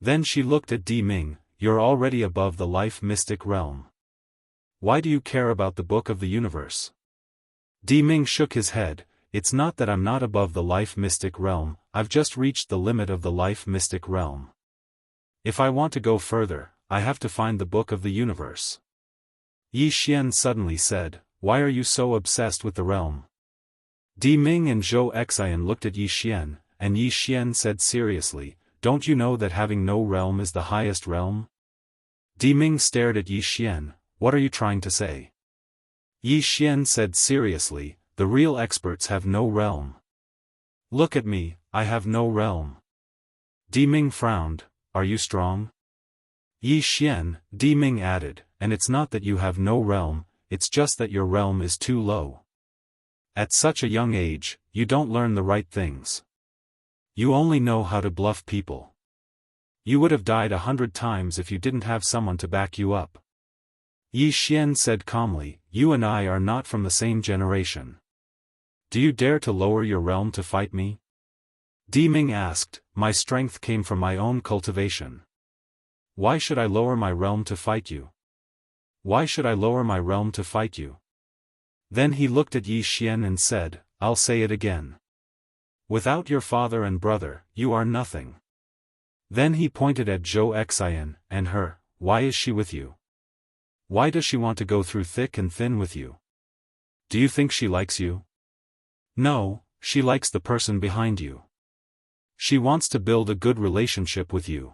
Then she looked at Di Ming. You're already above the life mystic realm. Why do you care about the Book of the Universe? Di Ming shook his head. It's not that I'm not above the life mystic realm, I've just reached the limit of the life mystic realm. If I want to go further, I have to find the Book of the Universe. Yi Xian suddenly said, Why are you so obsessed with the realm? Di Ming and Zhou Xian looked at Yi Xian, and Yi Xian said seriously, Don't you know that having no realm is the highest realm? Di Ming stared at Yi Xian. What are you trying to say? Yi Xian said seriously, The real experts have no realm. Look at me, I have no realm. Di Ming frowned. Are you strong? Yi Xian, Di Ming added, and it's not that you have no realm, it's just that your realm is too low. At such a young age, you don't learn the right things. You only know how to bluff people. You would have died 100 times if you didn't have someone to back you up. Yi Xian said calmly, You and I are not from the same generation. Do you dare to lower your realm to fight me? Di Ming asked. My strength came from my own cultivation. Why should I lower my realm to fight you? Why should I lower my realm to fight you? Then he looked at Yi Xian and said, I'll say it again. Without your father and brother, you are nothing. Then he pointed at Zhou Xian, and her. Why is she with you? Why does she want to go through thick and thin with you? Do you think she likes you? No, she likes the person behind you. She wants to build a good relationship with you.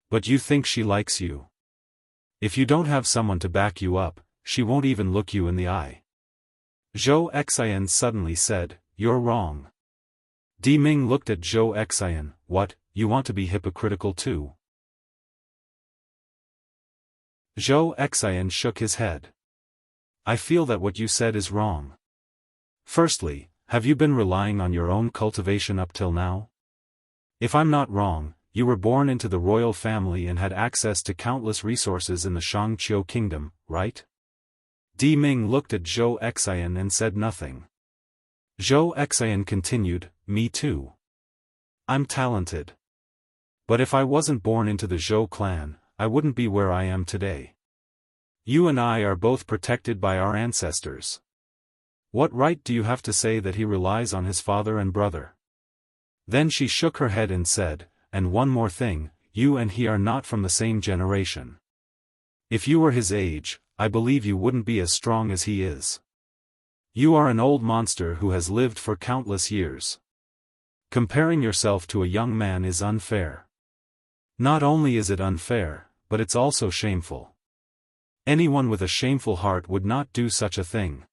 But you think she likes you? If you don't have someone to back you up, she won't even look you in the eye. Zhou Xian suddenly said, You're wrong. Di Ming looked at Zhou Xian. What, you want to be hypocritical too? Zhou Xian shook his head. I feel that what you said is wrong. Firstly, have you been relying on your own cultivation up till now? If I'm not wrong, you were born into the royal family and had access to countless resources in the Shangqiu kingdom, right? Di Ming looked at Zhou Xian and said nothing. Zhou Xian continued, Me too. I'm talented. But if I wasn't born into the Zhou clan, I wouldn't be where I am today. You and I are both protected by our ancestors. What right do you have to say that he relies on his father and brother? Then she shook her head and said, And one more thing, you and he are not from the same generation. If you were his age, I believe you wouldn't be as strong as he is. You are an old monster who has lived for countless years. Comparing yourself to a young man is unfair. Not only is it unfair, but it's also shameful. Anyone with a shameful heart would not do such a thing.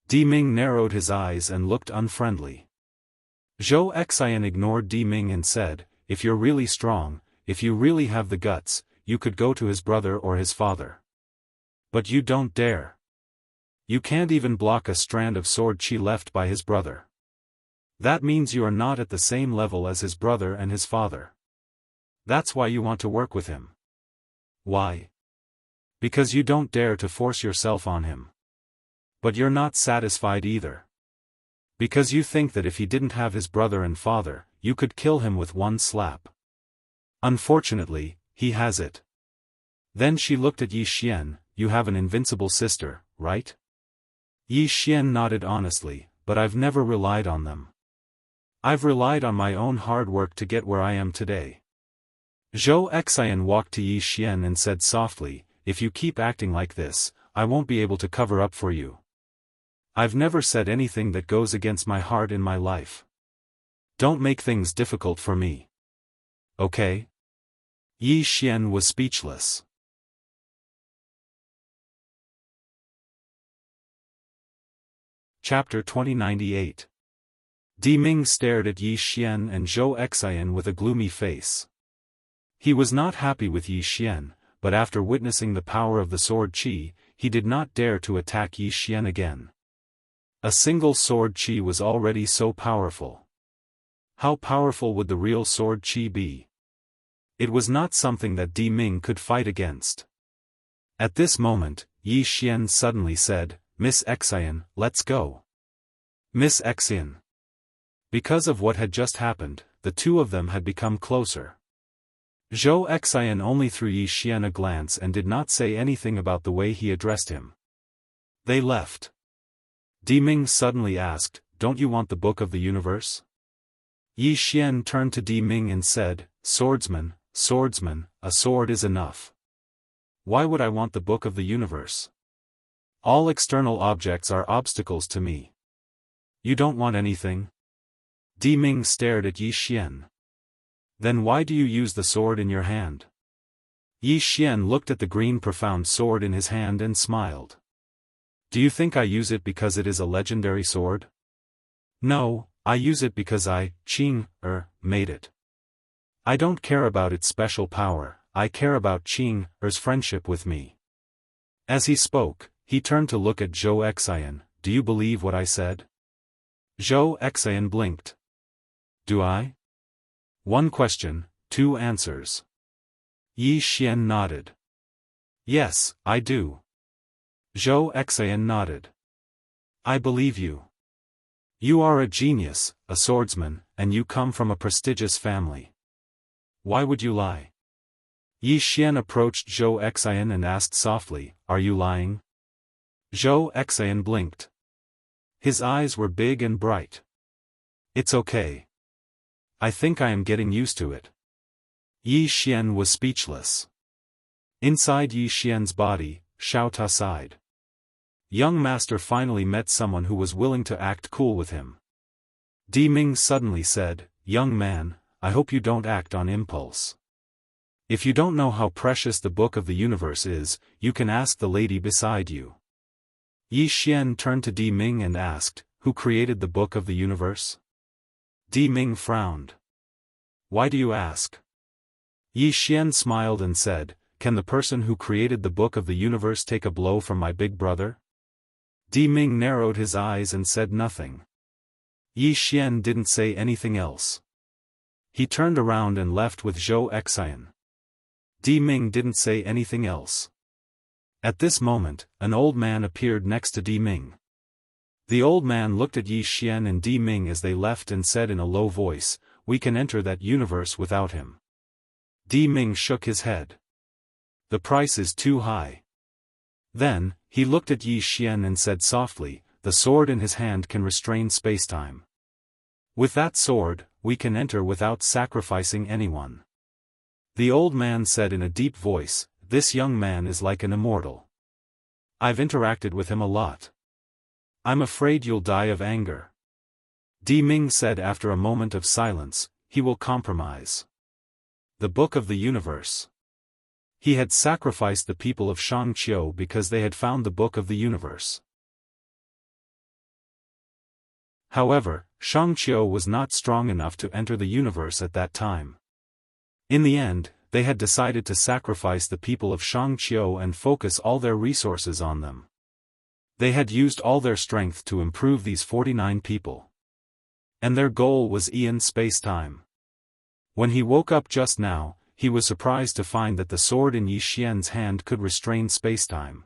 Di Ming narrowed his eyes and looked unfriendly. Zhou Xian ignored Di Ming and said, If you're really strong, if you really have the guts, you could go to his brother or his father. But you don't dare. You can't even block a strand of sword chi left by his brother. That means you are not at the same level as his brother and his father. That's why you want to work with him. Why? Because you don't dare to force yourself on him. But you're not satisfied either. Because you think that if he didn't have his brother and father, you could kill him with one slap. Unfortunately, he has it. Then she looked at Yi Xian. You have an invincible sister, right? Yi Xian nodded honestly, but I've never relied on them. I've relied on my own hard work to get where I am today. Zhou Xian walked to Yi Xian and said softly, if you keep acting like this, I won't be able to cover up for you. I've never said anything that goes against my heart in my life. Don't make things difficult for me. Okay? Yi Xian was speechless. Chapter 2098. Di Ming stared at Yi Xian and Zhou Xian with a gloomy face. He was not happy with Yi Xian, but after witnessing the power of the sword qi, he did not dare to attack Yi Xian again. A single sword qi was already so powerful. How powerful would the real sword qi be? It was not something that Di Ming could fight against. At this moment, Yi Xian suddenly said, Miss Xian, let's go. Miss Xian. Because of what had just happened, the two of them had become closer. Zhou Xian only threw Yi Xian a glance and did not say anything about the way he addressed him. They left. Di Ming suddenly asked, don't you want the Book of the Universe? Yi Xian turned to Di Ming and said, Swordsman, a sword is enough. Why would I want the Book of the Universe? All external objects are obstacles to me. You don't want anything? Di Ming stared at Yi Xian. Then why do you use the sword in your hand? Yi Xian looked at the green profound sword in his hand and smiled. Do you think I use it because it is a legendary sword? No, I use it because I, made it. I don't care about its special power, I care about Qing-er's friendship with me. As he spoke, he turned to look at Zhou Xian. Do you believe what I said? Zhou Xian blinked. Do I? One question, two answers. Yi Xian nodded. Yes, I do. Zhou Xian nodded. I believe you. You are a genius, a swordsman, and you come from a prestigious family. Why would you lie? Yi Xian approached Zhou Xian and asked softly, are you lying? Zhou Xian blinked. His eyes were big and bright. It's okay. I think I am getting used to it. Yi Xian was speechless. Inside Yi Xian's body, Xiaota sighed. Young master finally met someone who was willing to act cool with him. Di Ming suddenly said, young man, I hope you don't act on impulse. If you don't know how precious the Book of the Universe is, you can ask the lady beside you. Yi Xian turned to Di Ming and asked, who created the Book of the Universe? Di Ming frowned. Why do you ask? Yi Xian smiled and said, can the person who created the Book of the Universe take a blow from my big brother? Di Ming narrowed his eyes and said nothing. Yi Xian didn't say anything else. He turned around and left with Zhou Xian. Di Ming didn't say anything else. At this moment, an old man appeared next to Di Ming. The old man looked at Yi Xian and Di Ming as they left and said in a low voice, we can enter that universe without him. Di Ming shook his head. The price is too high. Then, he looked at Yi Xian and said softly, the sword in his hand can restrain spacetime. With that sword, we can enter without sacrificing anyone. The old man said in a deep voice, this young man is like an immortal. I've interacted with him a lot. I'm afraid you'll die of anger. Di Ming said after a moment of silence, he will compromise. The Book of the Universe. He had sacrificed the people of Shangqiu because they had found the Book of the Universe. However, Shangqiu was not strong enough to enter the universe at that time. In the end, they had decided to sacrifice the people of Shangqiu and focus all their resources on them. They had used all their strength to improve these 49 people. And their goal was Ian space-time. When he woke up just now, he was surprised to find that the sword in Yi Xian's hand could restrain spacetime.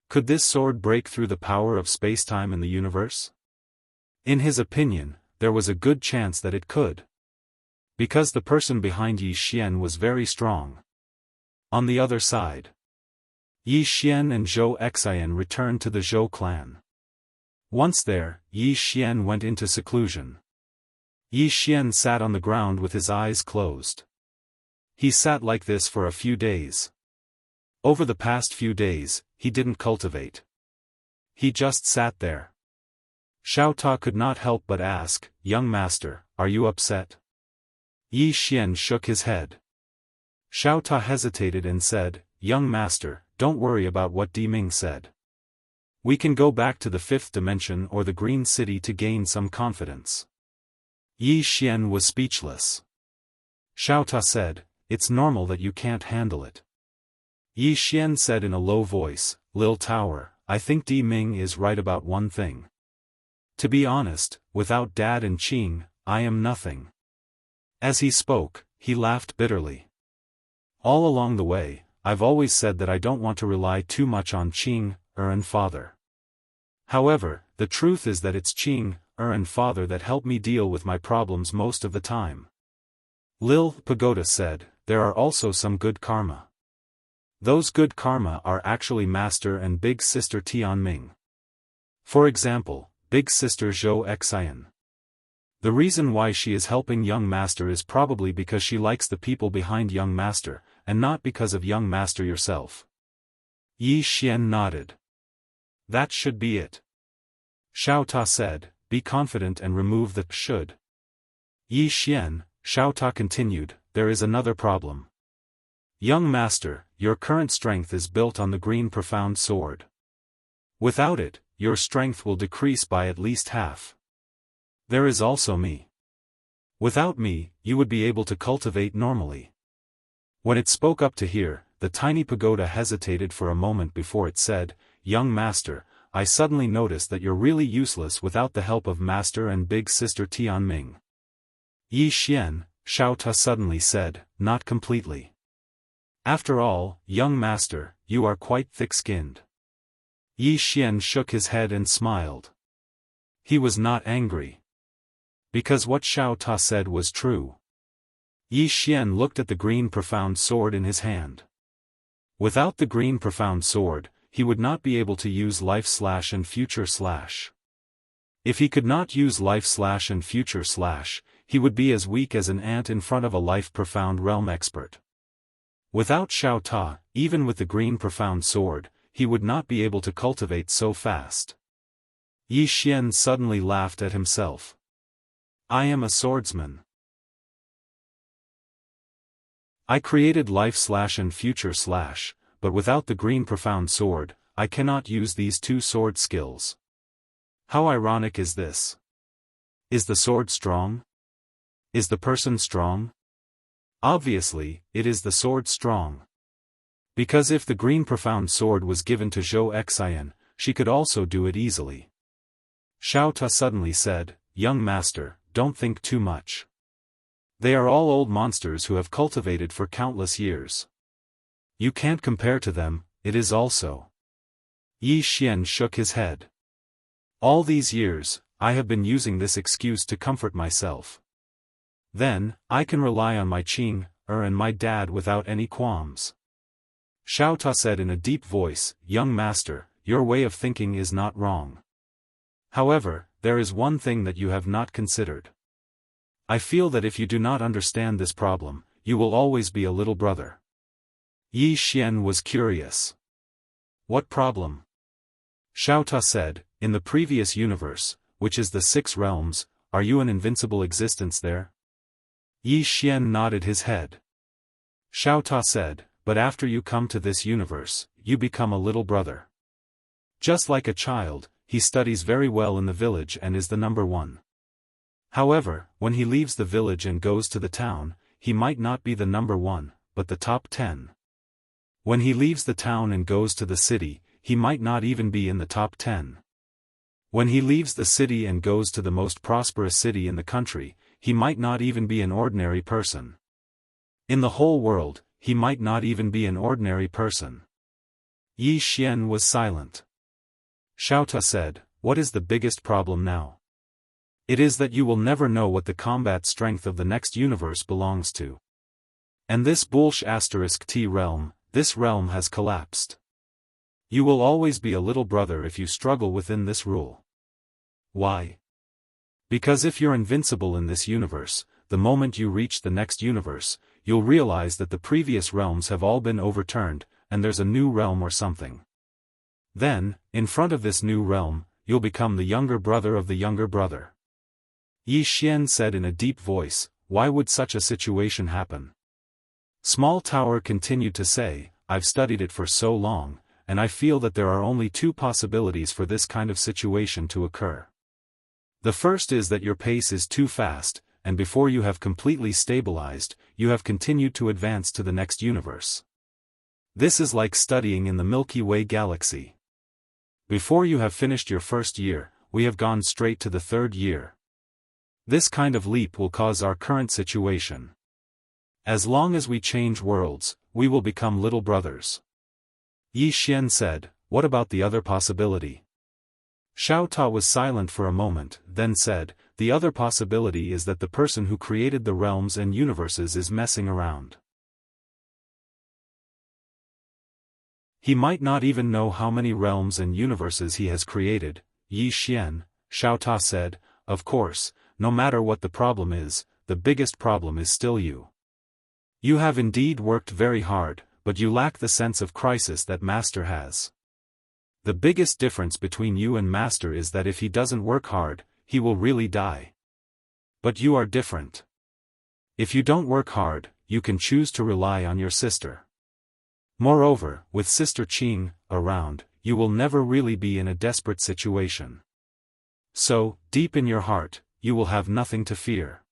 Could this sword break through the power of spacetime in the universe? In his opinion, there was a good chance that it could. Because the person behind Yi Xian was very strong. On the other side, Yi Xian and Zhou Xian returned to the Zhou clan. Once there, Yi Xian went into seclusion. Yi Xian sat on the ground with his eyes closed. He sat like this for a few days. Over the past few days, he didn't cultivate. He just sat there. Xiaota could not help but ask, "Young master, are you upset?" Yi Xian shook his head. Xiaota hesitated and said, "Young master, don't worry about what Di Ming said. We can go back to the fifth dimension or the Green City to gain some confidence." Yi Xian was speechless. Xiaota said, "It's normal that you can't handle it." Yi Xian said in a low voice, "Lil Tower, I think Di Ming is right about one thing. To be honest, without Dad and Qing, I am nothing." As he spoke, he laughed bitterly. "All along the way, I've always said that I don't want to rely too much on Qing, and father. However, the truth is that it's Qing, and father that help me deal with my problems most of the time." Lil Pagoda said, "There are also some good karma. Those good karma are actually Master and Big Sister Tianming. For example, Big Sister Zhou Xian. The reason why she is helping Young Master is probably because she likes the people behind Young Master, and not because of Young Master yourself." Yi Xian nodded. "That should be it." Xiaota said, "Be confident and remove the should." Yi Xian, Xiaota continued, "There is another problem. Young Master, your current strength is built on the green profound sword. Without it, your strength will decrease by at least half. There is also me. Without me, you would be able to cultivate normally." When it spoke up to here, the tiny pagoda hesitated for a moment before it said, "Young Master, I suddenly noticed that you're really useless without the help of Master and Big Sister Tianming." Yi Xian, Xiaota suddenly said, "Not completely. After all, Young Master, you are quite thick-skinned." Yi Xian shook his head and smiled. He was not angry. Because what Xiaota said was true. Yi Xian looked at the green profound sword in his hand. Without the green profound sword, he would not be able to use life slash and future slash. If he could not use life slash and future slash, he would be as weak as an ant in front of a life profound realm expert. Without Xiaota, even with the green profound sword, he would not be able to cultivate so fast. Yi Xian suddenly laughed at himself. "I am a swordsman. I created life slash and future slash, but without the green profound sword, I cannot use these two sword skills. How ironic is this? Is the sword strong? Is the person strong? Obviously, it is the sword strong. Because if the green profound sword was given to Zhou Xian, she could also do it easily." Xiaota suddenly said, "Young Master, don't think too much. They are all old monsters who have cultivated for countless years. You can't compare to them, it is also." Yi Xian shook his head. "All these years, I have been using this excuse to comfort myself. Then, I can rely on my Qing, and my dad without any qualms." Xiaota said in a deep voice, "Young Master, your way of thinking is not wrong. However, there is one thing that you have not considered. I feel that if you do not understand this problem, you will always be a little brother." Yi Xian was curious. "What problem?" Xiaota said, "In the previous universe, which is the 6 realms, are you an invincible existence there?" Yi Xian nodded his head. Xiaota said, "But after you come to this universe, you become a little brother. Just like a child, he studies very well in the village and is the number 1. However, when he leaves the village and goes to the town, he might not be the number 1, but the top 10. When he leaves the town and goes to the city, he might not even be in the top 10. When he leaves the city and goes to the most prosperous city in the country, he might not even be an ordinary person. In the whole world, he might not even be an ordinary person. Yi Xian was silent. Xiaota said, "What is the biggest problem now? It is that you will never know what the combat strength of the next universe belongs to. And this *T realm, this realm has collapsed. You will always be a little brother if you struggle within this rule. Why? Because if you're invincible in this universe, the moment you reach the next universe, you'll realize that the previous realms have all been overturned, and there's a new realm or something. Then, in front of this new realm, you'll become the younger brother of the younger brother." Yi Xian said in a deep voice, "Why would such a situation happen?" Small Tower continued to say, "I've studied it for so long, and I feel that there are only two possibilities for this kind of situation to occur. The first is that your pace is too fast, and before you have completely stabilized, you have continued to advance to the next universe. This is like studying in the Milky Way galaxy. Before you have finished your first year, we have gone straight to the third year. This kind of leap will cause our current situation. As long as we change worlds, we will become little brothers." Yi Xian said, "What about the other possibility?" Xiaota was silent for a moment, then said, "The other possibility is that the person who created the realms and universes is messing around. He might not even know how many realms and universes he has created." Yi Xian, Xiaota said, "Of course, no matter what the problem is, the biggest problem is still you. You have indeed worked very hard, but you lack the sense of crisis that Master has. The biggest difference between you and Master is that if he doesn't work hard, he will really die. But you are different. If you don't work hard, you can choose to rely on your sister. Moreover, with Sister Qing around, you will never really be in a desperate situation. So, deep in your heart, you will have nothing to fear."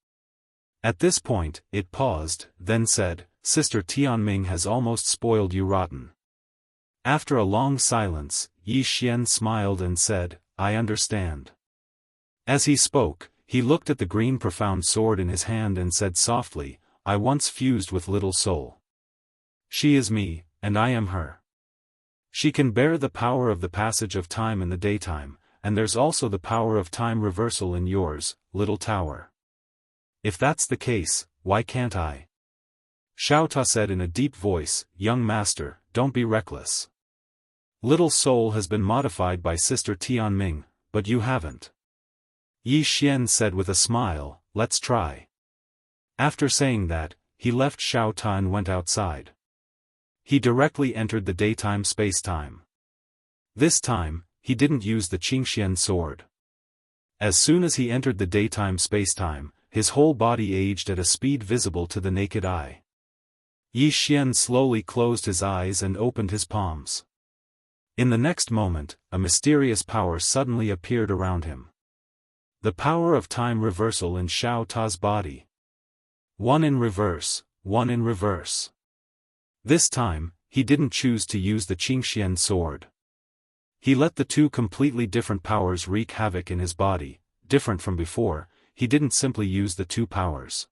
At this point, it paused, then said, "Sister Tianming has almost spoiled you rotten." After a long silence, Yi Xian smiled and said, "I understand." As he spoke, he looked at the green profound sword in his hand and said softly, "I once fused with Little Soul. She is me, and I am her. She can bear the power of the passage of time in the daytime, and there's also the power of time reversal in yours, Little Tower. If that's the case, why can't I?" Xiaota said in a deep voice, "Young Master, don't be reckless. Little Soul has been modified by Sister Tianming, but you haven't." Yi Xian said with a smile, "Let's try." After saying that, he left Xiaota and went outside. He directly entered the daytime space-time. This time, he didn't use the Qingxian sword. As soon as he entered the daytime space-time, his whole body aged at a speed visible to the naked eye. Yi Xian slowly closed his eyes and opened his palms. In the next moment, a mysterious power suddenly appeared around him. The power of time reversal in Xiao Ta's body. One in reverse, one in reverse. This time, he didn't choose to use the Qingxian sword. He let the two completely different powers wreak havoc in his body. Different from before, he didn't simply use the two powers.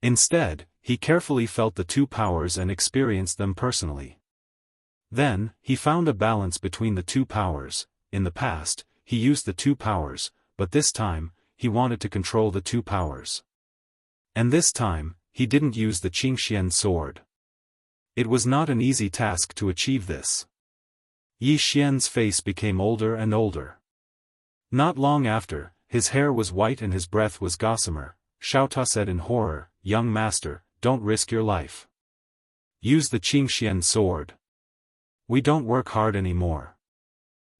Instead, he carefully felt the two powers and experienced them personally. Then, he found a balance between the two powers. In the past, he used the two powers, but this time, he wanted to control the two powers. And this time, he didn't use the Qingxian sword. It was not an easy task to achieve this. Yi Xian's face became older and older. Not long after, his hair was white and his breath was gossamer. Xiaota said in horror, "Young Master, don't risk your life. Use the Qingxian sword. We don't work hard anymore.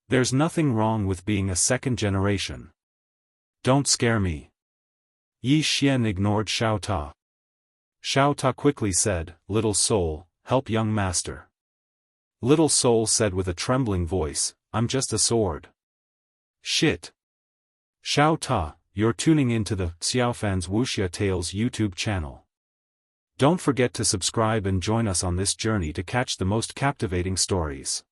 There's nothing wrong with being a second generation. Don't scare me." Yi Xian ignored Xiaota. Xiaota quickly said, "Little Soul, help young master." Little Soul said with a trembling voice, "I'm just a sword." "Shit. Xiaota, you're tuning into the Xiaofan's Wuxia Tales YouTube channel. Don't forget to subscribe and join us on this journey to catch the most captivating stories.